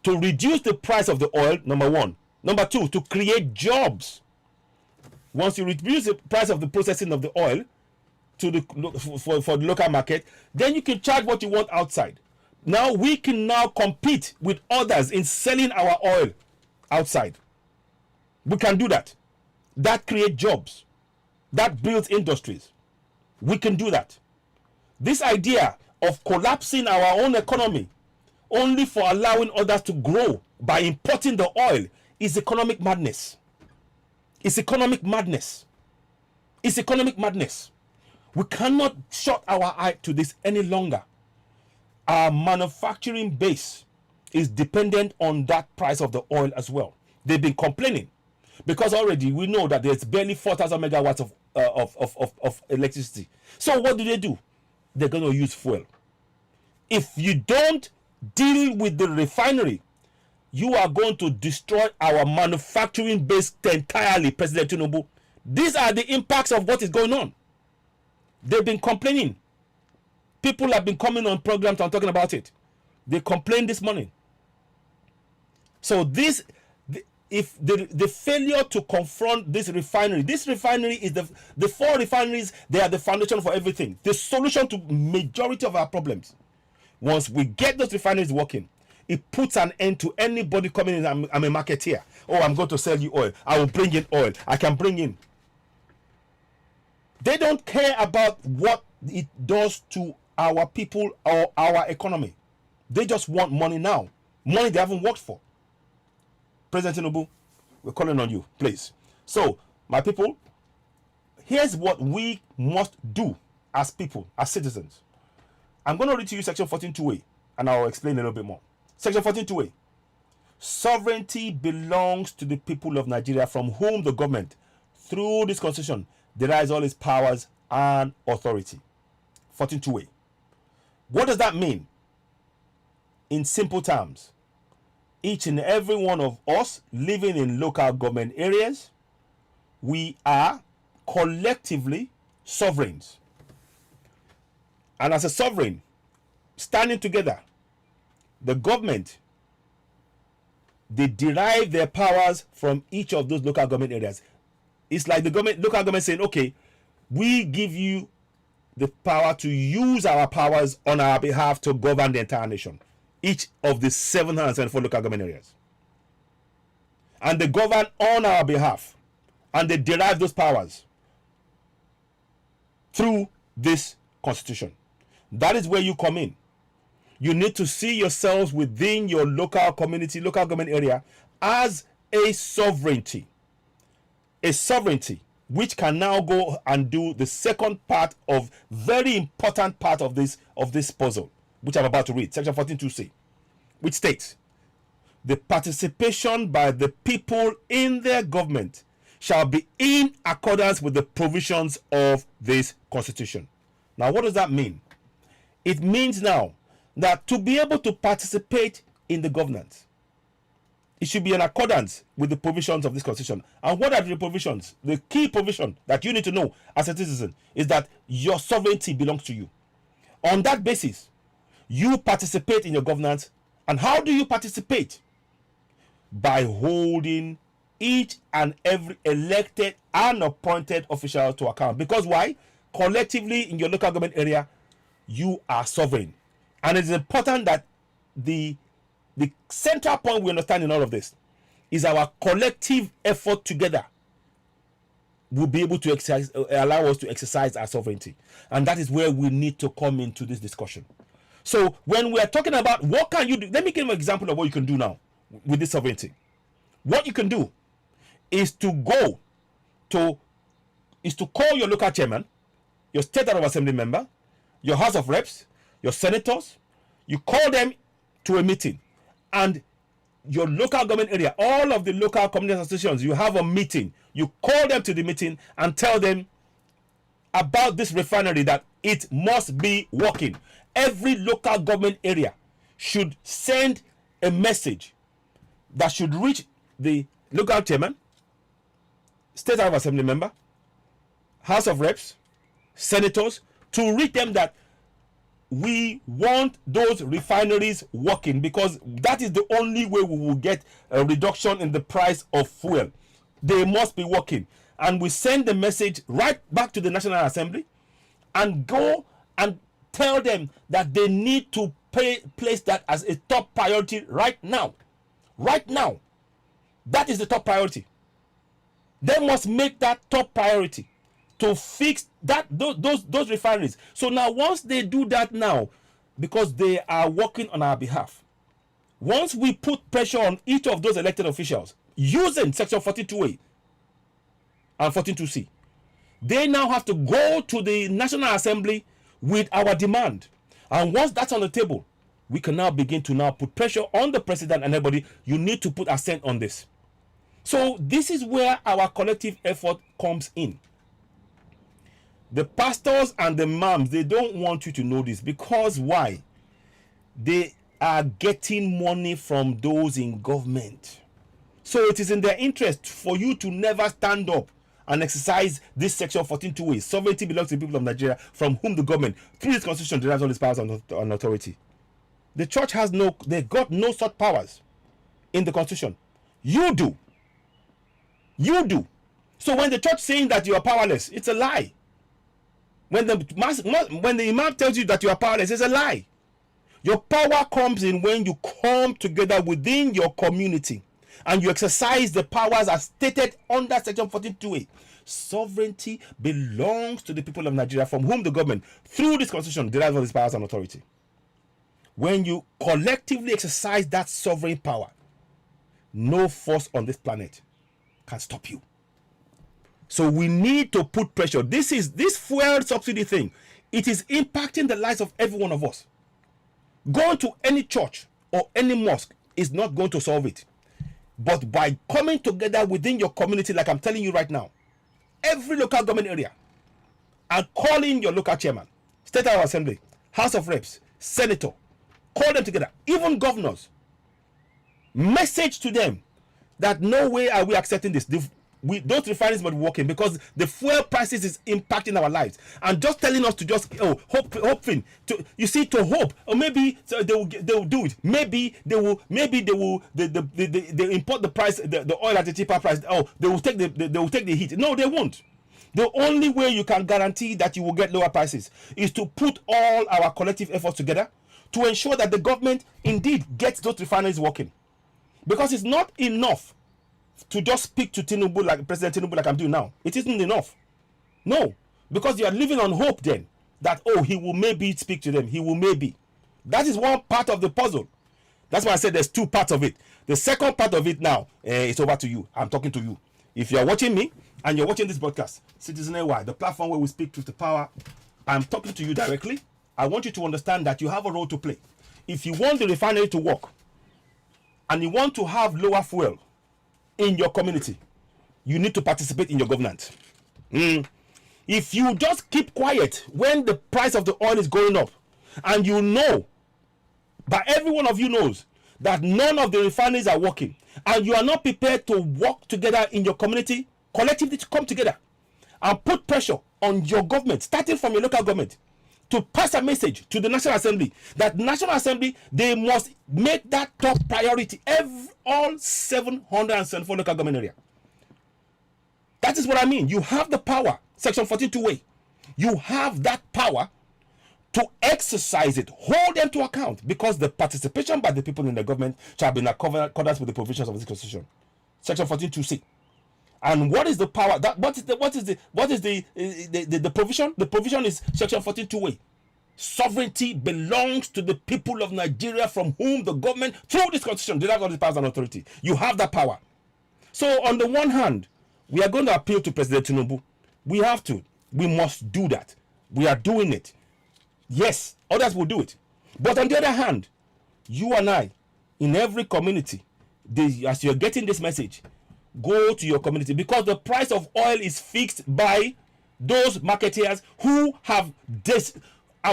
to reduce the price of the oil, number one. Number two, to create jobs. Once you reduce the price of the processing of the oil to for the local market, then you can charge what you want outside. Now we can now compete with others in selling our oil outside. We can do that. That creates jobs. That builds industries. We can do that. This idea of collapsing our own economy only for allowing others to grow by importing the oil is economic madness. It's economic madness. It's economic madness. We cannot shut our eye to this any longer. Our manufacturing base is dependent on that price of the oil as well. They've been complaining because already we know that there's barely 4,000 megawatts of electricity. So what do? They're going to use fuel. If you don't deal with the refinery, you are going to destroy our manufacturing base entirely, President Tinubu. These are the impacts of what is going on. They've been complaining. People have been coming on programs and talking about it. They complained this morning. So if the failure to confront this refinery is the 4 refineries, they are the foundation for everything. The solution to majority of our problems. Once we get those refineries working, it puts an end to anybody coming in. I'm a marketeer. Oh, I'm going to sell you oil. I will bring in oil. I can bring in. They don't care about what it does to our people or our economy. They just want money now. Money they haven't worked for. President Tinubu, we're calling on you, please. So, my people, here's what we must do as people, as citizens. I'm going to read to you section 14.2a, and I'll explain a little bit more. Section 14.2a. Sovereignty belongs to the people of Nigeria, from whom the government, through this constitution, derives all its powers and authority. 14.2a. What does that mean? In simple terms, each and every one of us living in local government areas, we are collectively sovereigns. And as a sovereign, standing together, the government, they derive their powers from each of those local government areas. It's like the local government saying, okay, we give you the power to use our powers on our behalf to govern the entire nation. Each of the 774 local government areas. And they govern on our behalf. And they derive those powers through this constitution. That is where you come in. You need to see yourselves within your local community, local government area as a sovereignty. A sovereignty which can now go and do the second part of very important part of this puzzle, which I'm about to read, section 14.2c, which states, the participation by the people in their government shall be in accordance with the provisions of this constitution. Now, what does that mean? It means now that to be able to participate in the governance, it should be in accordance with the provisions of this constitution. And what are the provisions? The key provision that you need to know as a citizen is that your sovereignty belongs to you. On that basis, you participate in your governance. And how do you participate? By holding each and every elected and appointed official to account. Because why? Collectively in your local government area, you are sovereign. And it's important that the central point we understand in all of this is our collective effort together will be able to allow us to exercise our sovereignty. And that is where we need to come into this discussion. So when we are talking about what can you do, let me give you an example of what you can do now with this sovereignty. What you can do is to call your local chairman, your state house of assembly member, your house of reps, your senators. You call them to a meeting, and your local government area, all of the local community associations, you have a meeting. You call them to the meeting and tell them about this refinery, that it must be working. Every local government area should send a message that should reach the local chairman, state house of assembly member, house of reps, senators, to read them that we want those refineries working, because that is the only way we will get a reduction in the price of fuel. They must be working. And we send the message right back to the National Assembly and go and tell them that they need to place that as a top priority right now. Right now. That is the top priority. They must make that top priority to fix that those refineries. So now once they do that now, because they are working on our behalf, once we put pressure on each of those elected officials using section 42A and 142C, they now have to go to the National Assembly with our demand. And once that's on the table, we can now begin to now put pressure on the president and everybody. You need to put assent on this. So this is where our collective effort comes in. The pastors and the imams, they don't want you to know this, because why? They are getting money from those in government. So it is in their interest for you to never stand up and exercise this section 14.2a. Sovereignty belongs to the people of Nigeria, from whom the government, through this constitution, derives all its powers and authority. The church has they got no such powers in the constitution. You do. You do. So when the church saying that you are powerless, it's a lie. When the imam tells you that you are powerless, it's a lie. Your power comes in when you come together within your community and you exercise the powers as stated under section 14.2a. Sovereignty belongs to the people of Nigeria, from whom the government, through this constitution, derives all its powers and authority. When you collectively exercise that sovereign power, no force on this planet can stop you. So we need to put pressure. This fuel subsidy thing, it is impacting the lives of every one of us. Going to any church or any mosque is not going to solve it. But by coming together within your community, like I'm telling you right now, every local government area, and calling your local chairman, state house assembly, house of reps, senator, call them together, even governors, message to them that no way are we accepting this. Those refineries must be working, because the fuel prices is impacting our lives, and just telling us to just hoping to, you see, to hope, or maybe so they will do it. Maybe they will they import the price, the oil at a cheaper price. Oh, they will take the heat. No, they won't. The only way you can guarantee that you will get lower prices is to put all our collective efforts together to ensure that the government indeed gets those refineries working, because it's not enough to just speak to Tinubu, like President Tinubu, like I'm doing now. It isn't enough. No, Because you are living on hope then that, oh, he will maybe speak to them. He will maybe. That is one part of the puzzle. That's why I said there's two parts of it. The second part of it now, it's over to you. I'm talking to you. If you're watching me and you're watching this broadcast, Citizen AY, the platform where we speak truth to power, I'm talking to you directly. I want you to understand that you have a role to play. If you want the refinery to work and you want to have lower fuel in your community, you need to participate in your governance. If you just keep quiet when the price of the oil is going up, and you know, but every one of you knows that none of the refineries are working, and you are not prepared to work together in your community, collectively to come together and put pressure on your government, starting from your local government, to pass a message to the National Assembly that National Assembly, they must make that top priority, all 774 local government area. That is what I mean. You have the power, Section 14(2)(a). You have that power to exercise it, hold them to account, because the participation by the people in the government shall be in accordance with the provisions of this Constitution, Section 14(2)(c). And what is the power? What is the provision? The provision is Section 14(2)(a). Sovereignty belongs to the people of Nigeria, from whom the government, through this Constitution, derives all the powers and authority. You have that power. So on the one hand, we are going to appeal to President Tinubu. We have to. We must do that. We are doing it. Yes, others will do it. But on the other hand, you and I, in every community, as you're getting this message, go to your community, because the price of oil is fixed by those marketeers who have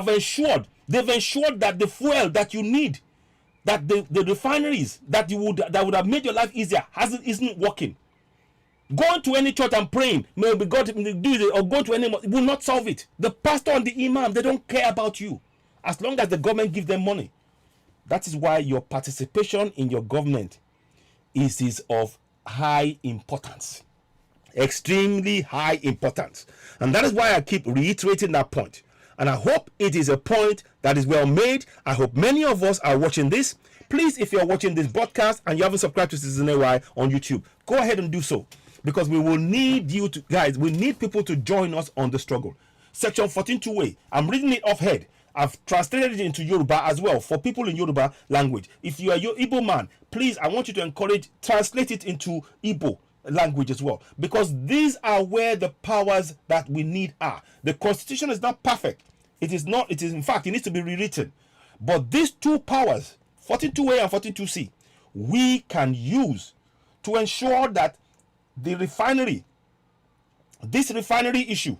ensured that the fuel that you need, that the refineries that would have made your life easier isn't working. Going to any church and praying, maybe God do it, or going to any will not solve it. The pastor and the imam, they don't care about you as long as the government gives them money. That is why your participation in your government is of high importance, extremely high importance. And that is why I keep reiterating that point. And I hope it is a point that is well made. I hope many of us are watching this. Please, if you're watching this broadcast and you haven't subscribed to Citizen AY on YouTube, go ahead and do so. Because we will need you to, guys, we need people to join us on the struggle. Section 14(2)(a). I'm reading it off head. I've translated it into Yoruba as well for people in Yoruba language. If you are your Igbo man, please, I want you to translate it into Igbo language as well. Because these are where the powers that we need are. The Constitution is not perfect. It is not, it is in fact, it needs to be rewritten. But these two powers, 14(2)(a) and 14(2)(c), we can use to ensure that the refinery, this refinery issue,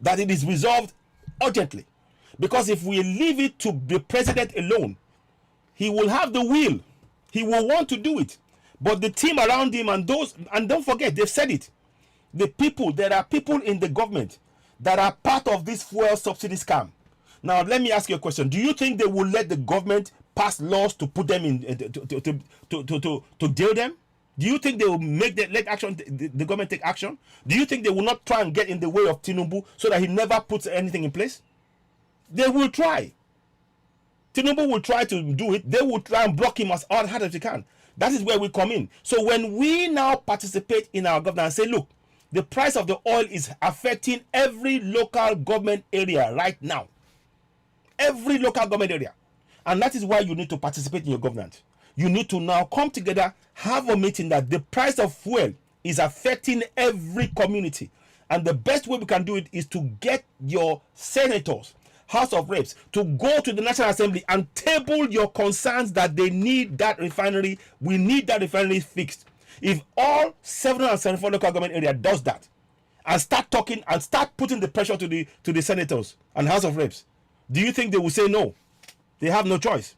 that it is resolved urgently. Because if we leave it to the president alone, he will have the will, he will want to do it, but the team around him and those, and don't forget, they've said it, the people, there are people in the government that are part of this fuel subsidy scam. Now let me ask you a question. Do you think they will let the government pass laws to put them in to jail them? Do you think they will let action, the government take action? Do you think they will not try and get in the way of Tinubu so that he never puts anything in place? They will try. Tinubu will try to do it. They will try and block him as hard as they can. That is where we come in. So when we now participate in our government and say, look, the price of the oil is affecting every local government area right now. Every local government area. And that is why you need to participate in your government. You need to now come together, have a meeting that the price of fuel is affecting every community. And the best way we can do it is to get your senators, House of Reps, to go to the National Assembly and table your concerns that they need that refinery. We need that refinery fixed. If all 774 local government area does that and start talking and start putting the pressure to the senators and House of Reps, do you think they will say no? They have no choice.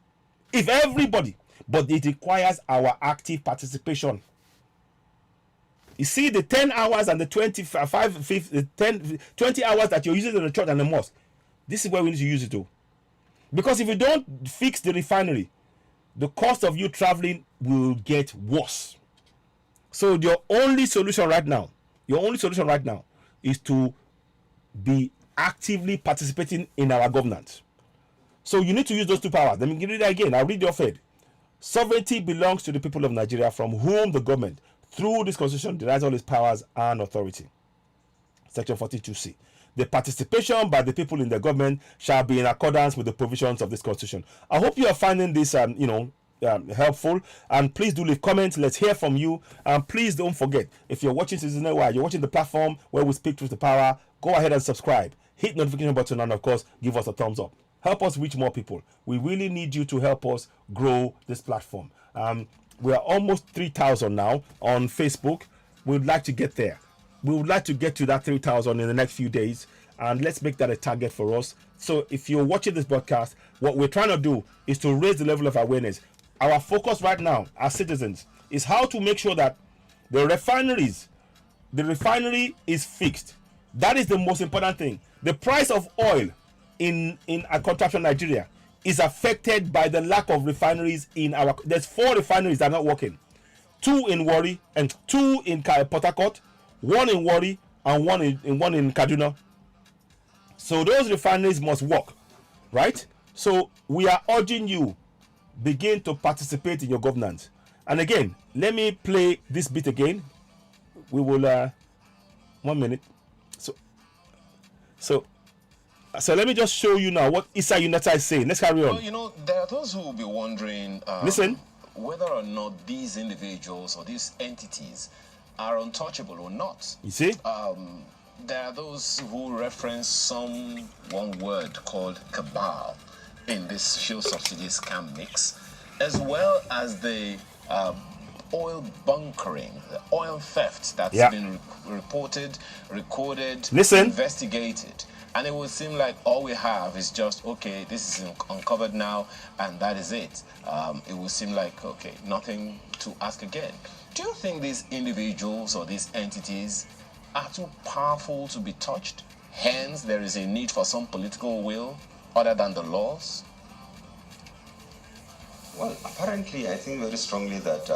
If everybody, but it requires our active participation. You see, the 10 hours and the 20 hours that you're using in the church and the mosque, this is where we need to use it to. Because if you don't fix the refinery, the cost of you traveling will get worse. So your only solution right now is to be actively participating in our governance. So you need to use those two powers. Let me give it again. I'll read your fed. Sovereignty belongs to the people of Nigeria, from whom the government, through this Constitution, derives all its powers and authority. Section 42(c). the participation by the people in the government shall be in accordance with the provisions of this constitution. I hope you are finding this, helpful, and please do leave comments. Let's hear from you, and please don't forget, if you're watching Citizen Network, you're watching the platform where we speak truth to power, go ahead and subscribe, hit notification button, and of course give us a thumbs up. Help us reach more people. We really need you to help us grow this platform. We are almost 3,000 now on Facebook. We would like to get there. We would like to get to that 3,000 in the next few days, and let's make that a target for us. So if you're watching this broadcast, what we're trying to do is to raise the level of awareness. Our focus right now as citizens is how to make sure that the refinery is fixed. That is the most important thing. The price of oil in a country of Nigeria is affected by the lack of refineries in our. There's 4 refineries that are not working. 2 in Warri and 2 in Port Harcourt, 1 in Warri and one in Kaduna. So those refineries must work, right? So we are urging you, begin to participate in your governance. And again, let me play this bit again. We will 1 minute. So let me just show you now what Issa Unita is saying. Let's carry on. Well, there are those who will be wondering listen, whether or not these individuals or these entities are untouchable or not. You see? There are those who reference one word called cabal in this fuel subsidy scam mix, as well as the oil bunkering, the oil theft that's been reported, recorded, investigated. And it would seem like all we have is just, okay, this is uncovered now, and that is it. It would seem like, okay, nothing to ask again. Do you think these individuals or these entities are too powerful to be touched? Hence, there is a need for some political will other than the laws? Well, apparently, I think very strongly that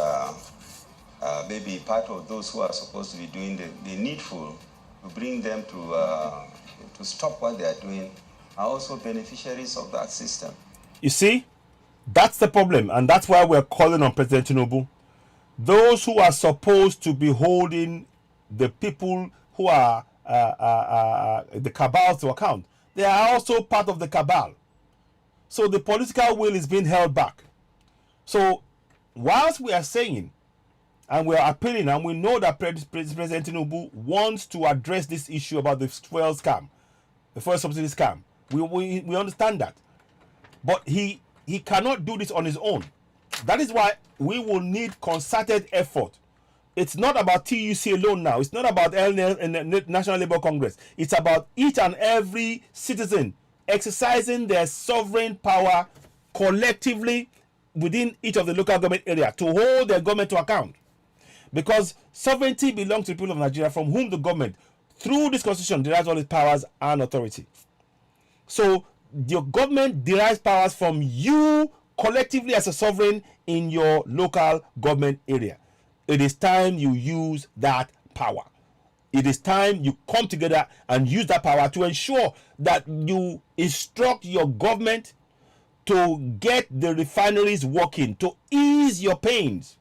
maybe part of those who are supposed to be doing the needful to bring them to stop what they are doing are also beneficiaries of that system. You see, that's the problem, and that's why we're calling on President Tinubu. Those who are supposed to be holding the people who are the cabals to account, they are also part of the cabal. So the political will is being held back. So whilst we are saying and we are appealing, and we know that President Tinubu wants to address this issue about the fuel scam, the fuel subsidy scam, we understand that, but he cannot do this on his own. That is why we will need concerted effort. It's not about TUC alone now. It's not about LNL and the National Labour Congress. It's about each and every citizen exercising their sovereign power collectively within each of the local government area to hold their government to account. Because sovereignty belongs to the people of Nigeria, from whom the government, through this constitution, derives all its powers and authority. So your government derives powers from you collectively as a sovereign in your local government area. It is time you use that power. It is time you come together and use that power to ensure that you instruct your government to get the refineries working, to ease your pains.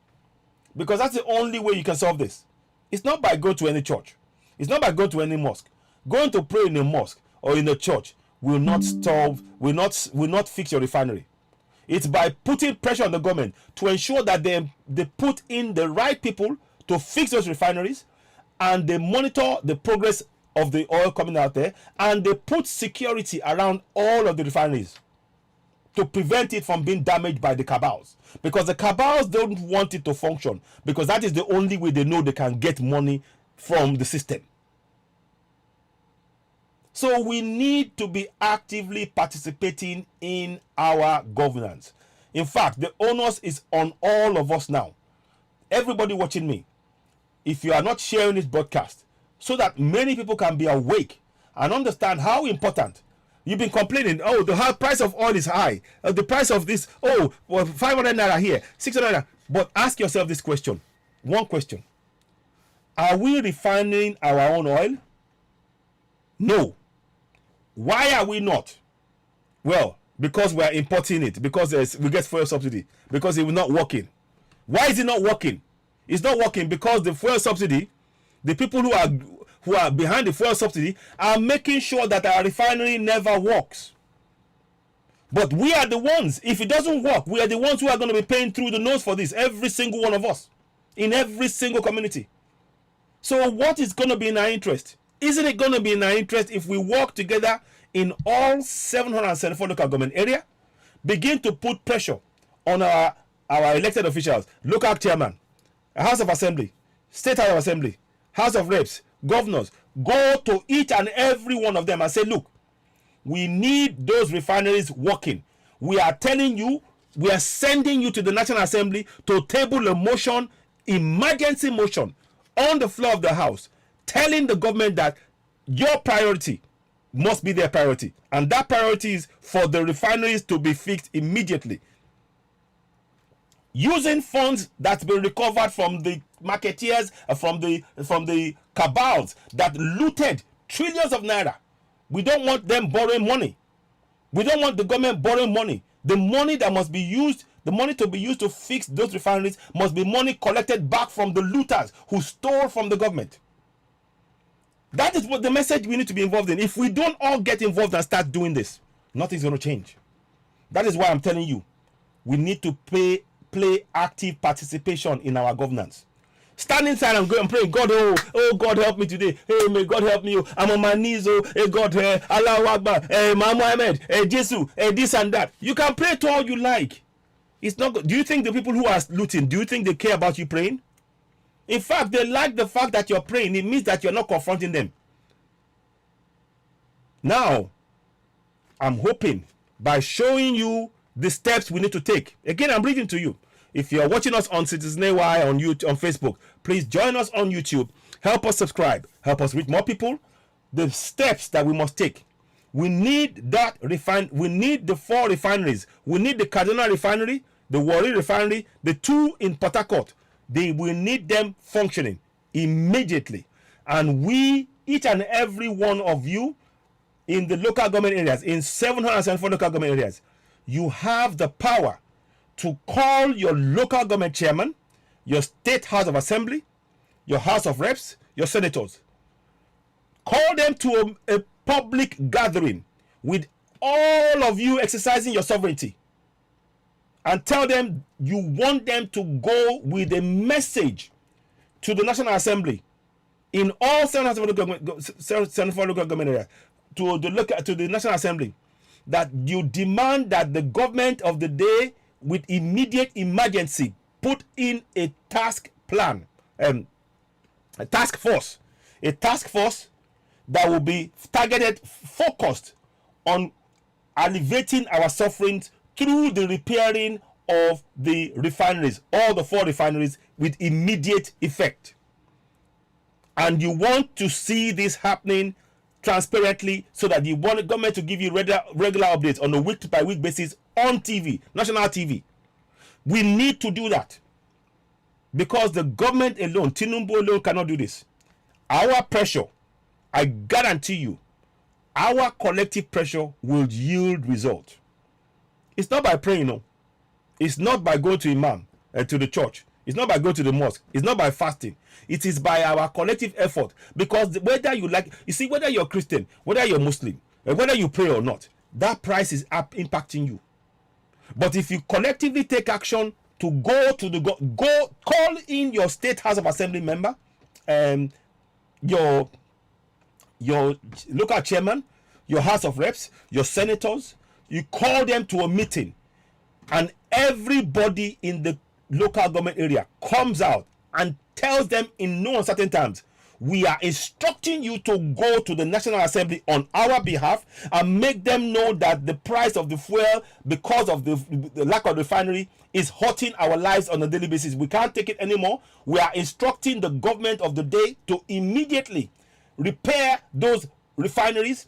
Because that's the only way you can solve this. It's not by going to any church. It's not by going to any mosque. Going to pray in a mosque or in a church will not solve, will not fix your refinery. It's by putting pressure on the government to ensure that they put in the right people to fix those refineries, and they monitor the progress of the oil coming out there, and they put security around all of the refineries to prevent it from being damaged by the cabals. Because the cabals don't want it to function, because that is the only way they know they can get money from the system. So we need to be actively participating in our governance. In fact, the onus is on all of us now. Everybody watching me, if you are not sharing this broadcast, so that many people can be awake and understand how important. You've been complaining, oh, the price of oil is high. The price of this, 500 naira here, 600 naira. But ask yourself this question. One question. Are we refining our own oil? No. Why are we not? Well, because we are importing it, because we get fuel subsidy, because it is not working. Why is it not working? It's not working because the fuel subsidy, the people who are behind the fuel subsidy are making sure that our refinery never works. But we are the ones, if it doesn't work, we are the ones who are going to be paying through the nose for this, every single one of us, in every single community. So what is going to be in our interest? Isn't it going to be in our interest if we work together in all 774 local government area, begin to put pressure on our elected officials, local chairman, House of Assembly, State House of Assembly, House of Reps, governors, go to each and every one of them and say, look, we need those refineries working. We are telling you, we are sending you to the National Assembly to table a motion, emergency motion, on the floor of the House, telling the government that your priority must be their priority. And that priority is for the refineries to be fixed immediately. Using funds that's been recovered from the marketeers, from the cabals that looted trillions of naira. We don't want them borrowing money. We don't want the government borrowing money. The money that must be used, the money to be used to fix those refineries must be money collected back from the looters who stole from the government. That is what the message we need to be involved in. If we don't all get involved and start doing this, nothing's going to change. That is why I'm telling you, we need to play active participation in our governance. Stand inside and go and pray, God, oh God, help me today. Hey, may God help me. I'm on my knees. Oh, hey, God, Allah Akbar, Muhammad, Jesus, this and that. You can pray to all you like. It's not good. Do you think the people who are looting, do you think they care about you praying? In fact, they like the fact that you're praying. It means that you're not confronting them. Now, I'm hoping by showing you the steps we need to take. Again, I'm reading to you. If you're watching us on Citizen AY on YouTube, on Facebook, please join us on YouTube. Help us subscribe. Help us reach more people. The steps that we must take. We need that we need the 4 refineries. We need the Kaduna refinery, the Warri refinery, the 2 in Port Harcourt. We need them functioning immediately. And we, each and every one of you in the local government areas, in 774 local government areas, you have the power to call your local government chairman, your state house of assembly, your house of reps, your senators. Call them to a public gathering with all of you exercising your sovereignty and tell them you want them to go with a message to the National Assembly in all 774 local government areas, to the National Assembly, that you demand that the government of the day with immediate emergency put in a task plan, a task force that will be targeted, focused on alleviating our sufferings through the repairing of the refineries, all the 4 refineries, with immediate effect. And you want to see this happening transparently, so that you want the government to give you regular updates on a week-by-week basis on TV, national TV. We need to do that, because the government alone, Tinubu alone, cannot do this. Our pressure, I guarantee you, our collective pressure will yield result. It's not by praying, no. It's not by going to imam, to the church. It's not by going to the mosque. It's not by fasting. It is by our collective effort. Because whether you like, you see, whether you're Christian, whether you're Muslim, whether you pray or not, that price is impacting you. But if you collectively take action to go to the call in your state house of assembly member, your local chairman, your house of reps, your senators, you call them to a meeting, and everybody in the local government area comes out and tells them in no uncertain terms, we are instructing you to go to the National Assembly on our behalf and make them know that the price of the fuel, because of the lack of refinery, is hurting our lives on a daily basis. We can't take it anymore. We are instructing the government of the day to immediately repair those refineries,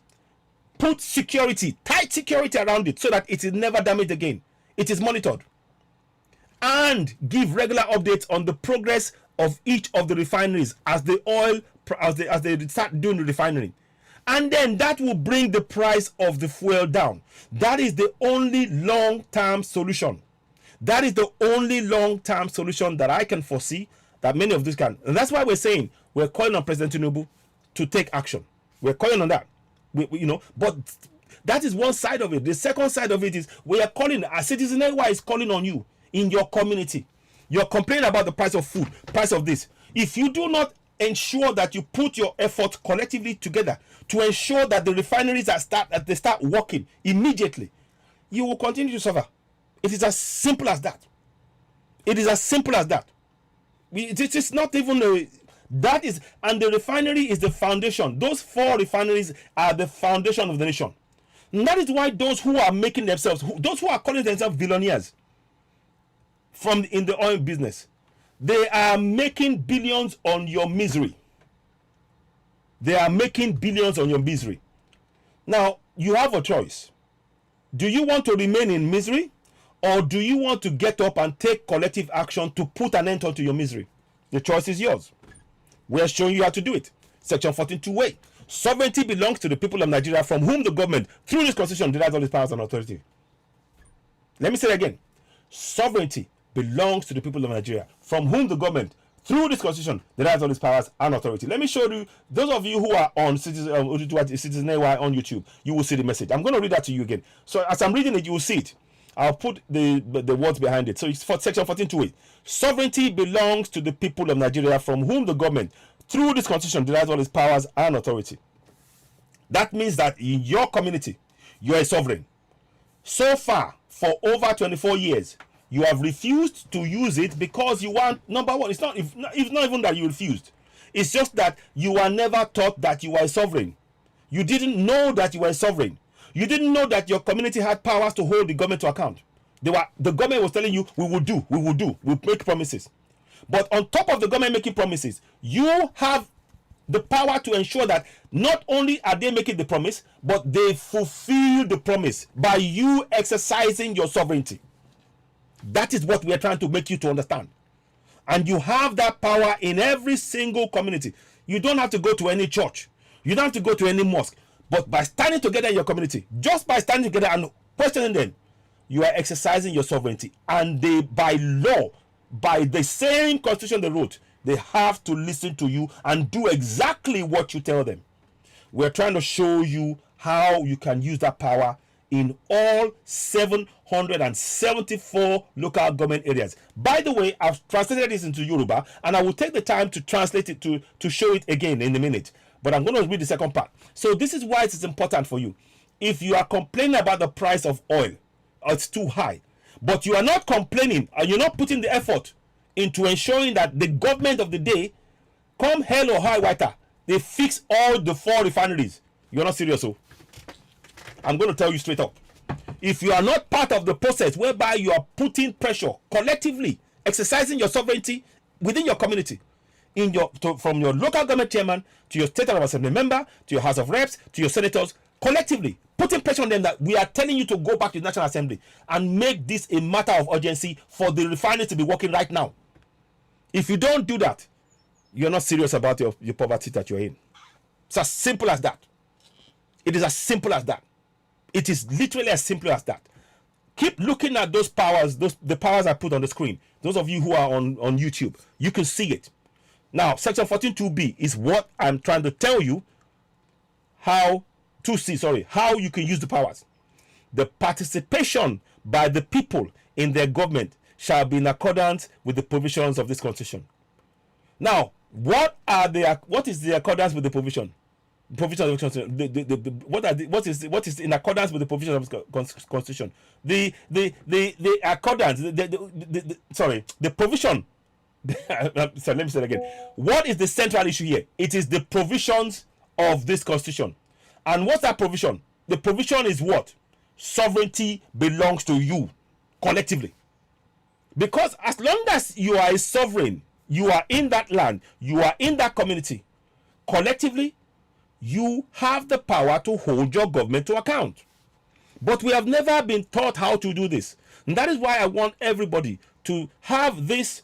put security, tight security around it, so that it is never damaged again. It is monitored. And give regular updates on the progress of each of the refineries as they start doing the refinery. And then that will bring the price of the fuel down. That is the only long-term solution. That is the only long-term solution that I can foresee, that many of these can. And that's why we're saying, we're calling on President Tinubu to take action. We're calling on that. But that is one side of it. The second side of it is we are calling, Citizen NY is calling on you in your community. You're complaining about the price of food, price of this. If you do not ensure that you put your effort collectively together to ensure that the refineries they start working immediately, you will continue to suffer. It is as simple as that. It is as simple as that. It is not even that is, and the refinery is the foundation. Those 4 refineries are the foundation of the nation. And that is why those who are making themselves, those who are calling themselves billionaires in the oil business, they are making billions on your misery. They are making billions on your misery. Now, you have a choice. Do you want to remain in misery, or do you want to get up and take collective action to put an end to your misery? The choice is yours. We're showing you how to do it. Section 14(2)(a). Sovereignty belongs to the people of Nigeria, from whom the government, through this constitution, derives all its powers and authority. Let me say it again. Sovereignty belongs to the people of Nigeria, from whom the government, through this constitution, derives all its powers and authority. Let me show you, those of you who are on Citizen NY on YouTube, you will see the message. I'm going to read that to you again. So as I'm reading it, you will see it. I'll put the words behind it. So it's for section 14(2)(a). Sovereignty belongs to the people of Nigeria, from whom the government, through this constitution, derives all its powers and authority. That means that in your community, you are a sovereign. So far, for over 24 years, you have refused to use it because you want, number one, it's not even that you refused. It's just that you were never taught that you were a sovereign. You didn't know that you were a sovereign. You didn't know that your community had powers to hold the government to account. The government was telling you, we will make promises. But on top of the government making promises, you have the power to ensure that not only are they making the promise, but they fulfill the promise by you exercising your sovereignty. That is what we are trying to make you to understand. And you have that power in every single community. You don't have to go to any church. You don't have to go to any mosque. But by standing together in your community, just by standing together and questioning them, you are exercising your sovereignty. And they, by law, by the same constitution they wrote, they have to listen to you and do exactly what you tell them. We're trying to show you how you can use that power in all 774 local government areas. By the way, I've translated this into Yoruba, and I will take the time to translate it to show it again in a minute. But I'm going to read the second part. So this is why it is important for you. If you are complaining about the price of oil, or it's too high, but you are not complaining and you're not putting the effort into ensuring that the government of the day, come hell or high water, they fix all the 4 refineries, you're not serious. So I'm going to tell you straight up. If you are not part of the process whereby you are putting pressure collectively, exercising your sovereignty within your community, from your local government chairman to your state and assembly member, to your House of Reps, to your senators, collectively putting pressure on them that we are telling you to go back to the National Assembly and make this a matter of urgency for the refinery to be working right now. If you don't do that, you're not serious about your poverty that you're in. It's as simple as that. It is as simple as that. It is literally as simple as that. Keep looking at those powers, the powers I put on the screen. Those of you who are on YouTube, you can see it. Now, section 14(2)(b) is what I'm trying to tell you how you can use the powers. The participation by the people in their government shall be in accordance with the provisions of this constitution. Now, what is the accordance with the provision? Provisions of the constitution. What is in accordance with the provisions of the constitution? The accordance. The provision. So let me say it again. What is the central issue here? It is the provisions of this constitution. And what's that provision? The provision is what? Sovereignty belongs to you collectively. Because as long as you are a sovereign, you are in that land, you are in that community, collectively, you have the power to hold your government to account. But we have never been taught how to do this. And that is why I want everybody to have those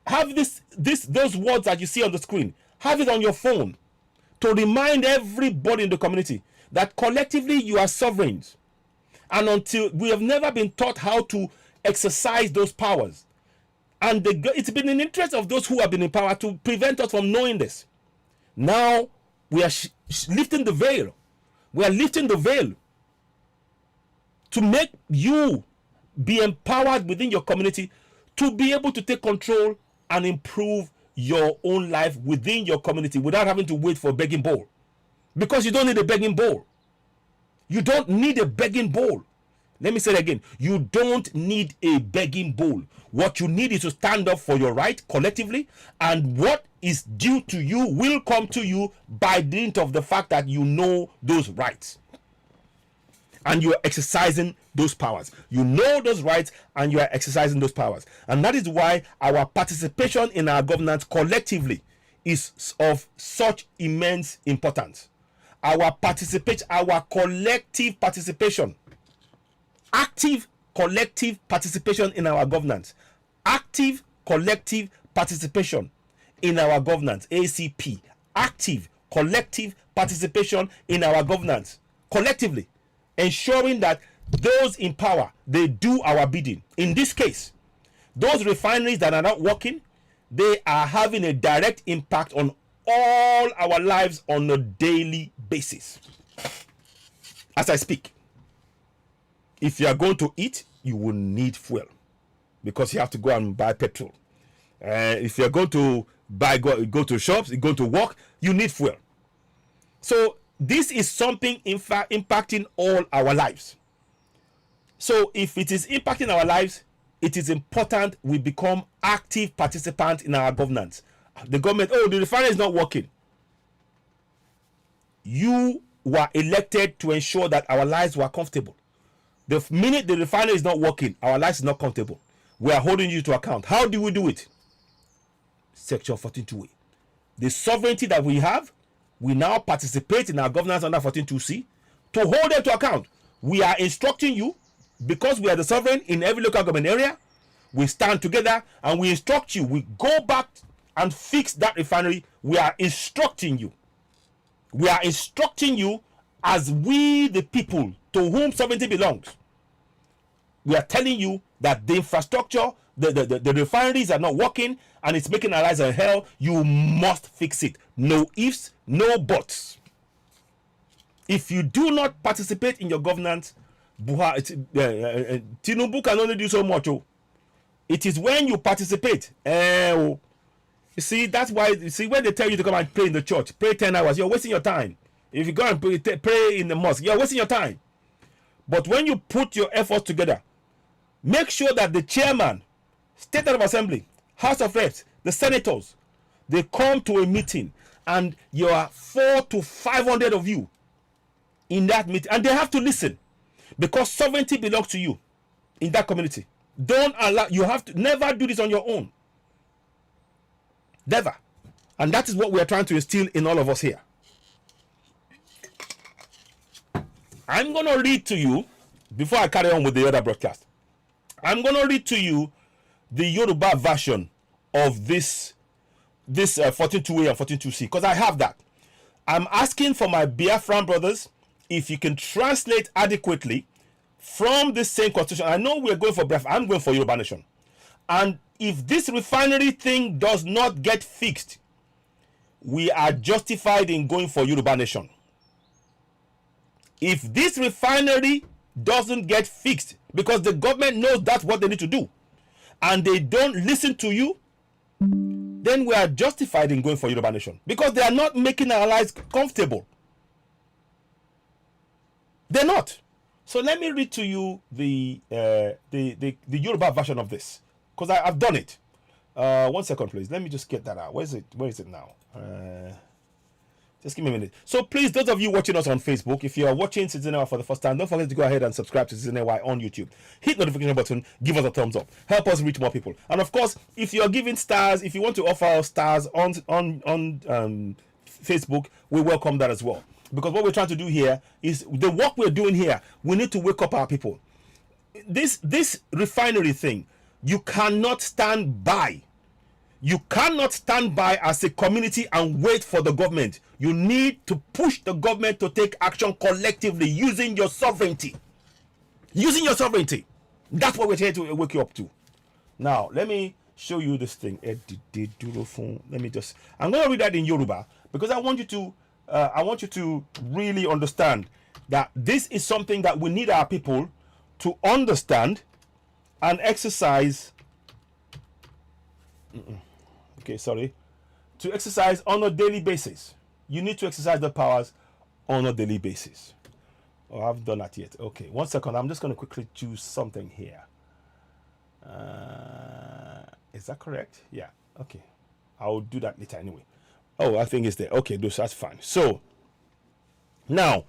words that you see on the screen, have it on your phone to remind everybody in the community that collectively you are sovereigns. And until we have never been taught how to exercise those powers. And it's been in the interest of those who have been in power to prevent us from knowing this. Now We are lifting the veil. We are lifting the veil to make you be empowered within your community to be able to take control and improve your own life within your community without having to wait for a begging bowl. Because you don't need a begging bowl. You don't need a begging bowl. Let me say it again. You don't need a begging bowl. What you need is to stand up for your right collectively, and what is due to you will come to you by dint of the fact that you know those rights and you are exercising those powers. You know those rights and you are exercising those powers. And that is why our participation in our governance collectively is of such immense importance. Our collective participation, active collective participation in our governance, active collective participation in our governance, ACP, active collective participation in our governance collectively, ensuring that those in power, they do our bidding. In this case, those refineries that are not working, they are having a direct impact on all our lives on a daily basis. As I speak, if you are going to eat, you will need fuel because you have to go and buy petrol. If you're going to go to shops, you go to work, you need fuel. So this is something, in fact, impacting all our lives. So if it is impacting our lives, it is important we become active participants in our governance. The government, oh, the refinery is not working. You were elected to ensure that our lives were comfortable. The minute the refinery is not working, our lives is not comfortable. We are holding you to account. How do we do it? Section 14.2a. The sovereignty that we have, we now participate in our governance under 14.2c to hold them to account. We are instructing you, because we are the sovereign in every local government area. We stand together and we instruct you. We go back and fix that refinery. We are instructing you. We are instructing you as we, the people to whom sovereignty belongs. We are telling you that the infrastructure, the refineries are not working and it's making our lives a hell. You must fix it. No ifs, no buts. If you do not participate in your governance, Tinubu can only do so much. It is when you participate. You see, that's why, you see, when they tell you to come and pray in the church, pray 10 hours, you're wasting your time. If you go and pray in the mosque, you're wasting your time. But when you put your efforts together, make sure that the chairman, State of Assembly, House of Reps, the senators, they come to a meeting and you are 400 to 500 of you in that meeting, and they have to listen because sovereignty belongs to you in that community. Don't allow, you have to never do this on your own. Never. And that is what we are trying to instill in all of us here. I'm going to read to you, before I carry on with the other broadcast, I'm going to read to you the Yoruba version of this 14.2a and 14.2c, because I have that. I'm asking for my Biafran brothers, if you can translate adequately from this same constitution. I know we're going for Biafra. I'm going for Yoruba Nation. And if this refinery thing does not get fixed, we are justified in going for Yoruba Nation. If this refinery doesn't get fixed, because the government knows that's what they need to do, and they don't listen to you, then we are justified in going for Yoruba Nation, because they are not making our lives comfortable. They're not. So let me read to you the Yoruba version of this, because I've done it. 1 second, please. Let me just get that out. Where is it? Where is it now? Just give me a minute. So please, those of you watching us on Facebook, if you are watching Citizen NY for the first time, don't forget to go ahead and subscribe to Citizen NY on YouTube. Hit the notification button, give us a thumbs up, help us reach more people. And of course, if you are giving stars, if you want to offer us stars on Facebook, we welcome that as well. Because what we're trying to do here is the work we're doing here. We need to wake up our people. This refinery thing, you cannot stand by. You cannot stand by as a community and wait for the government. You need to push the government to take action collectively using your sovereignty. Using your sovereignty. That's what we're here to wake you up to. Now, let me show you this thing. Let me just, I'm going to read that in Yoruba because I want you to I want you to really understand that this is something that we need our people to understand and exercise. Okay, sorry. To exercise on a daily basis. You need to exercise the powers on a daily basis. Oh, I haven't done that yet. Okay, 1 second. I'm just going to quickly choose something here. Is that correct? Yeah. Okay. I'll do that later anyway. Oh, I think it's there. Okay, that's fine. So, now,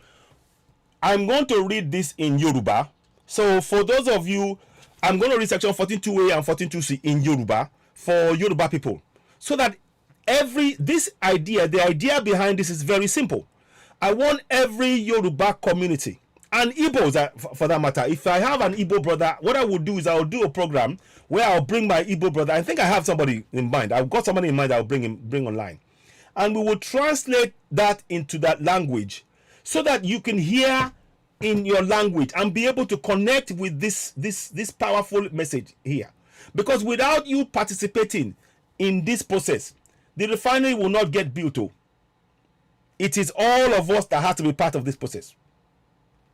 I'm going to read this in Yoruba. So, for those of you, I'm going to read section 14.2a and 14.2c in Yoruba for Yoruba people. So that the idea behind this is very simple. I want every Yoruba community and Igbos for that matter. If I have an Igbo brother, what I will do is I'll do a program where I'll bring my Igbo brother. I think I have somebody in mind. I've got somebody in mind I'll bring online. And we will translate that into that language so that you can hear in your language and be able to connect with this powerful message here. Because without you participating in this process, the refinery will not get built. It is all of us that have to be part of this process.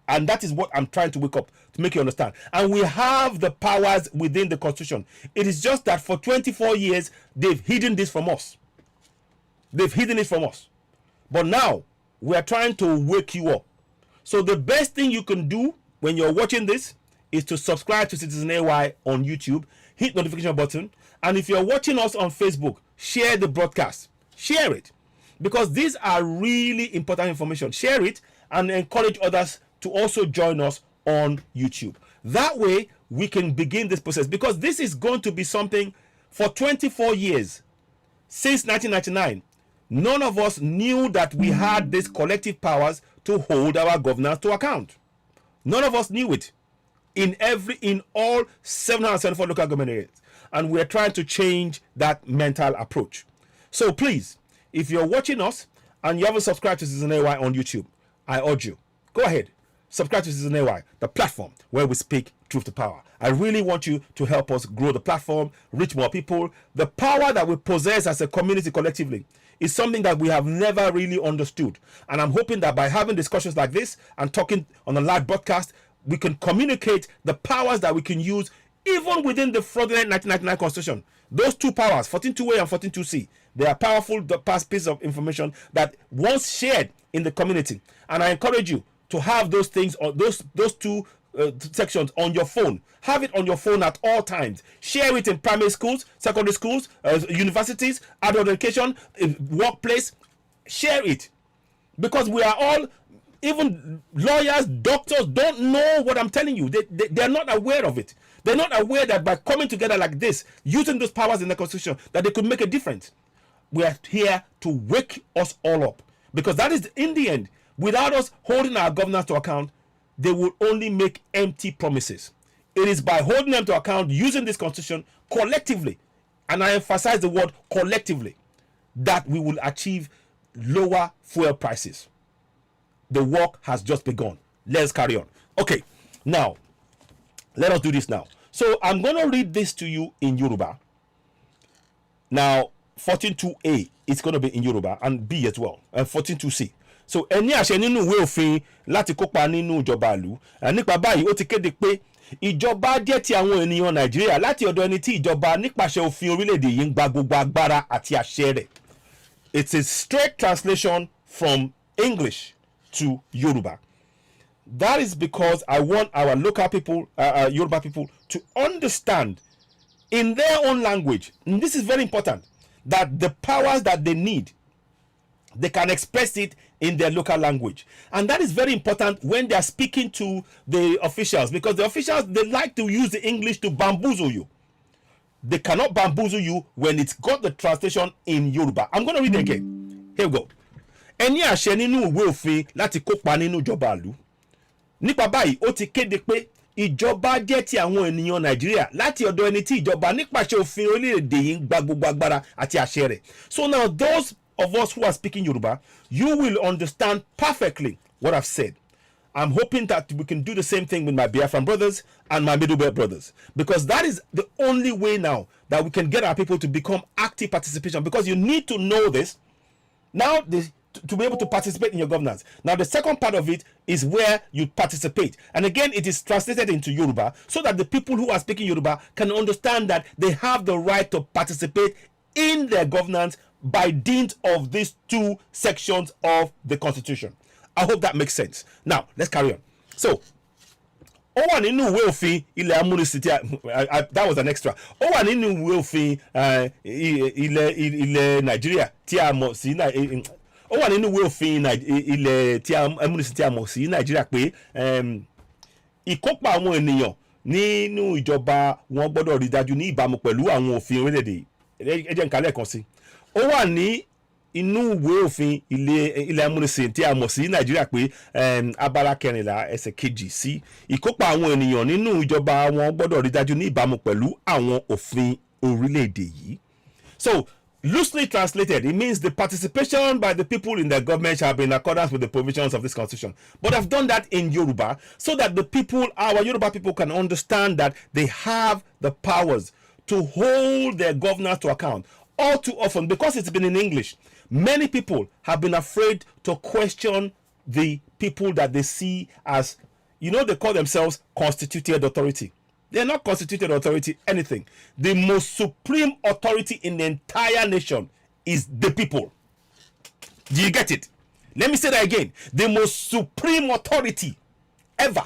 And that is what I'm trying to wake up to make you understand. And we have the powers within the Constitution. It is just that for 24 years, they've hidden this from us. They've hidden it from us. But now, we are trying to wake you up. So the best thing you can do when you're watching this is to subscribe to Citizen AY on YouTube, hit the notification button, and if you're watching us on Facebook, share the broadcast. Share it. Because these are really important information. Share it and encourage others to also join us on YouTube. That way, we can begin this process. Because this is going to be something for 24 years. Since 1999, none of us knew that we had these collective powers to hold our governors to account. None of us knew it. In all 774 local government areas. And we're trying to change that mental approach. So please, if you're watching us and you haven't subscribed to Citizen AY on YouTube, I urge you, go ahead, subscribe to Citizen AY, the platform where we speak truth to power. I really want you to help us grow the platform, reach more people. The power that we possess as a community collectively is something that we have never really understood. And I'm hoping that by having discussions like this and talking on a live broadcast, we can communicate the powers that we can use even within the fraudulent 1999 Constitution. Those two powers, 14.2a and 14.2c, they are powerful pieces of information that once shared in the community. And I encourage you to have those things, or those two sections on your phone. Have it on your phone at all times. Share it in primary schools, secondary schools, universities, adult education, workplace. Share it. Because we are all, even lawyers, doctors, don't know what I'm telling you. They're not aware of it. They're not aware that by coming together like this, using those powers in the Constitution, that they could make a difference. We are here to wake us all up. Because that is, in the end, without us holding our governors to account, they will only make empty promises. It is by holding them to account, using this Constitution collectively, and I emphasize the word collectively, that we will achieve lower fuel prices. The work has just begun. Let's carry on. Okay, now, let us do this now. So I'm going to read this to you in Yoruba. Now, 14.2a, it's going to be in Yoruba, and B as well, and 14.2c. So ẹni àṣẹ nínú ìwé òfin láti kópa nínú ìjọba ìlú. Nípa báyìí ó ti kéde pé ìjọba jẹ́ ti àwọn ènìyàn Nàìjíríà láti ọ̀dọ̀ ẹni tí ìjọba nípasẹ̀ òfin orílẹ̀-èdè yìí ń gba gbogbo agbára àti àṣẹ rẹ̀. It's a straight translation from English to Yoruba. That is because I want our local people, Yoruba people, to understand in their own language, and this is very important, that the powers that they need, they can express it in their local language. And that is very important when they are speaking to the officials, because the officials, they like to use the English to bamboozle you. They cannot bamboozle you when it's got the translation in Yoruba. I'm going to read it again. Here we go. Ẹni àṣẹ nínú ìwé òfin láti kópa nínú ìjọba ìlú. Nípa báyìí ó ti kéde pé ìjọba jẹ́ ti àwọn ènìyàn Nàìjíríà láti ọ̀dọ̀ ẹni tí ìjọba nípasẹ̀ òfin orílẹ̀-èdè yìí ń gba gbogbo agbára àti àṣẹ rẹ̀. So now those of us who are speaking Yoruba, you will understand perfectly what I've said. I'm hoping that we can do the same thing with my Biafran brothers and my Middle Belt brothers, because that is the only way now that we can get our people to become active participation, because you need to know this. Now, the to be able to participate in your governance. Now, the second part of it is where you participate. And again, it is translated into Yoruba so that the people who are speaking Yoruba can understand that they have the right to participate in their governance by dint of these two sections of the Constitution. I hope that makes sense. Now, let's carry on. So, ó wà nínú ìwé òfin ilẹ̀ amúnisìn that was an extra. Ó wà nínú ìwé òfin ilẹ̀ Nàìjíríà tí a mọ̀ sí ó wà nínú ìwé òfin ilẹ̀ tí amúnisìn tí a mọ̀ sí Nàìjíríà pé ìkópa àwọn ènìyàn nínú ìjọba wọn gbọ́dọ̀ rí dájú ní ìbámu pẹ̀lú àwọn òfin orílẹ̀-èdè. Ẹ jẹ́ n kà lẹ́ẹ̀kan sí. Ó wà ní inú ìwé òfin ilẹ̀ amúnisìn tí a mọ̀ sí Nàìjíríà pé abala 14 ẹsẹ̀ 2 sí ìkópa àwọn ènìyàn nínú ìjọba wọn gbọ́dọ̀ rí dájú ní ìbámu pẹ̀lú àwọn òfin orílẹ̀-èdè yìí. So, loosely translated, it means the participation by the people in the government shall be in accordance with the provisions of this constitution. But I've done that in Yoruba so that the people, our Yoruba people, can understand that they have the powers to hold their governors to account. All too often, because it's been in English, many people have been afraid to question the people that they see as, they call themselves constituted authority. They're not constituted authority, anything. The most supreme authority in the entire nation is the people. Do you get it? Let me say that again. The most supreme authority ever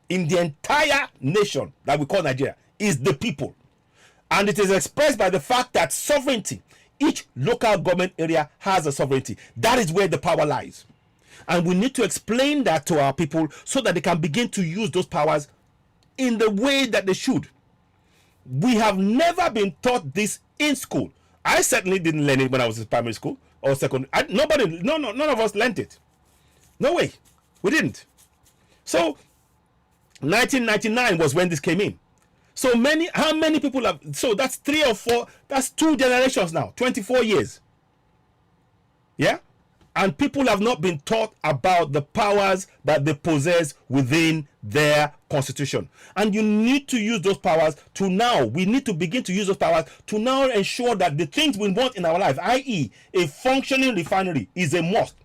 in the entire nation that we call Nigeria is the people. And it is expressed by the fact that sovereignty, each local government area has a sovereignty. That is where the power lies. And we need to explain that to our people so that they can begin to use those powers in the way that they should. We have never been taught this in school. I certainly didn't learn it when I was in primary school or secondary. None of us learned it. No way. We didn't. So 1999 was when this came in. So how many people have, so that's 3 or 4, that's 2 generations now, 24 years. Yeah? And people have not been taught about the powers that they possess within their constitution. And you need to use those powers to now, we need to begin to use those powers to now ensure that the things we want in our life, i.e. a functioning refinery, is a must.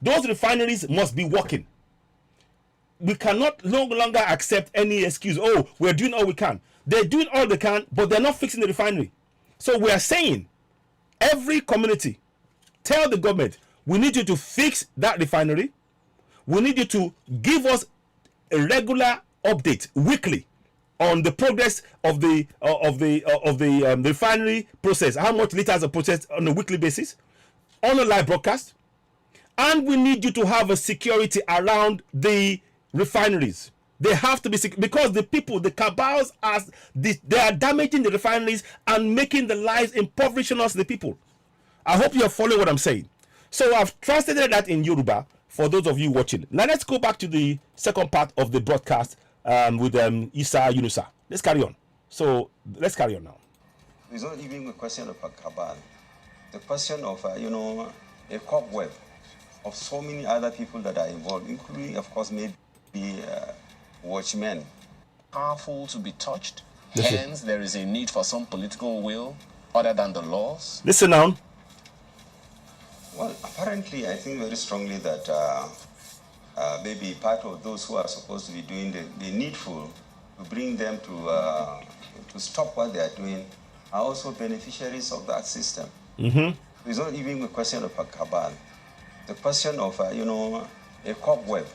Those refineries must be working. We cannot no longer accept any excuse. Oh, we're doing all we can. They're doing all they can, but they're not fixing the refinery. So we are saying, every community, tell the government, we need you to fix that refinery. We need you to give us a regular update weekly on the progress of the refinery process. How much liters are processed on a weekly basis, on a live broadcast, and we need you to have a security around the refineries. They have to be because the people, the cabals, they are damaging the refineries and making the lives, impoverishing us, the people. I hope you are following what I'm saying. So I've translated that in Yoruba for those of you watching. Now let's go back to the second part of the broadcast with Isa Yunusa. Let's carry on. So let's carry on now. It's not even a question of a cabal. The question of, a cobweb of so many other people that are involved, including, of course, maybe watchmen. Powerful to be touched. Hence, there is a need for some political will other than the laws. Listen now. Well, apparently, I think very strongly that maybe part of those who are supposed to be doing the needful to bring them to stop what they are doing are also beneficiaries of that system. Mm-hmm. It's not even a question of a cabal. The question of, a cobweb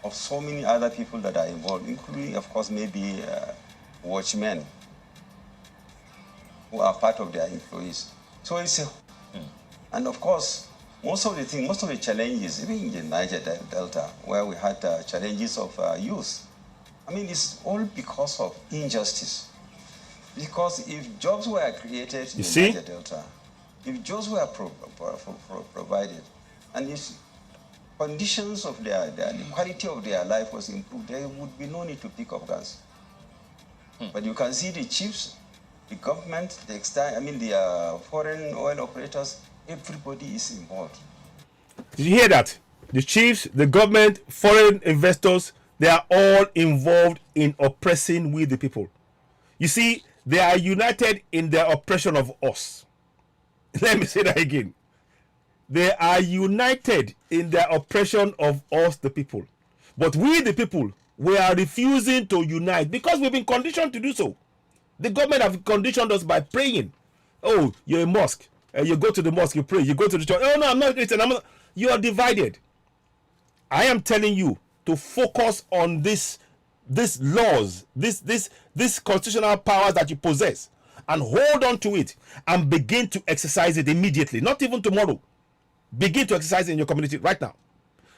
of so many other people that are involved, including, of course, maybe watchmen who are part of their employees. So it's a... And of course, most of the challenges, even in the Niger Delta, where we had challenges of youth, it's all because of injustice. Because if jobs were created in the Niger Delta, if jobs were provided, and if conditions of the quality of their life was improved, there would be no need to pick up guns. But you can see the chiefs, the government, the foreign oil operators, everybody is involved. Did you hear that? The chiefs, the government, foreign investors, they are all involved in oppressing we the people. You see, they are united in their oppression of us. Let me say that again. They are united in their oppression of us, the people. But we, the people, we are refusing to unite because we've been conditioned to do so. The government have conditioned us by praying. Oh, you're a mosque. You go to the mosque, you pray. You go to the church. Oh, no, I'm not Christian. You are divided. I am telling you to focus on these laws, this constitutional powers that you possess, and hold on to it and begin to exercise it immediately. Not even tomorrow. Begin to exercise it in your community right now.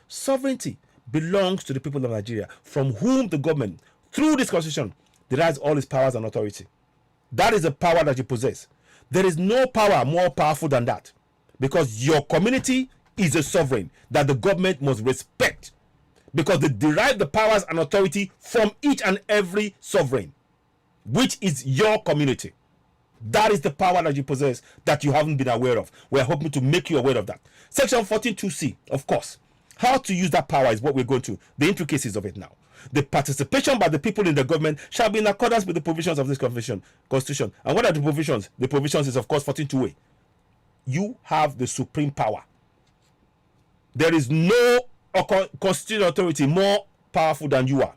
Sovereignty belongs to the people of Nigeria, from whom the government, through this constitution, derives all its powers and authority. That is the power that you possess. There is no power more powerful than that, because your community is a sovereign that the government must respect, because they derive the powers and authority from each and every sovereign, which is your community. That is the power that you possess that you haven't been aware of. We're hoping to make you aware of that. Section 14.2c, of course. How to use that power is what we're going to, the intricacies of it now. The participation by the people in the government shall be in accordance with the provisions of this constitution. And what are the provisions? The provisions is, of course, 14.2a. You have the supreme power. There is no constitutional authority more powerful than you are.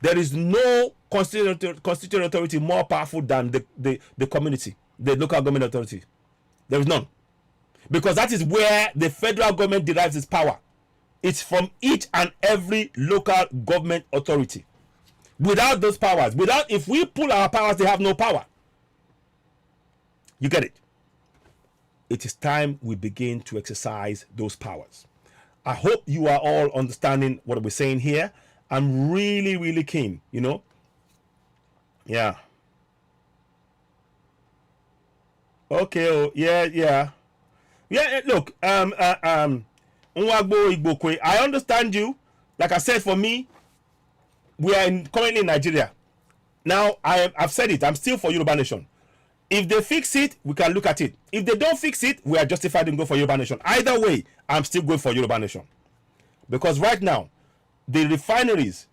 There is no constitutional authority more powerful than the community, the local government authority. There is none. Because that is where the federal government derives its power. It's from each and every local government authority. Without those powers, if we pull our powers, they have no power. You get it? It is time we begin to exercise those powers. I hope you are all understanding what we're saying here. I'm really, really keen, you know? Yeah. Okay, oh, yeah. Look, I understand you. Like I said, for me, we are currently in Nigeria. Now, I've said it. I'm still for Yoruba Nation. If they fix it, we can look at it. If they don't fix it, we are justified in going for Yoruba Nation. Either way, I'm still going for Yoruba Nation. Because right now, the refineries,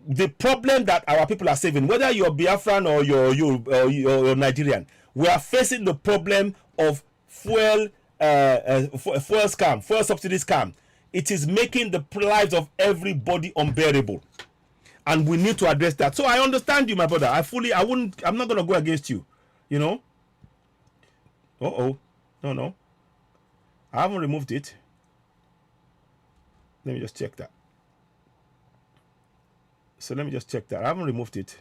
the problem that our people are saving, whether you're Biafran or you're Nigerian, we are facing the problem of fuel scam, fuel subsidy scam. It is making the lives of everybody unbearable, and we need to address that. So I understand you, my brother. I'm not gonna go against you, you know. No, I haven't removed it. Let me just check that. So let me just check that. I haven't removed it.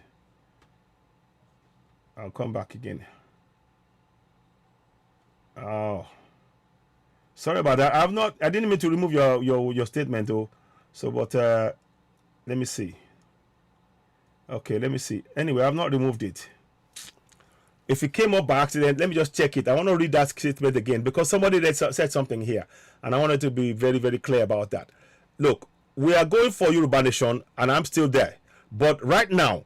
I'll come back again. Oh, sorry about that. I didn't mean to remove your statement though. So, but let me see. Okay, let me see. Anyway, I've not removed it. If it came up by accident, let me just check it. I want to read that statement again because somebody said something here, and I wanted to be very, very clear about that. Look, we are going for Yoruba Nation, and I'm still there. But right now,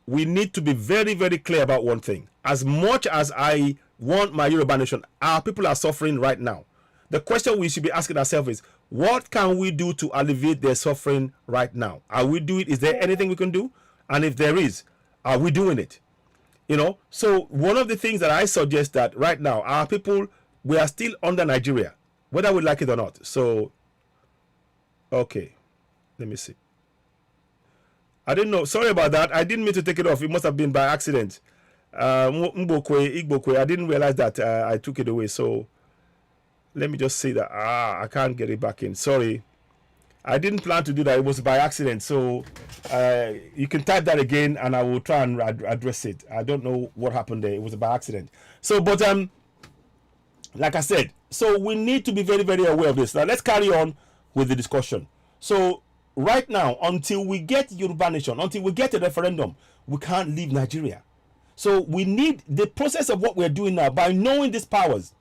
we need to be very, very clear about one thing. As much as I want my Yoruba Nation, our people are suffering right now. The question we should be asking ourselves is, what can we do to alleviate their suffering right now? Are we doing it? Is there anything we can do? And if there is, are we doing it? You know, so one of the things that I suggest that right now, our people, we are still under Nigeria, whether we like it or not. So, okay, let me see. I didn't know. Sorry about that. I didn't mean to take it off. It must have been by accident. Igbokwe, I didn't realize that I took it away. So let me just say that. I can't get it back in. Sorry. I didn't plan to do that. It was by accident. So you can type that again and I will try and address it. I don't know what happened there. It was by accident. So, but like I said, so we need to be very, very aware of this. Now let's carry on with the discussion. So right now, until we get Yoruba Nation, until we get a referendum, we can't leave Nigeria. So we need the process of what we're doing now. By knowing these powers,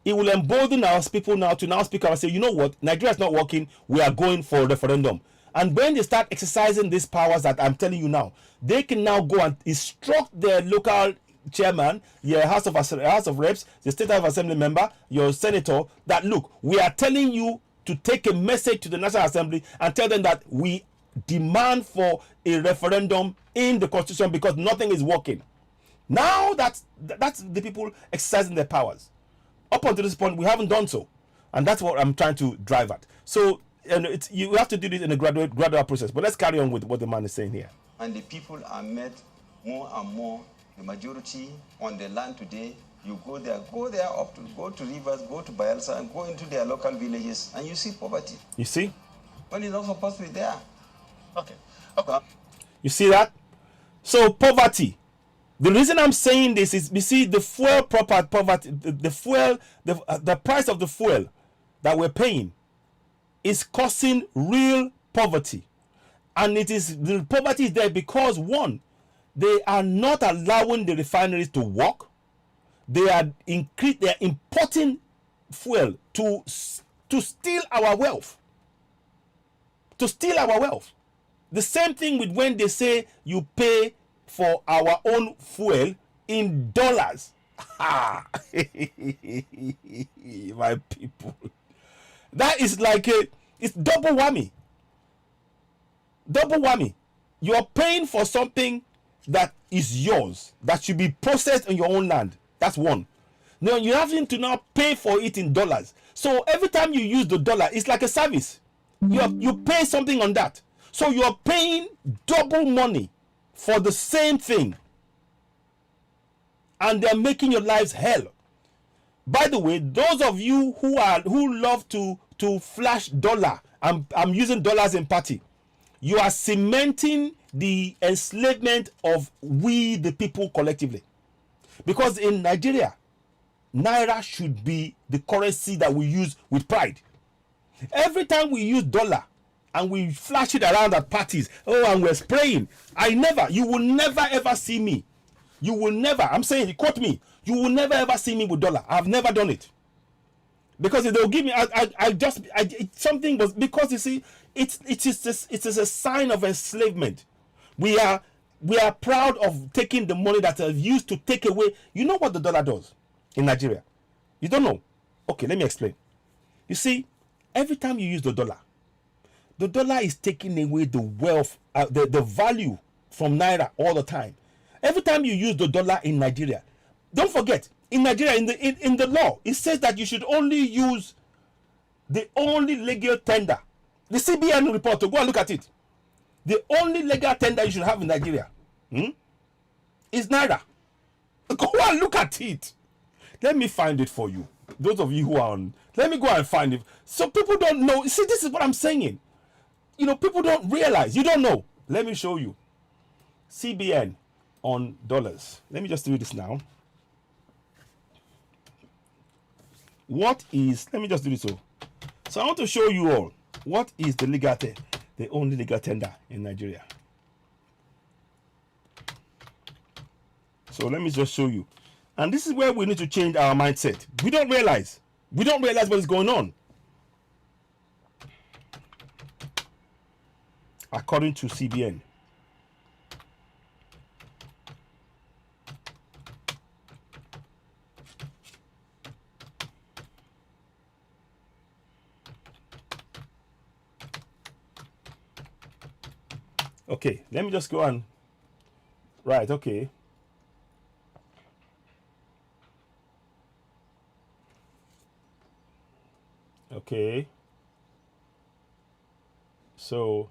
it will embolden our people now to now speak up and say, you know what, Nigeria is not working, we are going for a referendum. And when they start exercising these powers that I'm telling you now, they can now go and instruct their local chairman, your House of Reps, the State House of Assembly member, your senator, that look, we are telling you to take a message to the National Assembly and tell them that we demand for a referendum in the Constitution because nothing is working. Now that's the people exercising their powers. Up until this point, we haven't done so. And that's what I'm trying to drive at. So you have to do this in a gradual process. But let's carry on with what the man is saying here. And the people are met more and more. The majority on the land today, you go there up to go to rivers, go to Bayelsa, and go into their local villages, and you see poverty. You see? When it's not supposed to be there. Okay. You see that? So poverty. The reason I'm saying this is, you see, the fuel poverty, the price of the fuel that we're paying is causing real poverty. And the poverty is there because, one, they are not allowing the refineries to work. They are importing fuel to steal our wealth. To steal our wealth. The same thing with when they say you pay for our own fuel in dollars. My people. That is like it's double whammy. Double whammy. You are paying for something that is yours, that should be processed on your own land. That's one. Now you have to now pay for it in dollars. So every time you use the dollar, it's like a service. You pay something on that. So you are paying double money for the same thing. And they're making your lives hell. By the way, those of you who love to flash dollar, I'm using dollars in party. You are cementing the enslavement of we the people collectively. Because in Nigeria, Naira should be the currency that we use with pride. Every time we use dollar and we flash it around at parties, and we're spraying, you will never ever see me. You will never, I'm saying, quote me, you will never ever see me with dollar. I've never done it. Because if they'll give me, something was, because you see, it is a sign of enslavement. We are proud of taking the money that is used to take away. You know what the dollar does in Nigeria? You don't know? Okay, let me explain. You see, every time you use the dollar is taking away the wealth, the value from Naira all the time. Every time you use the dollar in Nigeria, don't forget, in Nigeria, in the law, it says that you should only use the only legal tender. The CBN report, go and look at it. The only legal tender you should have in Nigeria is Naira. Go and look at it. Let me find it for you. Those of you who are on, let me go and find it. So people don't know. See, this is what I'm saying. You know, people don't realize. You don't know. Let me show you. CBN on dollars. Let me just do this now. What is, let me just do this. So I want to show you all what is the legal tender, the only legal tender in Nigeria. So let me just show you. And this is where we need to change our mindset. We don't realize what is going on. According to CBN. Okay, let me just go on. Right, okay. Okay. So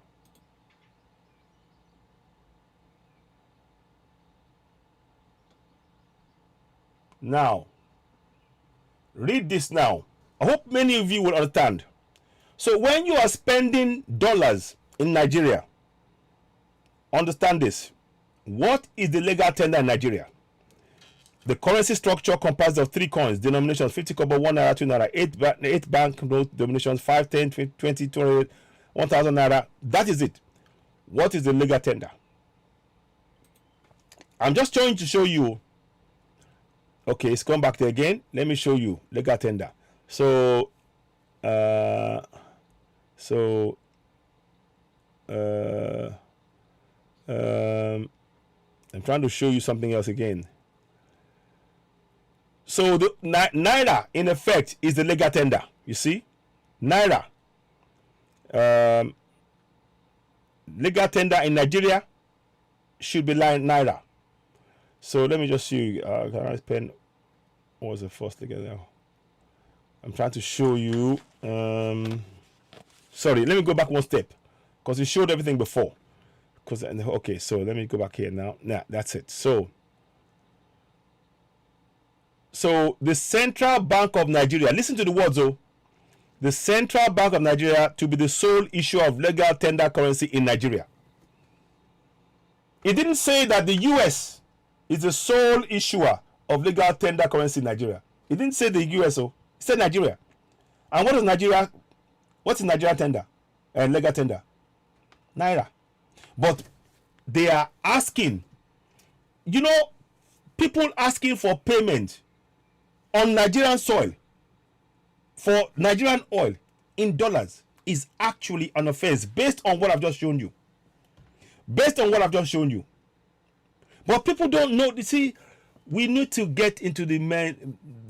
now read this now. I hope many of you will understand. So when you are spending dollars in Nigeria, understand this. What is the legal tender in Nigeria? The currency structure comprises of 3 coins, denominations 50 kobo, 1 naira, 2 naira, 8 bank note denominations 5, 10, 20, 28, 1,000 naira. That is it. What is the legal tender? I'm just trying to show you. Okay, it's come back there again. Let me show you legal tender. So, I'm trying to show you something else again. So the Naira, in effect, is the legal tender. You see, Naira, legal tender in Nigeria should be like Naira. So let me just show you. Can I pen? What was the first legal? I'm trying to show you. Sorry, let me go back one step because it showed everything before. Okay, so let me go back here now. Nah, that's it. So the Central Bank of Nigeria, listen to the words, though. The Central Bank of Nigeria to be the sole issuer of legal tender currency in Nigeria. It didn't say that the US is the sole issuer of legal tender currency in Nigeria. It didn't say the US, it said Nigeria. And what is Nigeria? What's in Nigeria tender and legal tender? Naira. But they are asking, people asking for payment on Nigerian soil for Nigerian oil in dollars is actually an offense based on what I've just shown you. Based on what I've just shown you. But people don't know. You see, we need to get into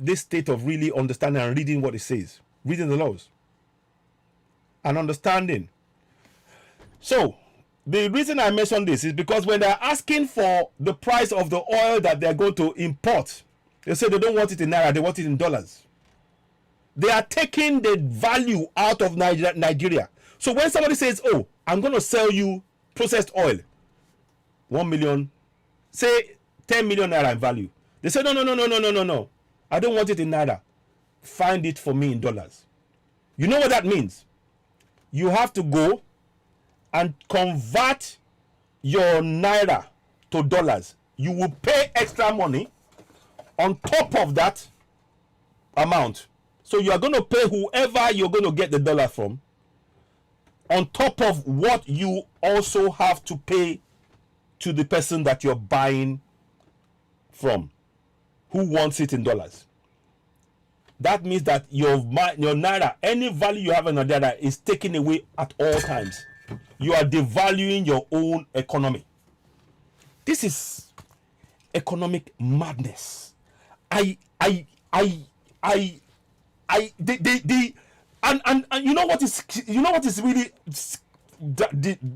this state of really understanding and reading what it says. Reading the laws. And understanding. So, the reason I mention this is because when they're asking for the price of the oil that they're going to import, they say they don't want it in Naira, they want it in dollars. They are taking the value out of Nigeria. So when somebody says, oh, I'm going to sell you processed oil, 1 million, say 10 million Naira in value. They say, no. I don't want it in Naira. Find it for me in dollars. You know what that means? You have to go and convert your Naira to dollars. You will pay extra money on top of that amount. So you are going to pay whoever you're going to get the dollar from on top of what you also have to pay to the person that you're buying from who wants it in dollars. That means that your Naira, any value you have in Naira is taken away at all times. You are devaluing your own economy. This is economic madness. And you know what is really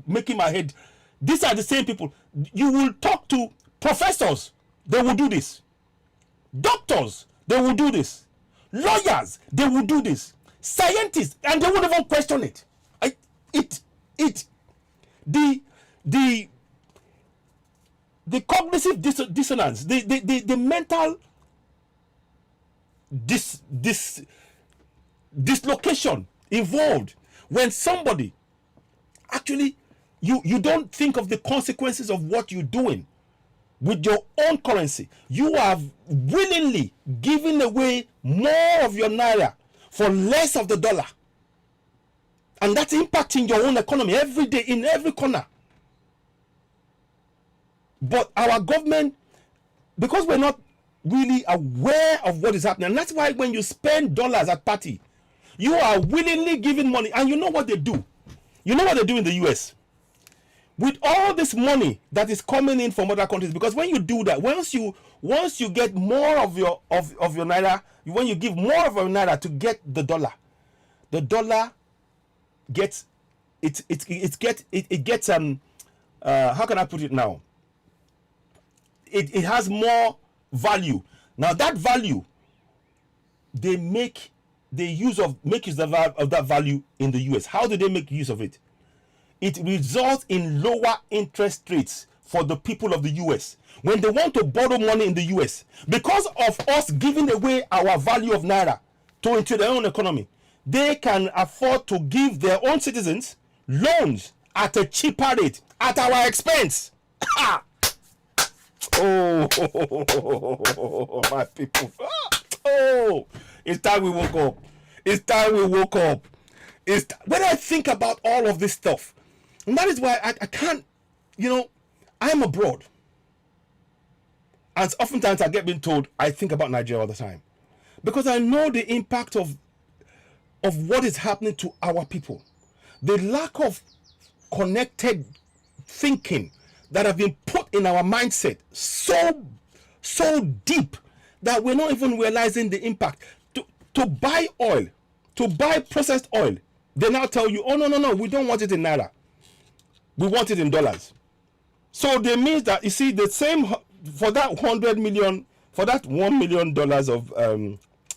making my head. These are the same people. You will talk to professors, they will do this. Doctors, they will do this. Lawyers, they will do this. Scientists, and they won't even question it. The cognitive dissonance, the mental dislocation involved when somebody actually you don't think of the consequences of what you're doing with your own currency. You are willingly giving away more of your Naira for less of the dollar, and that's impacting your own economy every day in every corner. But our government, because we're not really aware of what is happening, and that's why when you spend dollars at party, you are willingly giving money. And you know what they do? You know what they do in the US? With all this money that is coming in from other countries, because when you do that, once you get more of your Naira, when you give more of your Naira to get the dollar gets how can I put it now? It has more value. Now that value, make use of that value in the US. How do they make use of it? It results in lower interest rates for the people of the US when they want to borrow money in the US. Because of us giving away our value of Naira into their own economy, they can afford to give their own citizens loans at a cheaper rate at our expense. Oh, my people. Oh, it's time we woke up. It's time we woke up. When I think about all of this stuff, and that is why I can't, I'm abroad. And oftentimes I get being told I think about Nigeria all the time. Because I know the impact of what is happening to our people. The lack of connected thinking that have been put in our mindset so deep that we're not even realizing the impact. To buy oil, to buy processed oil, they now tell you, oh, no, we don't want it in Naira. We want it in dollars. So they mean that, you see, the same, for that $100 million, for that $1 million of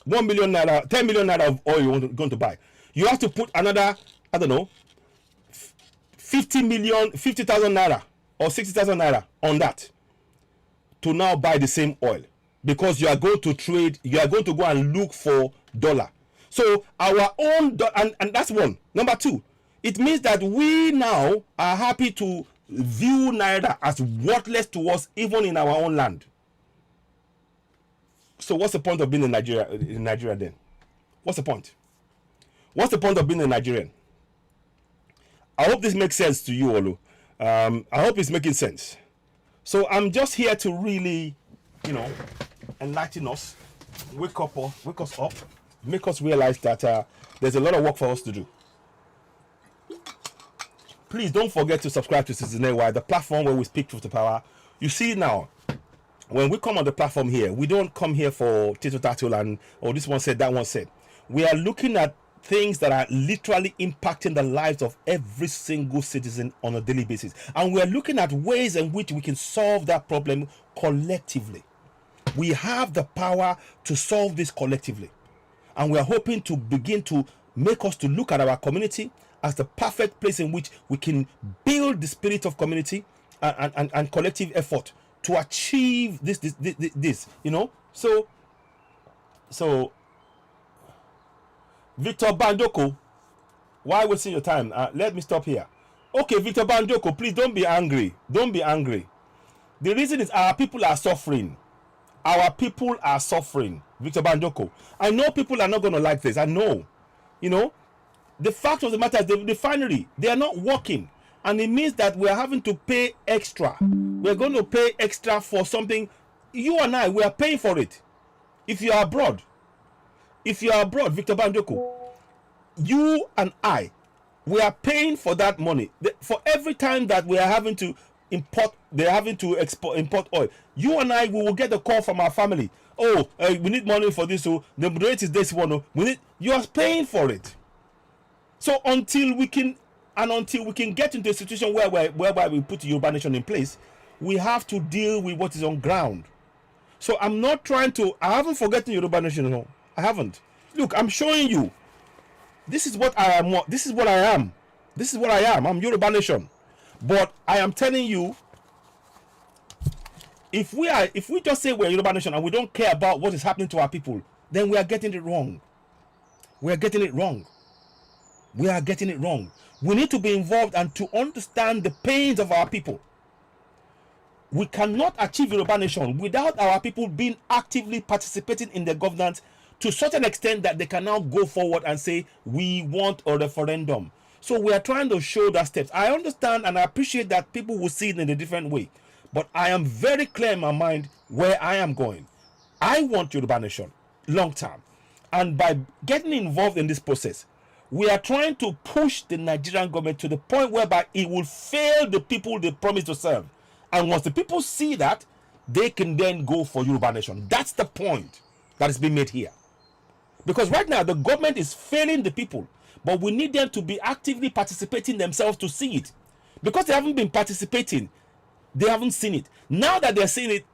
1 million naira, 10 million naira of oil you're going to buy. You have to put another, I don't know, 50,000 naira or 60,000 naira on that to now buy the same oil, because you are going to trade, you are going to go and look for dollar. So our own, and that's one. Number two, it means that we now are happy to view naira as worthless to us, even in our own land. So what's the point of being in Nigeria then? What's the point? What's the point of being a Nigerian? I hope this makes sense to you, Olu. I hope it's making sense. So I'm just here to really, enlighten us, wake us up, make us realize that there's a lot of work for us to do. Please don't forget to subscribe to Citizen AY, the platform where we speak truth to power. You see now, when we come on the platform here, we don't come here for tittle and, this one said, that one said. We are looking at things that are literally impacting the lives of every single citizen on a daily basis. And we are looking at ways in which we can solve that problem collectively. We have the power to solve this collectively. And we are hoping to begin to make us to look at our community as the perfect place in which we can build the spirit of community and collective effort to achieve this. So Victor Bandoko, why wasting your time? Let me stop here. Okay, Victor Bandoko, please don't be angry. Don't be angry. The reason is our people are suffering. Our people are suffering, Victor Bandoko. I know people are not going to like this. I know. The fact of the matter is the refinery, they are not working. And it means that we are having to pay extra. We're going to pay extra for something. You and I, we are paying for it. If you are abroad, Victor Bandoko, you and I, we are paying for that money. For every time that we are having to import, they're having to import oil. You and I, we will get a call from our family. Oh, we need money for this. So the rate is this one. You are paying for it. So until we can get into a situation whereby we put Yoruba Nation in place, we have to deal with what is on ground. So I'm not trying to, I haven't forgotten Yoruba Nation. No, I haven't. Look, I'm showing you. This is what I am. This is what I am. This is what I am. I'm Yoruba Nation. But I am telling you, if we just say we're Yoruba Nation and we don't care about what is happening to our people, then we are getting it wrong. We are getting it wrong. We are getting it wrong. We need to be involved and to understand the pains of our people. We cannot achieve Yoruba Nation without our people being actively participating in the governance to such an extent that they can now go forward and say, we want a referendum. So we are trying to show that steps. I understand and I appreciate that people will see it in a different way. But I am very clear in my mind where I am going. I want Yoruba Nation long term. And by getting involved in this process, we are trying to push the Nigerian government to the point whereby it will fail the people they promise to serve. And once the people see that, they can then go for Yoruba Nation. That's the point that is being made here. Because right now, the government is failing the people. But we need them to be actively participating themselves to see it. Because they haven't been participating, they haven't seen it. Now that they're seeing it,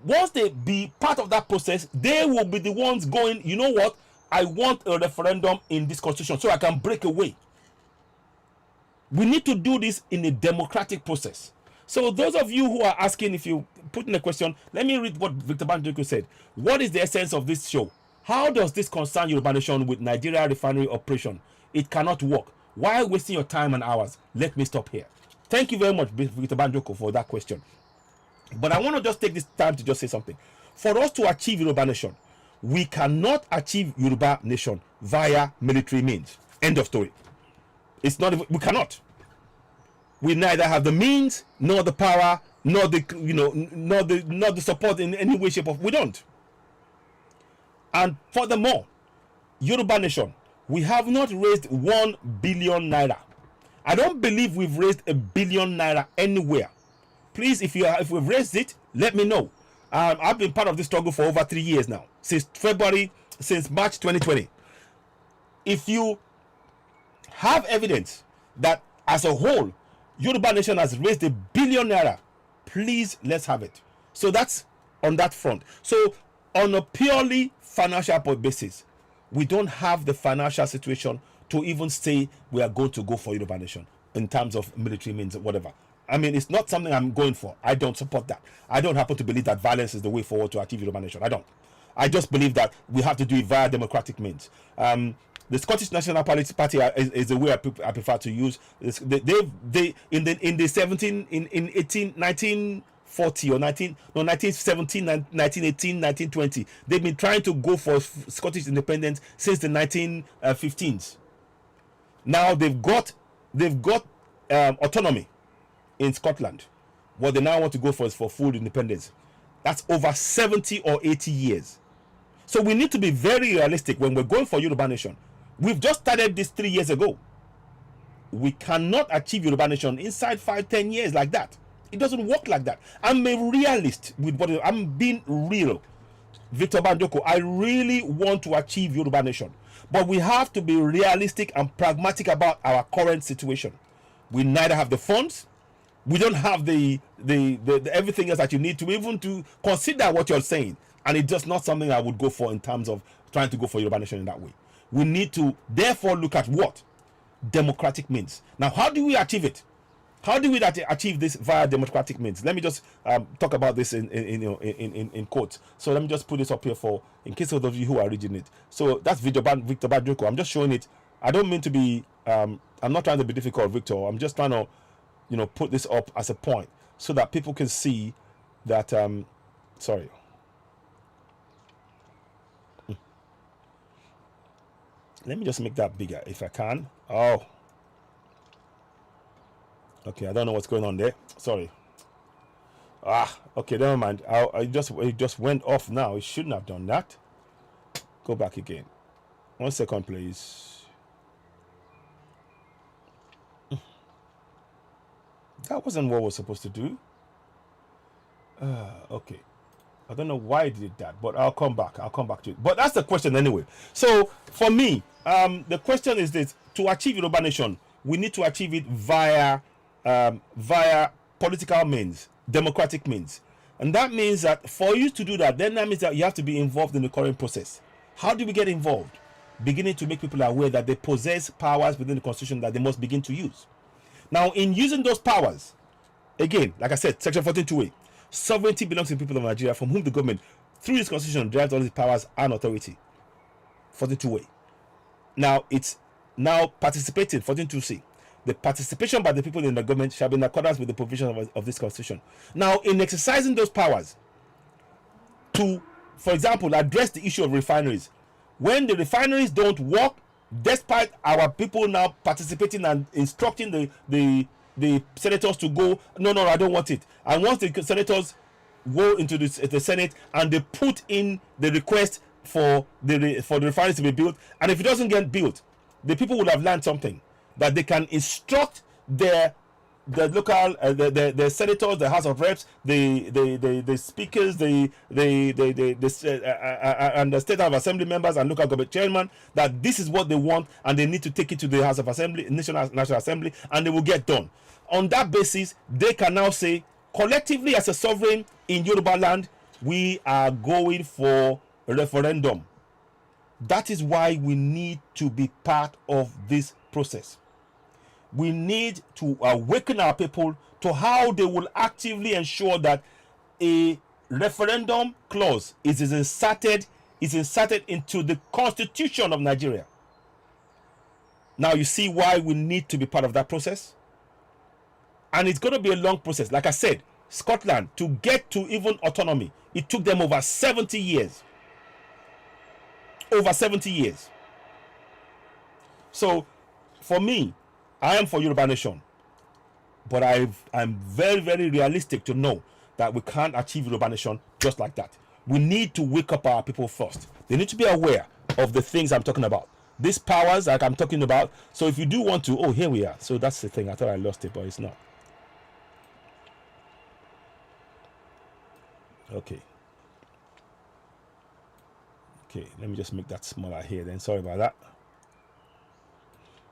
once they be part of that process, they will be the ones going, you know what? I want a referendum in this constitution so I can break away. We need to do this in a democratic process. So those of you who are asking, if you put in a question, let me read what Victor Bandoko said. What is the essence of this show? How does this concern Yoruba Nation with Nigeria refinery operation? It cannot work. Why wasting your time and hours? Let me stop here. Thank you very much, Victor Bandoko, for that question. But I want to just take this time to just say something. For us to achieve Yoruba Nation, we cannot achieve Yoruba Nation via military means. End of story. It's not. We cannot. We neither have the means, nor the power, nor the nor the support in any way, shape, or we don't. And furthermore, Yoruba Nation, we have not raised 1 billion naira. I don't believe we've raised 1 billion naira anywhere. Please, if we've raised it, let me know. I've been part of this struggle for over 3 years now, since March 2020. If you have evidence that as a whole, Yoruba Nation has raised 1 billion naira, please let's have it. So that's on that front. So on a purely financial basis, we don't have the financial situation to even say we are going to go for Yoruba nation in terms of military means or whatever. I mean, it's not something I'm going for. I don't support that. I don't happen to believe that violence is the way forward to achieve Yoruba nation. I don't. I just believe that we have to do it via democratic means. The Scottish National Party is the way I prefer to use. They in 1940 or 1917, 1918, 1920. They've been trying to go for Scottish independence since the 1915s. Now they've got autonomy in Scotland. What they now want to go for is for full independence. That's over 70 or 80 years. So we need to be very realistic when we're going for Yoruba nation. We've just started this 3 years ago. We cannot achieve Yoruba nation inside 5-10 years like that. It doesn't work like that. I'm a realist with what I'm being real. Victor Banjoko, I really want to achieve Yoruba nation. But we have to be realistic and pragmatic about our current situation. We neither have the funds, we don't have the everything else that you need to even to consider what you're saying. And it's just not something I would go for in terms of trying to go for Yoruba nation in that way. We need to therefore look at what? Democratic means. Now, how do we achieve it? How do we achieve this via democratic means? Let me just talk about this in quotes. So let me just put this up here for, in case of those of you who are reading it. So that's Victor Badjoko. I'm just showing it. I don't mean to be, I'm not trying to be difficult, Victor. I'm just trying to, put this up as a point so that people can see that, sorry. Let me just make that bigger if I can. Oh. Okay, I don't know what's going on there. Sorry. Okay, never mind. It just went off now. It shouldn't have done that. Go back again. 1 second, please. That wasn't what we're supposed to do. Okay. I don't know why it did that, but I'll come back to it. But that's the question anyway. So for me, the question is this: to achieve Yoruba nation, we need to achieve it via political means, democratic means. And that means that for you to do that, then that means that you have to be involved in the current process. How do we get involved? Beginning to make people aware that they possess powers within the constitution that they must begin to use. Now, in using those powers, again, like I said, section 14(2)(a), sovereignty belongs to the people of Nigeria, from whom the government, through its constitution, derives all its powers and authority. 14(2)(a). Now, it's now participating, 14(2)(c). The participation by the people in the government shall be in accordance with the provisions of this constitution. Now, in exercising those powers to, for example, address the issue of refineries, when the refineries don't work, despite our people now participating and instructing the senators to go, no, I don't want it. And once the senators go into the Senate and they put in the request for the refineries to be built, and if it doesn't get built, the people will have learned something, that they can instruct the local the senators, the House of Reps, the speakers, and the State House of Assembly members and local government chairman, that this is what they want, and they need to take it to the House of Assembly, National Assembly, and they will get done. On that basis, they can now say, collectively as a sovereign in Yoruba land, we are going for a referendum. That is why we need to be part of this process. We need to awaken our people to how they will actively ensure that a referendum clause is inserted into the Constitution of Nigeria. Now you see why we need to be part of that process. And it's going to be a long process. Like I said, Scotland, to get to even autonomy, it took them over 70 years. Over 70 years. So, for me, I am for Yoruba nation. But I'm very, very realistic to know that we can't achieve Yoruba nation just like that. We need to wake up our people first. They need to be aware of the things I'm talking about. These powers like I'm talking about. So if you do want to, here we are. So that's the thing. I thought I lost it, but it's not. Okay, let me just make that smaller here then. Sorry about that.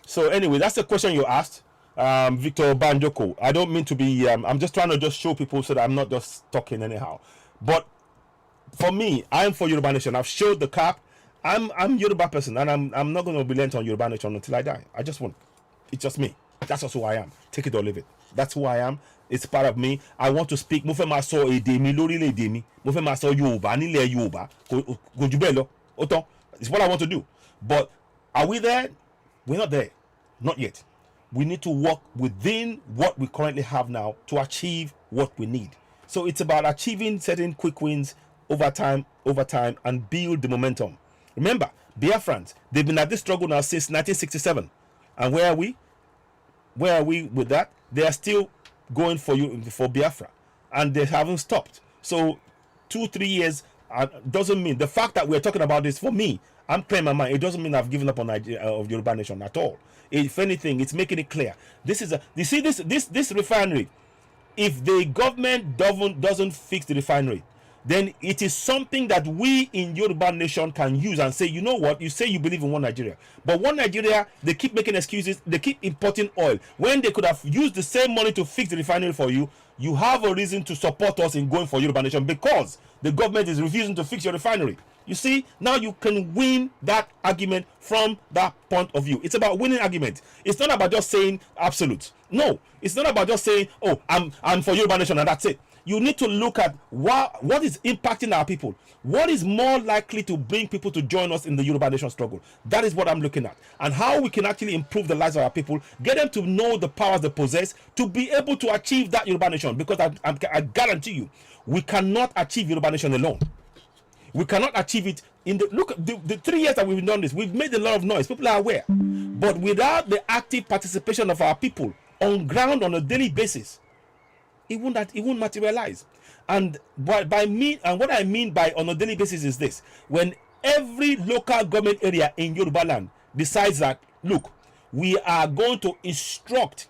So anyway, that's the question you asked, Victor Banjoko. I don't mean to be, I'm just trying to just show people so that I'm not just talking anyhow. But For me, I'm for Yoruba Nation. I've showed the cap. I'm Yoruba person, and I'm not going to relent on Yoruba Nation until I die. I just won't. It's just me. That's just who I am. Take it or leave it. That's who I am. It's part of me. I want to speak. Mo fẹ́ máa sọ èdè mi lórílẹ̀-èdè mi. Mo fẹ́ máa sọ Yorùbá nílẹ̀ Yorùbá. Kò jù bẹ́ẹ̀ lọ. Ó tán. It's what I want to do. But are we there? We're not there. Not yet. We need to work within what we currently have now to achieve what we need. So it's about achieving certain quick wins over time, and build the momentum. Remember, Biafrans, they've been at this struggle now since 1967. And where are we? Where are we with that? They are still going for Biafra, and they haven't stopped. So 2-3 years doesn't mean, the fact that we're talking about this, for me, I'm clear in my mind, it doesn't mean I've given up on Nigeria, of Yoruba Nation at all. If anything, it's making it clear. This is you see this refinery. If the government doesn't fix the refinery, then it is something that we in Yoruba Nation can use and say, you know what, you say you believe in one Nigeria, but one Nigeria, they keep making excuses, they keep importing oil when they could have used the same money to fix the refinery for you. You have a reason to support us in going for Yoruba Nation because the government is refusing to fix your refinery. You see, now you can win that argument from that point of view. It's about winning argument. It's not about just saying absolute. No, it's not about just saying, oh, I'm for Yoruba Nation and that's it. You need to look at what is impacting our people. What is more likely to bring people to join us in the Yoruba Nation struggle? That is what I'm looking at. And how we can actually improve the lives of our people, get them to know the powers they possess to be able to achieve that Yoruba Nation. Because I guarantee you, we cannot achieve Yoruba Nation alone. We cannot achieve it in the 3 years that we've done this. We've made a lot of noise. People are aware. But without the active participation of our people on ground on a daily basis, it won't materialize. And what I mean by on a daily basis is this: when every local government area in Yoruba land decides that, look, we are going to instruct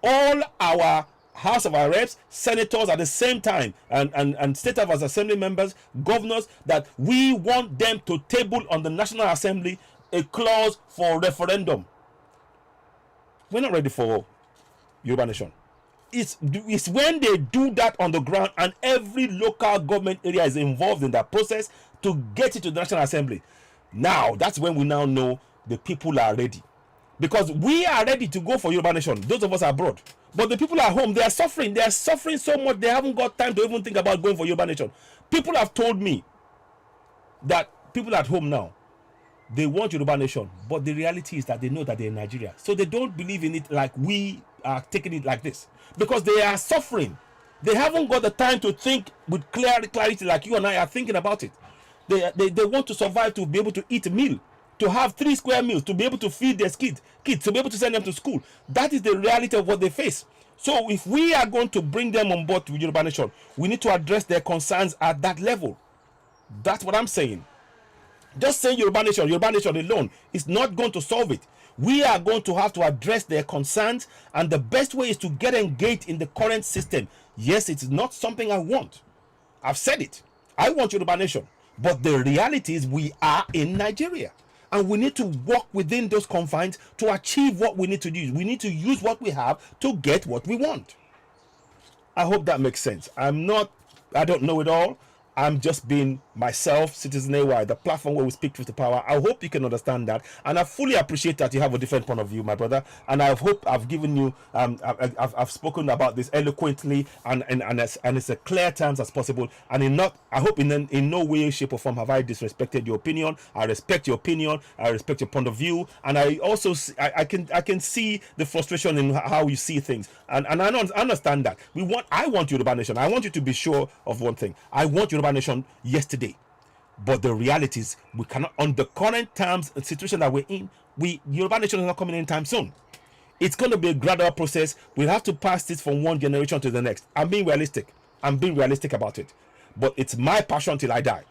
all our House of our Reps, senators at the same time, and state of assembly members, governors, that we want them to table on the National Assembly a clause for referendum. We're not ready for Yoruba Nation. It's when they do that on the ground and every local government area is involved in that process to get it to the National Assembly. Now, that's when we now know the people are ready. Because we are ready to go for Yoruba Nation, those of us abroad. But the people at home, they are suffering. They are suffering so much, they haven't got time to even think about going for Yoruba Nation. People have told me that people at home now, they want Yoruba Nation, but the reality is that they know that they're in Nigeria. So they don't believe in it like we are taking it like this. Because they are suffering. They haven't got the time to think with clarity like you and I are thinking about it. They want to survive, to be able to eat a meal, to have 3 square meals, to be able to feed their kids, to be able to send them to school. That is the reality of what they face. So if we are going to bring them on board to Yoruba Nation, we need to address their concerns at that level. That's what I'm saying. Just saying Yoruba Nation alone is not going to solve it. We are going to have to address their concerns, and the best way is to get engaged in the current system. Yes, it's not something I want. I've said it. I want Yoruba Nation. But the reality is we are in Nigeria. And we need to work within those confines to achieve what we need to do. We need to use what we have to get what we want. I hope that makes sense. I don't know it all. I'm just being myself, Citizen AY, the platform where we speak truth to power. I hope you can understand that, and I fully appreciate that you have a different point of view, my brother. And I hope I've given you, I've spoken about this eloquently and as clear terms as possible. And I hope in no way, shape, or form have I disrespected your opinion. I respect your opinion. I respect your point of view, and I also I can see the frustration in how you see things, and I understand that. I want Yoruba Nation. I want you to be sure of one thing. I want Yoruba Nation yesterday, but the reality is we cannot, on the current terms and situation that we're in, Yoruba Nation is not coming anytime soon. It's going to be a gradual process. We have to pass this from one generation to the next. I'm being realistic about it, but it's my passion till I die.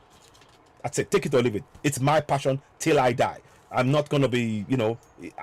That's it. Take it or leave it. It's my passion till I die. I'm not going to be,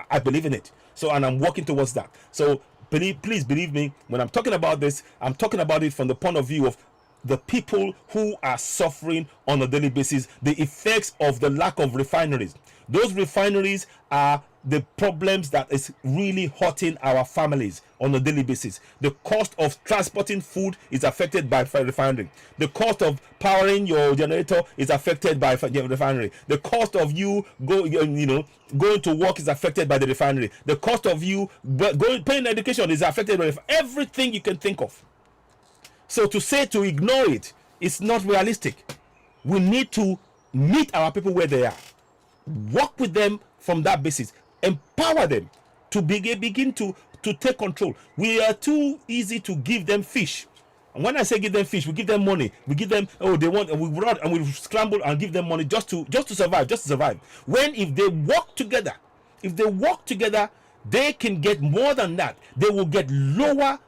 I believe in it. So, and I'm working towards that. So please believe me, when I'm talking about this, I'm talking about it from the point of view of the people who are suffering on a daily basis, the effects of the lack of refineries. Those refineries are the problems that is really hurting our families on a daily basis. The cost of transporting food is affected by refinery. The cost of powering your generator is affected by refinery. The cost of you going to work is affected by the refinery. The cost of you paying education is affected by everything you can think of. So to ignore it is not realistic. We need to meet our people where they are, work with them from that basis, empower them to begin to take control. We are too easy to give them fish. And when I say give them fish, we give them money. We give them, they want, and we run and we scramble and give them money just to survive. When if they work together, they can get more than that. They will get lower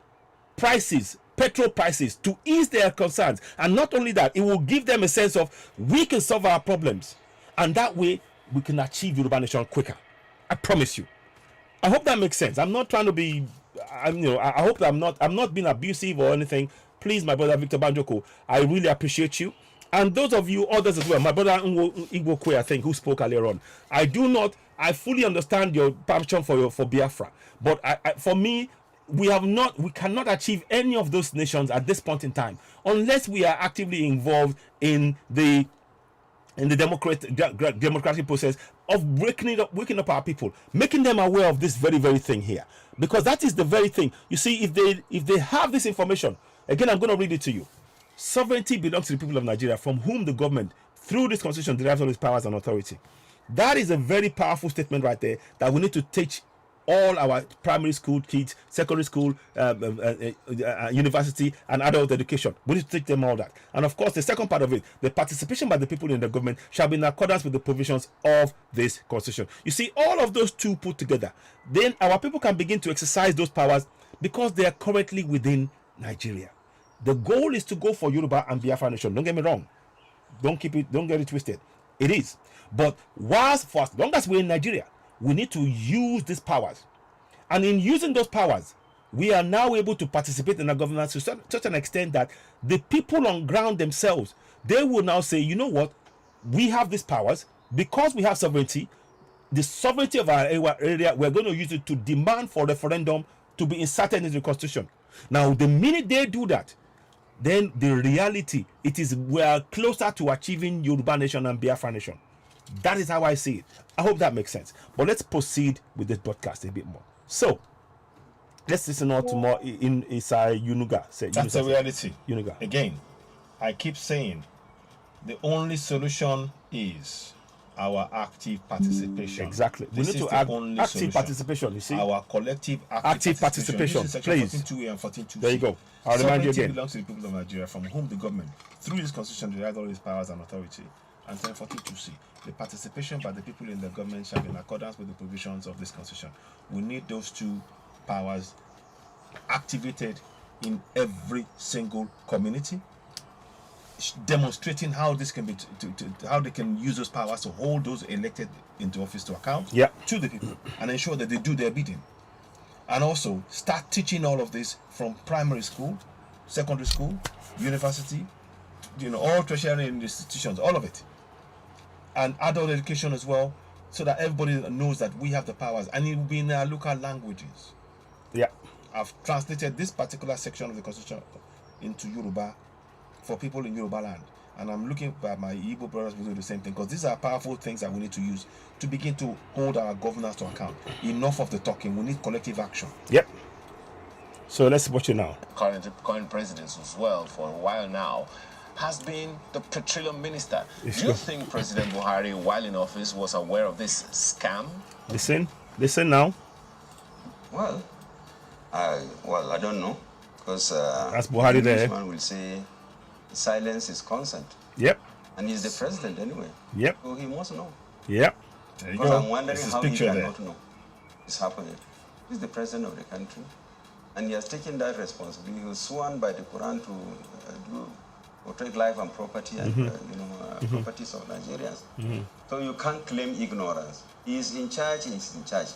prices, petrol prices, to ease their concerns. And not only that, it will give them a sense of we can solve our problems, and that way we can achieve Yoruba nation quicker. I promise you. I hope that makes sense. I'm not trying to be, I hope that I'm not being abusive or anything. Please, my brother Victor Banjoko, I really appreciate you. And those of you others as well, my brother Igbo Kwe, I think, who spoke earlier on. I fully understand your passion for Biafra. But for me, we cannot achieve any of those nations at this point in time unless we are actively involved in the democratic process of waking up our people, making them aware of this very, very thing here, because that is the very thing. You see, if they have this information, again, I'm going to read it to you. Sovereignty belongs to the people of Nigeria, from whom the government, through this constitution, derives all its powers and authority. That is a very powerful statement right there that we need to teach all our primary school kids, secondary school, university, and adult education. We need to teach them all that. And of course, the second part of it, the participation by the people in the government shall be in accordance with the provisions of this constitution. You see, all of those two put together, then our people can begin to exercise those powers because they are currently within Nigeria. The goal is to go for Yoruba and Biafra nation. Don't get me wrong. Don't get it twisted. It is. But for as long as we're in Nigeria, we need to use these powers. And in using those powers, we are now able to participate in the governance to such an extent that the people on ground themselves, they will now say, you know what, we have these powers because we have sovereignty. The sovereignty of our area, we're going to use it to demand for referendum to be inserted into the constitution. Now, the minute they do that, then the reality, we are closer to achieving Yoruba nation and Biafra nation. That is how I see it. I hope that makes sense. But let's proceed with this podcast a bit more. So, let's listen out to more in Isai Yunuga. That's a reality. Yunuga. Again, I keep saying the only solution is our active participation. Exactly. We need to add active participation. You see, our collective active participation. Please. 14.2a and 14.2c. There you go. I'll remind you again. Sovereignty belongs to the people of Nigeria, from whom the government, through this constitution, derives all its powers and authority. And then 14.2c. The participation by the people in the government shall be in accordance with the provisions of this constitution. We need those two powers activated in every single community, demonstrating how this can be how they can use those powers to hold those elected into office to account to the people and ensure that they do their bidding. And also start teaching all of this from primary school, secondary school, university, all tertiary institutions, all of it, and adult education as well, so that everybody knows that we have the powers, and it will be in our local languages. I've translated this particular section of the constitution into Yoruba for people in Yoruba land, and I'm looking at my Igbo brothers will do the same thing, because these are powerful things that we need to use to begin to hold our governors to account. Enough of the talking. We need collective action. So let's watch it now. Current presidents as well for a while now has been the petroleum minister. Do you think President Buhari, while in office, was aware of this scam? Listen now. Well, I don't know, because that's Buhari there. Man will say silence is consent. And he's the president anyway. So he must know. There you go. I'm wondering how he cannot know it's happening. He's the president of the country, and he has taken that responsibility. He was sworn by the Quran to protect life and property and properties of Nigerians. So you can't claim ignorance. He is in charge. He's in charge.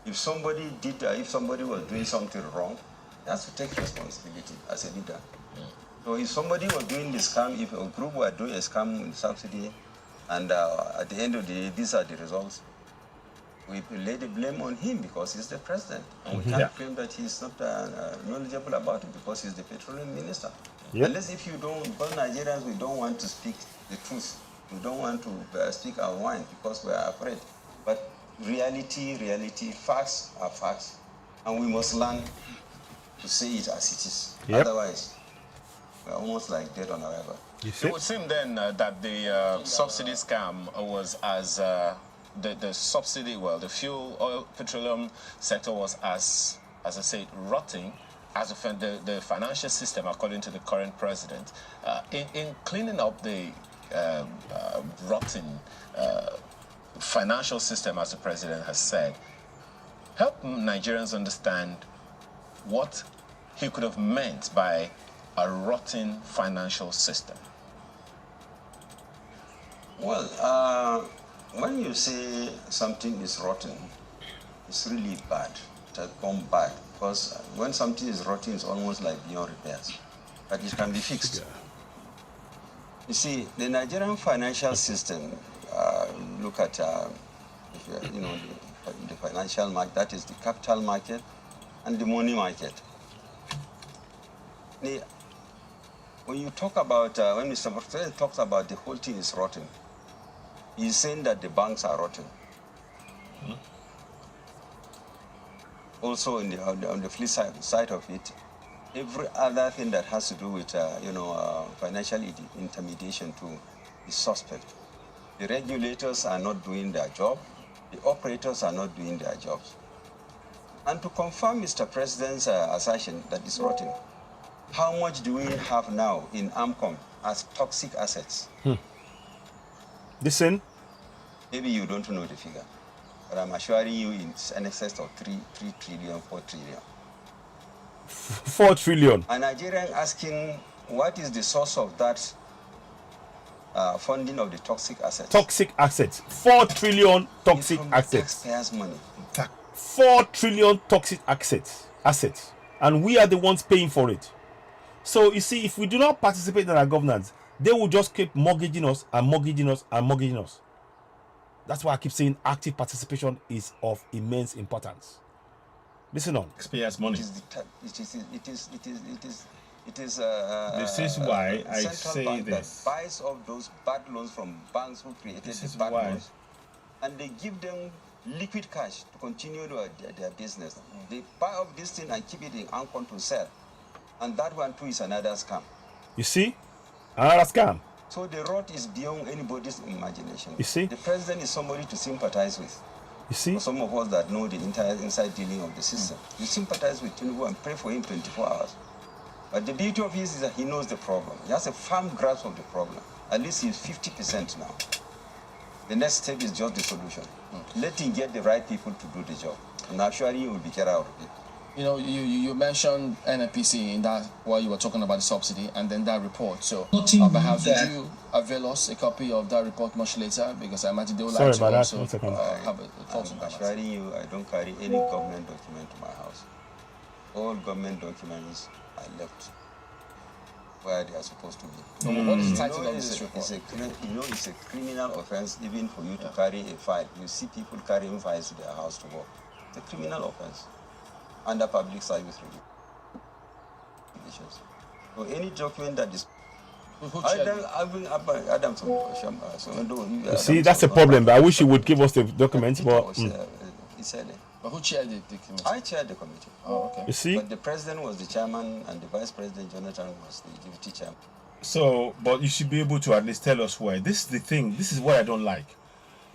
If somebody was doing something wrong, he has to take responsibility as a leader. So if somebody was doing the scam, if a group were doing a scam with subsidy, and at the end of the day, these are the results, we lay the blame on him because he's the president. And we can't claim that he's not knowledgeable about it because he's the petroleum minister. Unless if you don't, because Nigerians, we don't want to speak the truth. We don't want to speak our mind because we are afraid. But reality, facts are facts. And we must learn to say it as it is. Otherwise, we're almost like dead on arrival. It would seem then that the subsidy scam was as the subsidy, well, the fuel oil petroleum sector was as I said, rotting as the financial system, according to the current president, in cleaning up the rotten financial system, as the president has said. Help Nigerians understand what he could have meant by a rotten financial system. Well, when you say something is rotten, it's really bad. It has gone bad because when something is rotten, it's almost like beyond repairs, but it can be fixed. You see, the Nigerian financial system. Look at the financial market, that is the capital market and the money market. When you talk about, when Mr. President talks about the whole thing is rotten, he's saying that the banks are rotten. Also, on the flip side of it, every other thing that has to do with financial intermediation too is suspect. The regulators are not doing their job. The operators are not doing their jobs. And to confirm Mr. President's assertion that is rotten, how much do we have now in AMCOM as toxic assets? Listen. Maybe you don't know the figure, but I'm assuring you it's in excess of 3 trillion, 4 trillion. 4 trillion. A Nigerian asking what is the source of that funding of the toxic assets. Toxic assets. 4 trillion toxic assets. Taxpayers' money. 4 trillion toxic assets. And we are the ones paying for it. So you see, if we do not participate in our governance, they will just keep mortgaging us and mortgaging us and mortgaging us. That's why I keep saying active participation is of immense importance. Listen on. Taxpayers' money. This is why I say this. That buys off those bad loans from banks who created the bad loans, and they give them liquid cash to continue their business. They buy off this thing and keep it in Ancon to sell, and that one too is another scam. You see, another scam. So the rot is beyond anybody's imagination. You see, the president is somebody to sympathize with. You see, for some of us that know the inside dealing of the system, you sympathize with Tinubu and pray for him 24 hours. But the beauty of his is that he knows the problem. He has a firm grasp of the problem. At least he's 50% now. The next step is just the solution. Let him get the right people to do the job. And I'm sure he will be carried out of it. You know, you mentioned NNPC in that while you were talking about the subsidy and then that report. So perhaps would you avail us a copy of that report much later? Because I imagine they would like to also have a thought on that. I'm assuring you, I don't carry any government document to my house. All government documents are left where they are supposed to be. What is the title of this report? It's a criminal offense even for you to carry a file. You see people carrying files to their house to work. It's a criminal offense under public service regulations. So any document that is see, that's a problem. But I wish you would give us the documents, but But who chaired the committee? I chaired the committee. Oh, okay. You see? But the president was the chairman and the vice president, Jonathan, was the deputy chairman. So, but you should be able to at least tell us why. This is the thing. This is what I don't like.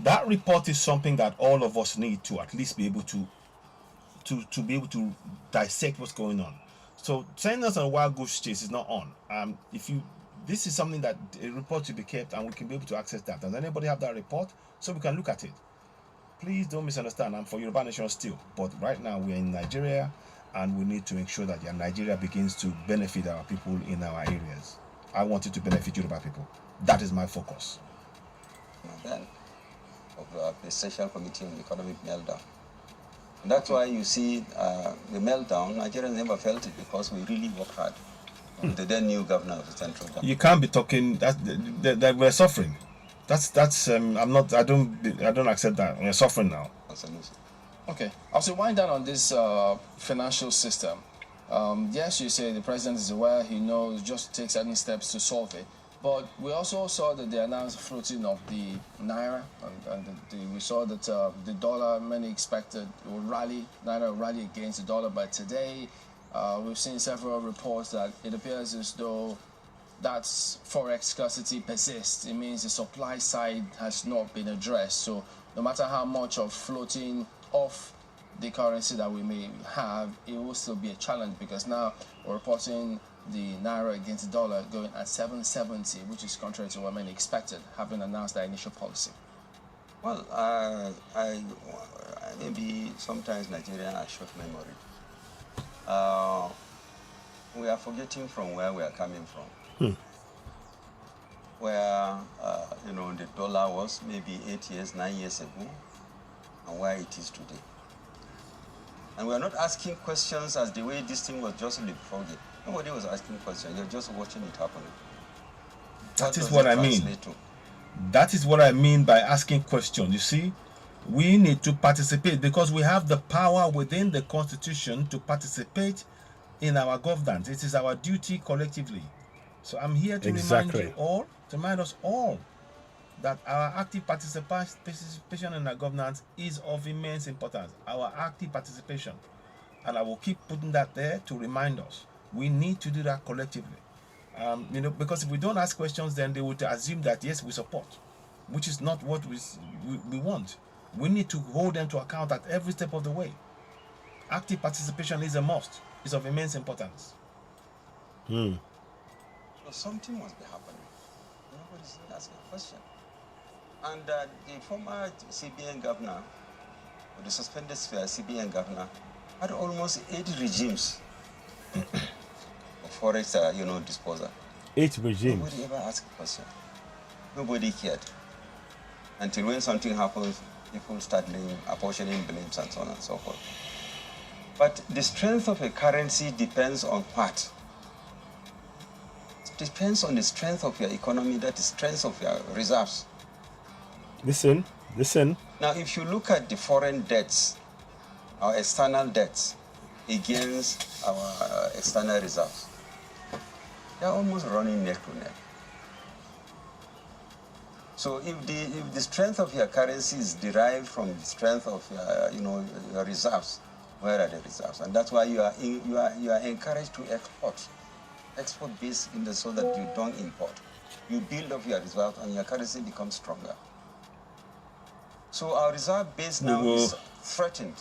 That report is something that all of us need to at least be able to be able to dissect what's going on. So sending us on a wild goose chase is not on. This is something that a report should be kept and we can be able to access that. Does anybody have that report so we can look at it? Please don't misunderstand. I'm for Yoruba Nation still, but right now we're in Nigeria and we need to ensure that Nigeria begins to benefit our people in our areas. I want it to benefit Yoruba people. That is my focus. Then, of the Special Committee on Economic Meltdown. And that's why you see the meltdown, Nigerians never felt it because we really worked hard. The then new governor of the central government. You can't be talking that we're suffering. I don't accept that. We're suffering now. solution. Okay. Also, wind down on this financial system. Yes, you say the president is aware, he knows, just take certain steps to solve it. But we also saw that they announced floating of the naira, and we saw that the dollar, many expected, would rally, naira would rally against the dollar. But today, we've seen several reports that it appears as though that forex scarcity persists. It means the supply side has not been addressed. So no matter how much of floating off the currency that we may have, it will still be a challenge, because now we're reporting the naira against the dollar going at 770, which is contrary to what many expected, having announced their initial policy. Well, maybe sometimes Nigerians are short memory. We are forgetting from where we are coming from. Where, the dollar was maybe 8 years, 9 years ago, and where it is today. And we are not asking questions as the way this thing was just leapfrogging. Nobody was asking questions. You're just watching it happen. That is what I mean. That is what I mean by asking questions. You see, we need to participate because we have the power within the Constitution to participate in our governance. It is our duty collectively. So I'm here to remind you all, to remind us all, that our active participation in our governance is of immense importance. Our active participation. And I will keep putting that there to remind us. We need to do that collectively. Because if we don't ask questions, then they would assume that, yes, we support, which is not what we want. We need to hold them to account at every step of the way. Active participation is a must. It's of immense importance. So something must be happening. Nobody's asking a question. And the former CBN governor, or the suspended CBN governor, had almost 8 regimes of forex, disposal. 8 regimes. Nobody ever asked a question. Nobody cared. Until when something happens, people start apportioning blames and so on and so forth. But the strength of a currency depends on what? It depends on the strength of your economy, that is, strength of your reserves. Listen. Now, if you look at the foreign debts, our external debts against our external reserves, they are almost running neck to neck. So if the strength of your currency is derived from the strength of your reserves, where are the reserves? And that's why you are encouraged to export based in so that you don't import. You build up your reserves and your currency becomes stronger. So our reserve base now is threatened.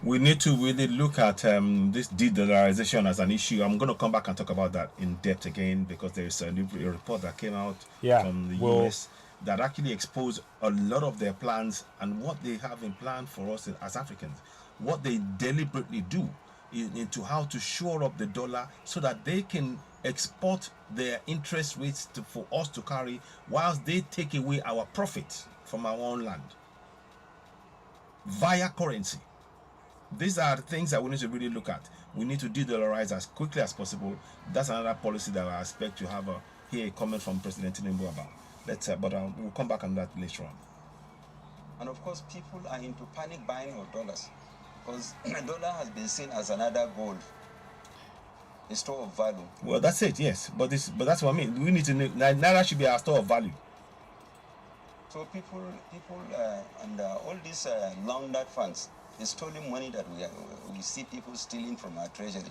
We need to really look at this de-dollarization as an issue. I'm going to come back and talk about that in depth again, because there is a report that came out from the US that actually exposed a lot of their plans and what they have in plan for us as Africans. What they deliberately do into how to shore up the dollar so that they can export their interest rates for us to carry, whilst they take away our profits from our own land via currency. These are the things that we need to really look at. We need to de-dollarize as quickly as possible. That's another policy that I expect to have hear a comment from President Tinubu about. But we'll come back on that later on. And of course, people are into panic buying of dollars, because the dollar has been seen as another gold, a store of value. Well, that's it, yes. But that's what I mean. We need to know, Naira should be our store of value. So people, and all these laundered funds, the stolen money that we see people stealing from our treasury,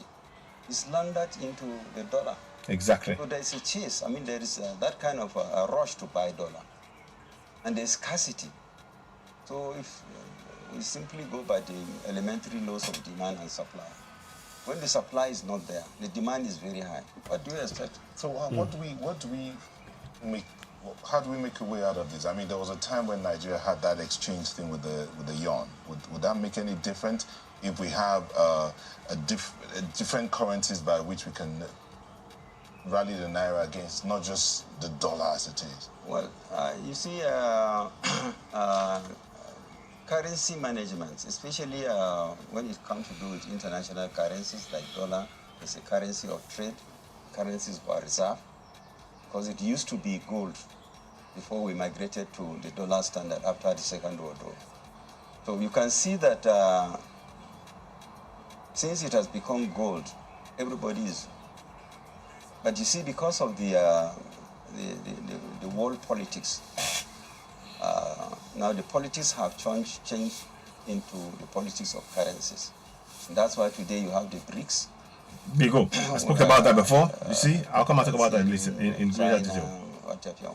is laundered into the dollar. Exactly. So there is a chase. I mean, there is that kind of a rush to buy dollar, and there's scarcity. So if we simply go by the elementary laws of demand and supply, when the supply is not there, the demand is very high. What do you expect? So what do we make? How do we make a way out of this? I mean, there was a time when Nigeria had that exchange thing with the yuan. Would that make any difference if we have different currencies by which we can rally the naira against, not just the dollar as it is? Well, you see, currency management, especially when it comes to do with international currencies like dollar, is a currency of trade, currencies for reserve, because it used to be gold before we migrated to the dollar standard after the Second World War. So you can see that since it has become gold, everybody is. But you see, because of the world politics, now the politics have changed into the politics of currencies. And that's why today you have the BRICS. Bigo, I spoke about that before. You see, I'll come and talk about that in greater detail. What have you.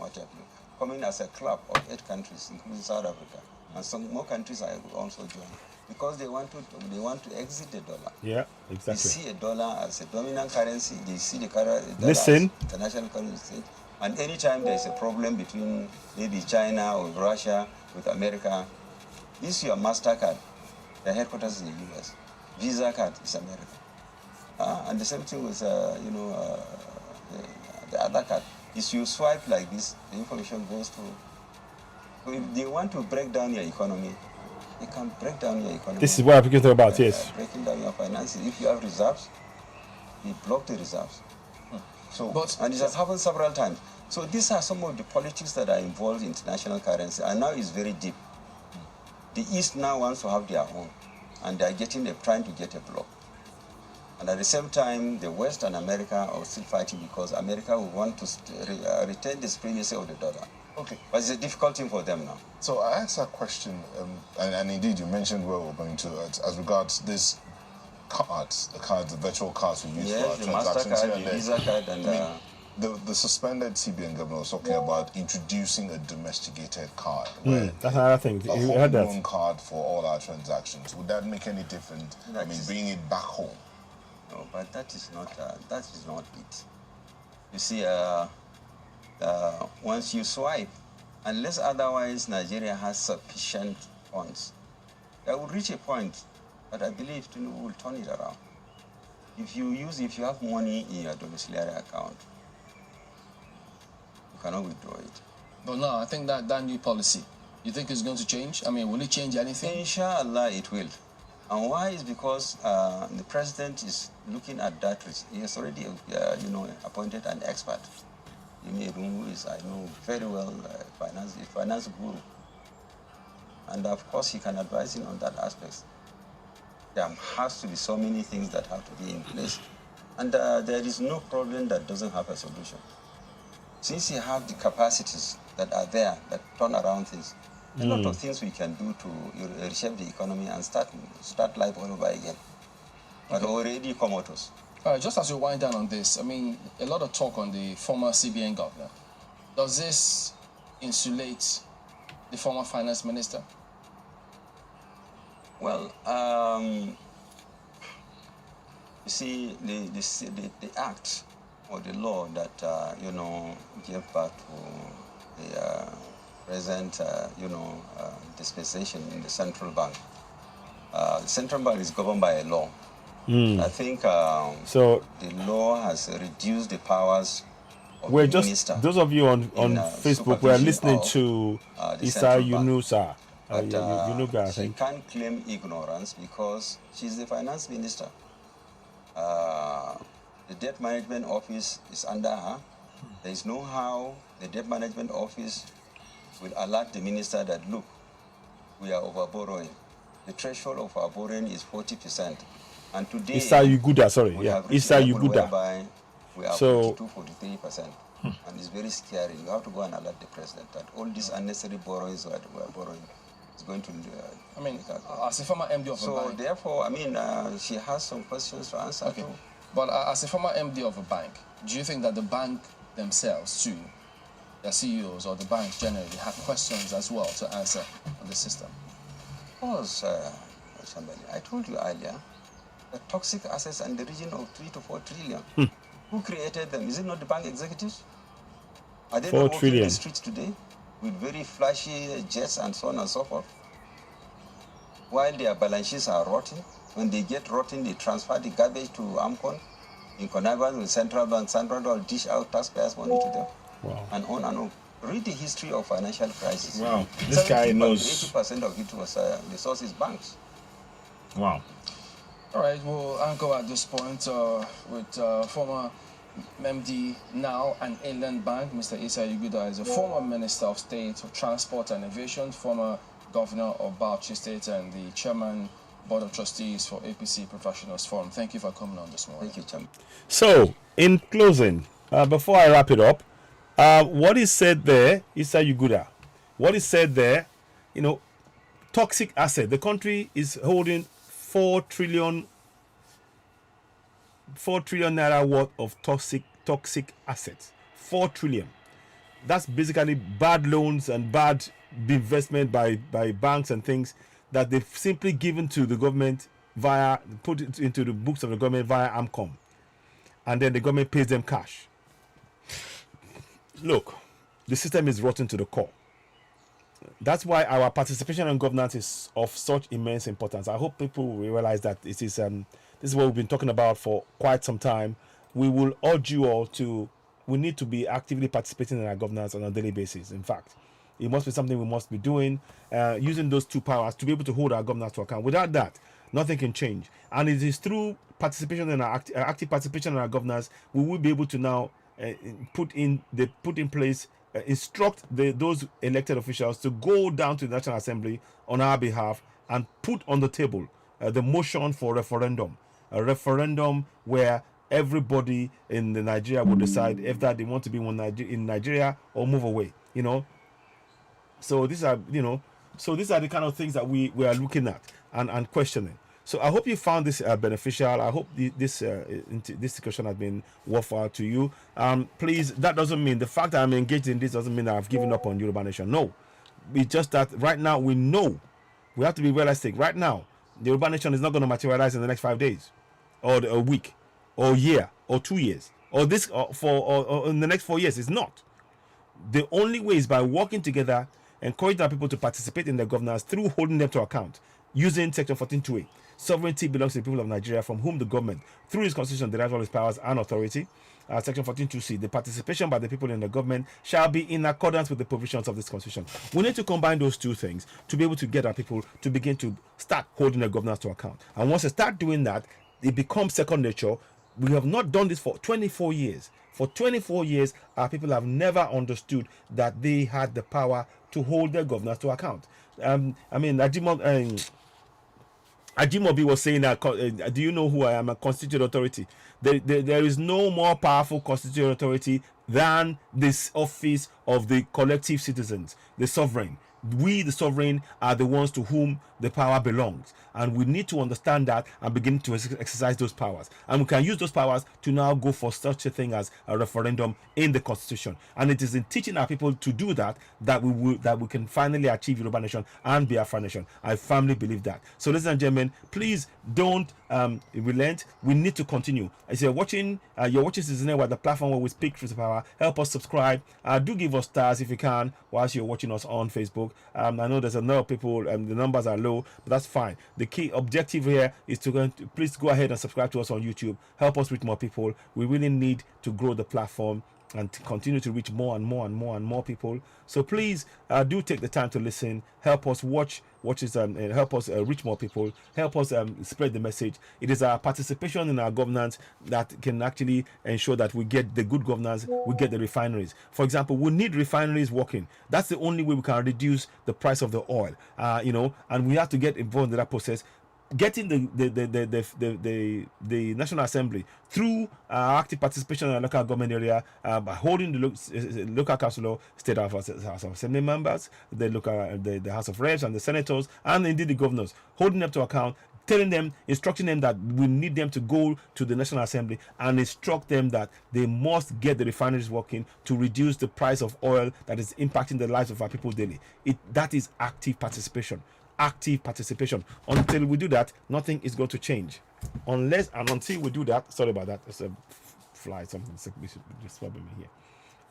Coming as a club of 8 countries, including South Africa, and some more countries are also joined, because they want to exit the dollar. Yeah, exactly. They see a dollar as a dominant currency. They see the dollar Listen. as international currency. And anytime there's a problem between maybe China or Russia with America, this your MasterCard, the headquarters is in the US. Visa card is America. And the same thing with the other card. Is you swipe like this, the information goes through. So if they want to break down your economy, they can break down your economy. This is what I'm talking about, yes. Breaking down your finances. If you have reserves, they block the reserves. So, and it has happened several times. So these are some of the politics that are involved in international currency, and now it's very deep. The East now wants to have their own, and they're trying to get a block. And at the same time, the West and America are still fighting, because America will want to retain the supremacy of the dollar. Okay. But it's a difficult thing for them now. So I asked a question, and indeed you mentioned where we're going to, as regards this cards, the virtual cards we use for our transactions here and there. The Visa card, and the suspended CBN governor was talking about introducing a domesticated card. That's another thing. A You heard that? homegrown card for all our transactions. Would that make any difference? Bringing it back home. No, but that is not it. You see, once you swipe, unless otherwise Nigeria has sufficient funds, that will reach a point. But I believe Tinubu will turn it around. If you have money in your domiciliary account, you cannot withdraw it. But no, I think that new policy, you think it's going to change? I mean, will it change anything? Inshallah, it will. And why is because the president is looking at that. He has already, appointed an expert, who is, I know very well, finance guru. And of course, he can advise him on that aspect. There has to be so many things that have to be in place. And there is no problem that doesn't have a solution. Since you have the capacities that are there that turn around things, a lot of things we can do to reshape the economy and start life all over again. But already comatose. All right, just as we wind down on this, I mean, a lot of talk on the former CBN governor. Does this insulate the former finance minister? Well, you see, the act or the law that, gave birth to the present, dispensation in the central bank. The central bank is governed by a law. I think so the law has reduced the powers of the minister. Those of you on Facebook, we are listening to Isa Yunusa. She can't claim ignorance because she's the finance minister. The debt management office is under her. There is no how the debt management office will alert the minister that, look, we are over borrowing. The threshold of our borrowing is 40%. And today, Isa Yuguda, sorry. We are 42-43%. And it's very scary. You have to go and alert the president that all these unnecessary borrowings that we are borrowing is going to... as a former MD of a bank... So therefore, she has some questions to answer too. But as a former MD of a bank, do you think that the bank themselves too, their CEOs or the banks generally, have questions as well to answer on the system? Of course, I told you earlier, the toxic assets in the region of 3 to 4 trillion. Who created them? Is it not the bank executives? Are they not walking the streets today with very flashy jets and so on and so forth? While their balance sheets are rotting, when they get rotten, they transfer the garbage to AMCON in connivance with Central Bank. Central Bank will dish out taxpayers' money to them. Wow. And on and on. Read the history of financial crisis. Wow, this guy knows. 80% of it was the source is banks. Wow. All right, we'll anchor at this point with former MD now and Inland Bank, Mr. Isa Yuguda is a former Minister of State for Transport and Aviation, former Governor of Bauchi State and the Chairman, Board of Trustees for APC Professionals Forum. Thank you for coming on this morning. Thank you, Chairman. So, in closing, before I wrap it up, what is said there, Issa Yuguda, what is said there, you know, toxic asset. The country is holding 4 trillion naira worth of toxic assets. 4 trillion. That's basically bad loans and bad investment by banks and things that they've simply given to the government put it into the books of the government via AMCOM, and then the government pays them cash. Look, the system is rotten to the core. That's why our participation in governance is of such immense importance. I hope people will realize that this is what we've been talking about for quite some time. We will urge you all we need to be actively participating in our governance on a daily basis. In fact, it must be something we must be doing, using those 2 powers to be able to hold our governance to account. Without that, nothing can change. And it is through participation in our active participation in our governance, we will be able to now put in place, instruct those elected officials to go down to the National Assembly on our behalf and put on the table the motion for a referendum where everybody in Nigeria will decide if that they want to be in Nigeria or move away. So these are the kind of things that we are looking at and questioning. So I hope you found this beneficial. I hope this discussion has been worthwhile to you. Please, that doesn't mean the fact that I'm engaged in this doesn't mean that I've given up on Yoruba Nation. No, it's just that right now we know we have to be realistic. Right now, the Yoruba Nation is not going to materialize in the next 5 days, or a week, or a year, or 2 years, or in the next 4 years. It's not. The only way is by working together, encouraging our people to participate in their governance through holding them to account, using Section 14(2)(a). Sovereignty belongs to the people of Nigeria, from whom the government, through its constitution, derives all its powers and authority. Section 14(2)(c), the participation by the people in the government shall be in accordance with the provisions of this constitution. We need to combine those 2 things to be able to get our people to begin to start holding their governance to account. And once they start doing that, it becomes second nature. We have not done this for 24 years. For 24 years, our people have never understood that they had the power to hold their governance to account. Ajimobi was saying that, do you know who I am? A constituted authority. There is no more powerful constituted authority than this office of the collective citizens, the sovereign. We, the sovereign, are the ones to whom the power belongs, and we need to understand that and begin to exercise those powers. And we can use those powers to now go for such a thing as a referendum in the constitution. And it is in teaching our people to do that we can finally achieve Yoruba Nation and Biafra Nation. I firmly believe that. So, ladies and gentlemen, please don't relent. We need to continue. As you're watching Citizenship, the platform where we speak truth to power. Help us subscribe. Do give us stars if you can whilst you're watching us on Facebook. I know there's a lot of people, the numbers are low, but that's fine. The key objective here is to please go ahead and subscribe to us on YouTube. Help us reach more people. We really need to grow the platform and to continue to reach more and more people. So please do take the time to listen. Help us help us reach more people. Help us spread the message. It is our participation in our governance that can actually ensure that we get the good governance, we get the refineries. For example, we need refineries working. That's the only way we can reduce the price of the oil. And we have to get involved in that process. Getting the National Assembly through active participation in the local government area, by holding the local council, state House of Assembly members, the House of Reps and the senators, and indeed the governors, holding them to account, telling them, instructing them that we need them to go to the National Assembly and instruct them that they must get the refineries working to reduce the price of oil that is impacting the lives of our people daily. That is active participation. Active participation. Until we do that, nothing is going to change. Until we do that, sorry about that, there's a fly, something disturbing me here.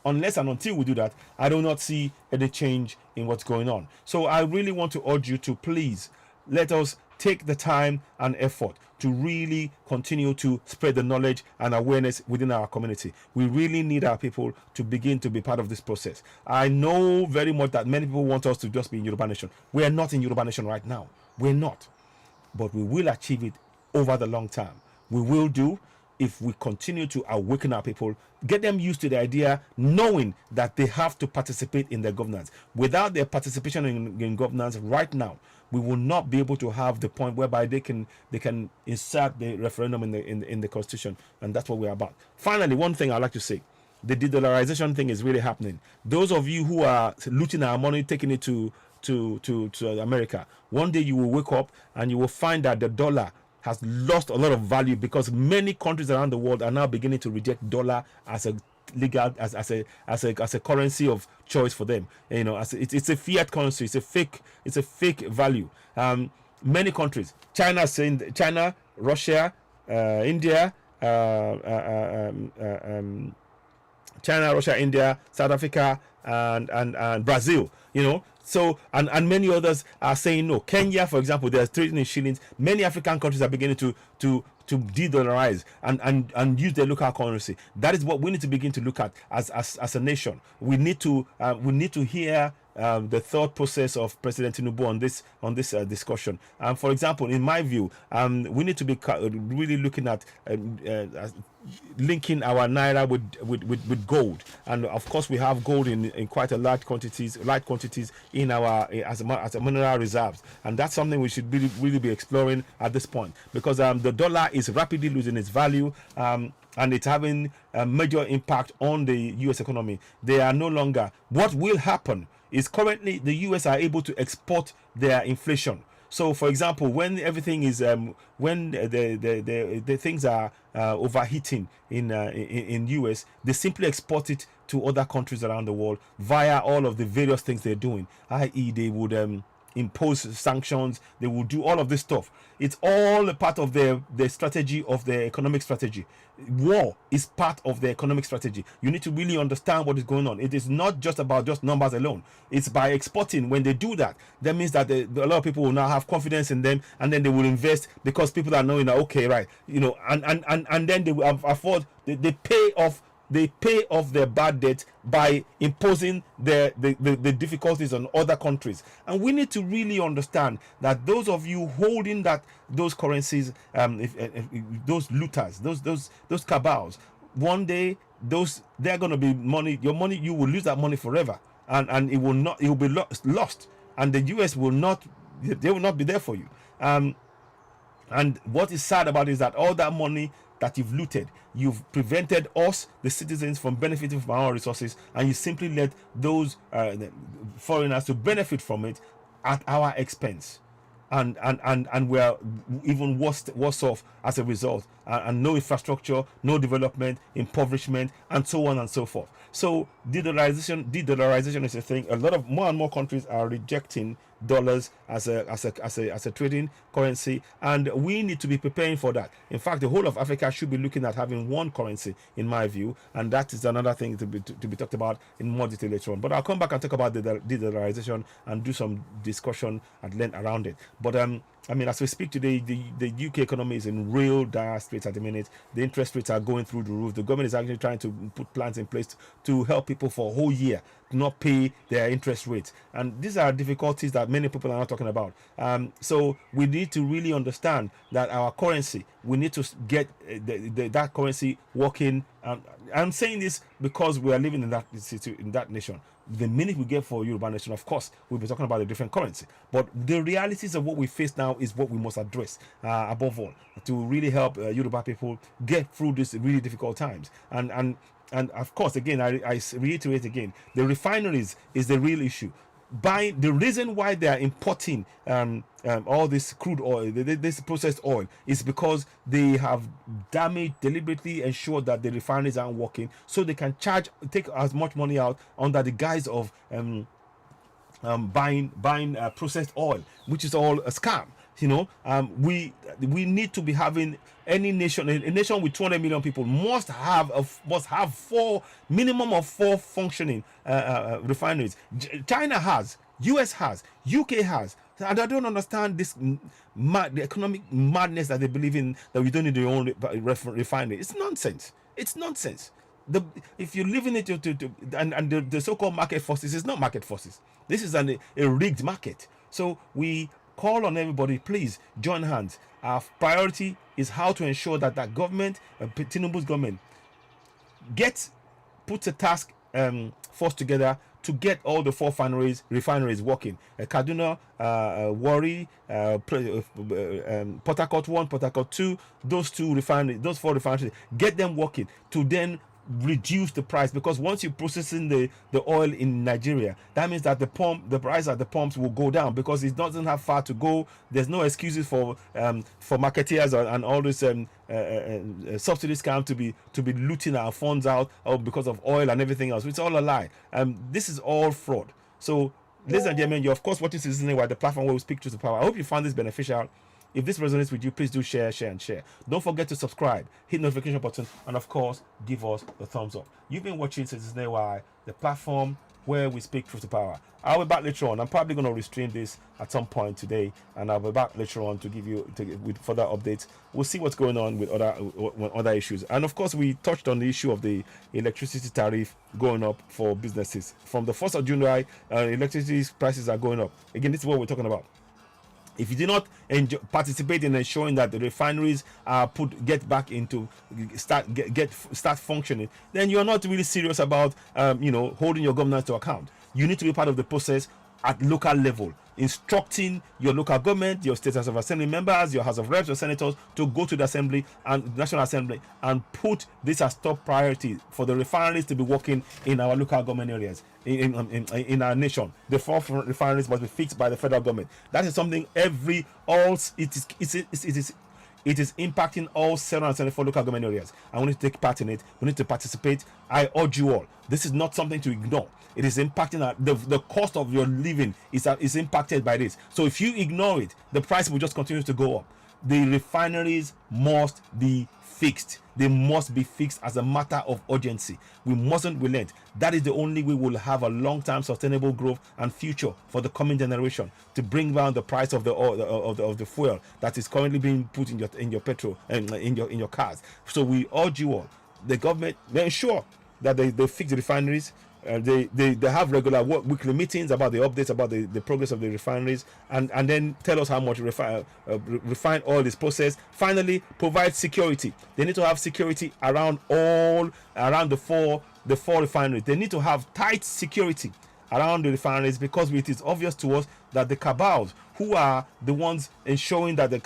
Unless and until we do that, I do not see any change in what's going on. So I really want to urge you to please let us take the time and effort to really continue to spread the knowledge and awareness within our community. We really need our people to begin to be part of this process. I know very much that many people want us to just be in Yoruba Nation. We are not in Yoruba Nation right now. We're not. But we will achieve it over the long term. We will do. if we continue to awaken our people, get them used to the idea, knowing that they have to participate in their governance. Without their participation in governance right now, we will not be able to have the point whereby they can insert the referendum in the constitution, and that's what we're about. Finally, one thing I'd like to say: the de-dollarization thing is really happening. Those of you who are looting our money, taking it to America, one day you will wake up and you will find that the dollar has lost a lot of value, because many countries around the world are now beginning to reject dollar as a legal as a currency of choice for them. You know, it's a fiat currency. It's a fake value. Many countries, China, Russia, India, China, Russia, India, South Africa, and Brazil. You know, so and many others are saying no. Kenya, for example, they're trading in shillings. Many African countries are beginning to de-dollarize and use their local currency. That is what we need to begin to look at as a nation. We need to hear the thought process of President Tinubu on this discussion. For example, in my view, we need to be really looking at linking our naira with gold, and of course we have gold in quite a large quantities in our as a mineral reserves, and that's something we should really be exploring at this point, because the dollar is rapidly losing its value, and it's having a major impact on the U.S. economy. They are no longer. What will happen is currently the U.S. are able to export their inflation. So, for example, when everything is when the things are overheating in US, they simply export it to other countries around the world via all of the various things they're doing. I.e., they would impose sanctions. They will do all of this stuff. It's all a part of the strategy of the economic strategy. War is part of the economic strategy. You need to really understand what is going on. It is not just about just numbers alone. It's by exporting. When they do that, that means that a lot of people will now have confidence in them, and then they will invest, because people are knowing that, okay, right, you know, and then they will afford. They pay off. They pay off their bad debt by imposing the difficulties on other countries. And we need to really understand that those of you holding those currencies, those looters, those cabals, one day they're going to be money. Your money, you will lose that money forever, and it will be lost, and the US will not. They will not be there for you. And what is sad about it is that all that money that you've looted, you've prevented us, the citizens, from benefiting from our resources, and you simply let those foreigners to benefit from it at our expense, and we're even worse off as a result, and no infrastructure, no development, impoverishment, and so on and so forth. So de-dollarization is a thing. A lot of more and more countries are rejecting dollars as a trading currency, and we need to be preparing for that. In fact, the whole of Africa should be looking at having one currency, in my view, and that is another thing to be talked about in more detail later on. But I'll come back and talk about the de-dollarization and do some discussion at length around it. But I mean, as we speak today, the UK economy is in real dire straits at the minute. The interest rates are going through the roof. The government is actually trying to put plans in place to help people for a whole year to not pay their interest rates. And these are difficulties that many people are not talking about. So we need to really understand that our currency, we need to get that currency working. I'm saying this because we are living in that nation. The minute we get for Yoruba nation, of course, we'll be talking about a different currency. But the realities of what we face now is what we must address, above all, to really help Yoruba people get through these really difficult times. And of course, again, I reiterate again, the refineries is the real issue. By the reason why they are importing all this crude oil, this processed oil, is because they have deliberately ensured that the refineries aren't working, so they can take as much money out under the guise of buying processed oil, which is all a scam. You know, we need to be having a nation with 200 million people must have minimum of 4 functioning refineries. China has, US has, UK has, and I don't understand this the economic madness that they believe in, that we don't need our own refinery. It's nonsense. It's nonsense. If you live in it and the so-called market forces, it's not market forces. This is a rigged market. So we call on everybody, please join hands. Our priority is how to ensure that that government, Tinubu's government, puts a task force together to get all the 4 refineries working. Kaduna, Warri, Port Harcourt 1, Port Harcourt 2, those 4 refineries, get them working to then reduce the price, because once you're processing the oil in Nigeria, that means that the price at the pumps will go down, because it doesn't have far to go. There's no excuses for marketeers and all this subsidy scam to be looting our funds out because of oil and everything else. It's all a lie. This is all fraud. So, ladies and gentlemen, you're of course watching Citizen Wire, the platform where we speak truth to power. I hope you found this beneficial. If this resonates with you, please do share. Don't forget to subscribe, hit the notification button, and of course, give us the thumbs up. You've been watching Citizen Wire, the platform where we speak truth to power. I'll be back later on. I'm probably going to restream this at some point today, and I'll be back later on to give you with further updates. We'll see what's going on with other issues, and of course, we touched on the issue of the electricity tariff going up for businesses from the 1st of July. Electricity prices are going up again. This is what we're talking about. If you do not participate in ensuring that the refineries are start functioning, then you are not really serious about holding your government to account. You need to be part of the process at local level, instructing your local government, your state House of Assembly members, your House of Reps, your senators to go to the Assembly and National Assembly and put this as top priority for the refineries to be working in our local government areas, in our nation. The 4 refineries must be fixed by the federal government. That is something it is impacting all 774 local government areas, and we need to take part in it. We need to participate. I urge you all. This is not something to ignore. It is impacting the cost of your living is impacted by this. So if you ignore it, the price will just continue to go up. The refineries must be fixed. They must be fixed as a matter of urgency. We mustn't relent. That is the only way we'll have a long-term sustainable growth and future for the coming generation, to bring down the price of the oil, of the fuel that is currently being put in your petrol and in your cars. So we urge you all, the government, they ensure that they fix the refineries. They have regular weekly meetings about the updates about the progress of the refineries, and then tell us how much refined oil is processed. Finally, provide security. They need to have security around the four refineries. They need to have tight security around the refineries, because it is obvious to us that the cabals, who are the ones ensuring that the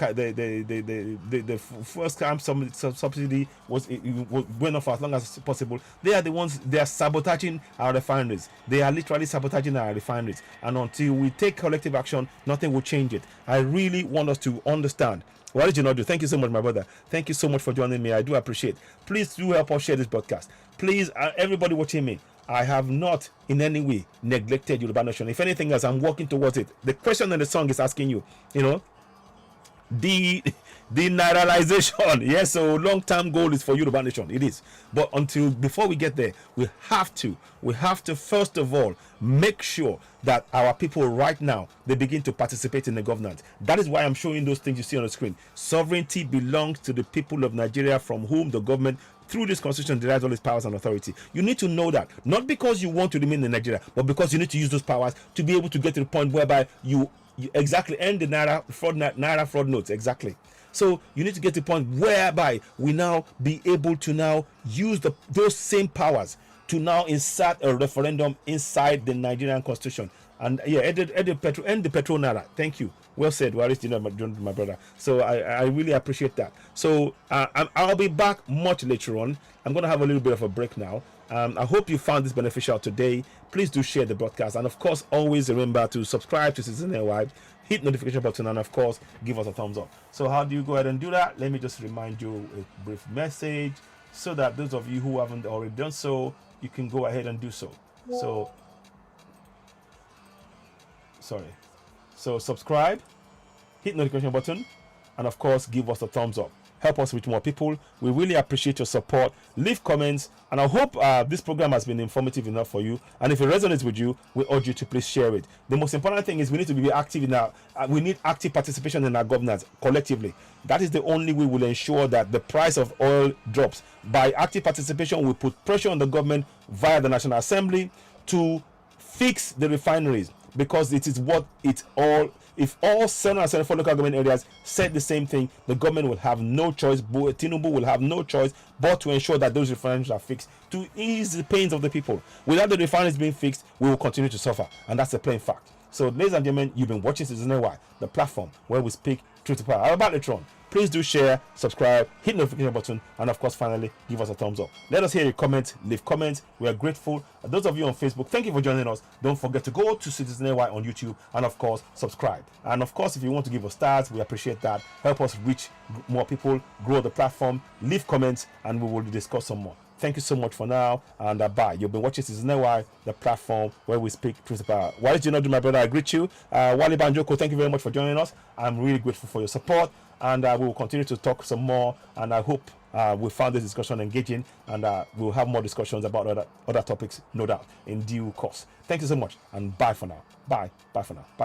first camp subsidy went off as long as possible, they are the ones, they are sabotaging our refineries. They are literally sabotaging our refineries, and until we take collective action, nothing will change it. I really want us to understand. What did you not do? Thank you so much, my brother. Thank you so much for joining me. I do appreciate. Please do help us share this broadcast. Please, everybody watching me, I have not in any way neglected Yoruba Nation. If anything else, I'm working towards it. The question in the song is asking you, the nationalization. Yes, so long-term goal is for Yoruba Nation. It is. But before we get there, we have to first of all make sure that our people right now, they begin to participate in the governance. That is why I'm showing those things you see on the screen. Sovereignty belongs to the people of Nigeria, from whom the government, through this constitution, derives all its powers and authority. You need to know that, not because you want to remain in Nigeria, but because you need to use those powers to be able to get to the point whereby you exactly end the naira fraud notes. Exactly. So you need to get to the point whereby we now be able to now use those same powers to now insert a referendum inside the Nigerian constitution. And end the petrol naira. Thank you. Well said, Waris, my brother. So I really appreciate that. So I'll be back much later on. I'm going to have a little bit of a break now. I hope you found this beneficial today. Please do share the broadcast. And of course, always remember to subscribe to Citizen NY, hit notification button, and of course, give us a thumbs up. So how do you go ahead and do that? Let me just remind you a brief message, so that those of you who haven't already done so, you can go ahead and do so. So subscribe, hit notification button, and of course, give us a thumbs up. Help us with more people. We really appreciate your support. Leave comments, and I hope this program has been informative enough for you. And if it resonates with you, we urge you to please share it. The most important thing is we need to be active in we need active participation in our governance collectively. That is the only way we'll ensure that the price of oil drops. By active participation, we put pressure on the government via the National Assembly to fix the refineries, because it is what it all. If all 774 local government areas said the same thing, the government will have no choice. Tinubu will have no choice but to ensure that those refineries are fixed to ease the pains of the people. Without the refineries being fixed, we will continue to suffer, and that's a plain fact. So, ladies and gentlemen, you've been watching Citizen AY, the platform where we speak truth to power. I'm about Latron. Please do share, subscribe, hit the notification button, and of course, finally, give us a thumbs up. Let us hear your comments, leave comments. We are grateful. And those of you on Facebook, thank you for joining us. Don't forget to go to Citizen AY on YouTube and, of course, subscribe. And, of course, if you want to give us stars, we appreciate that. Help us reach more people, grow the platform, leave comments, and we will discuss some more. Thank you so much for now, and bye. You've been watching Citizen AY, the platform where we speak truth to power. Why did you not do, my brother? I greet you. Wale Banjoko, thank you very much for joining us. I'm really grateful for your support, and we will continue to talk some more, and I hope we found this discussion engaging, and we'll have more discussions about other topics, no doubt, in due course. Thank you so much, and bye for now. Bye for now. Bye.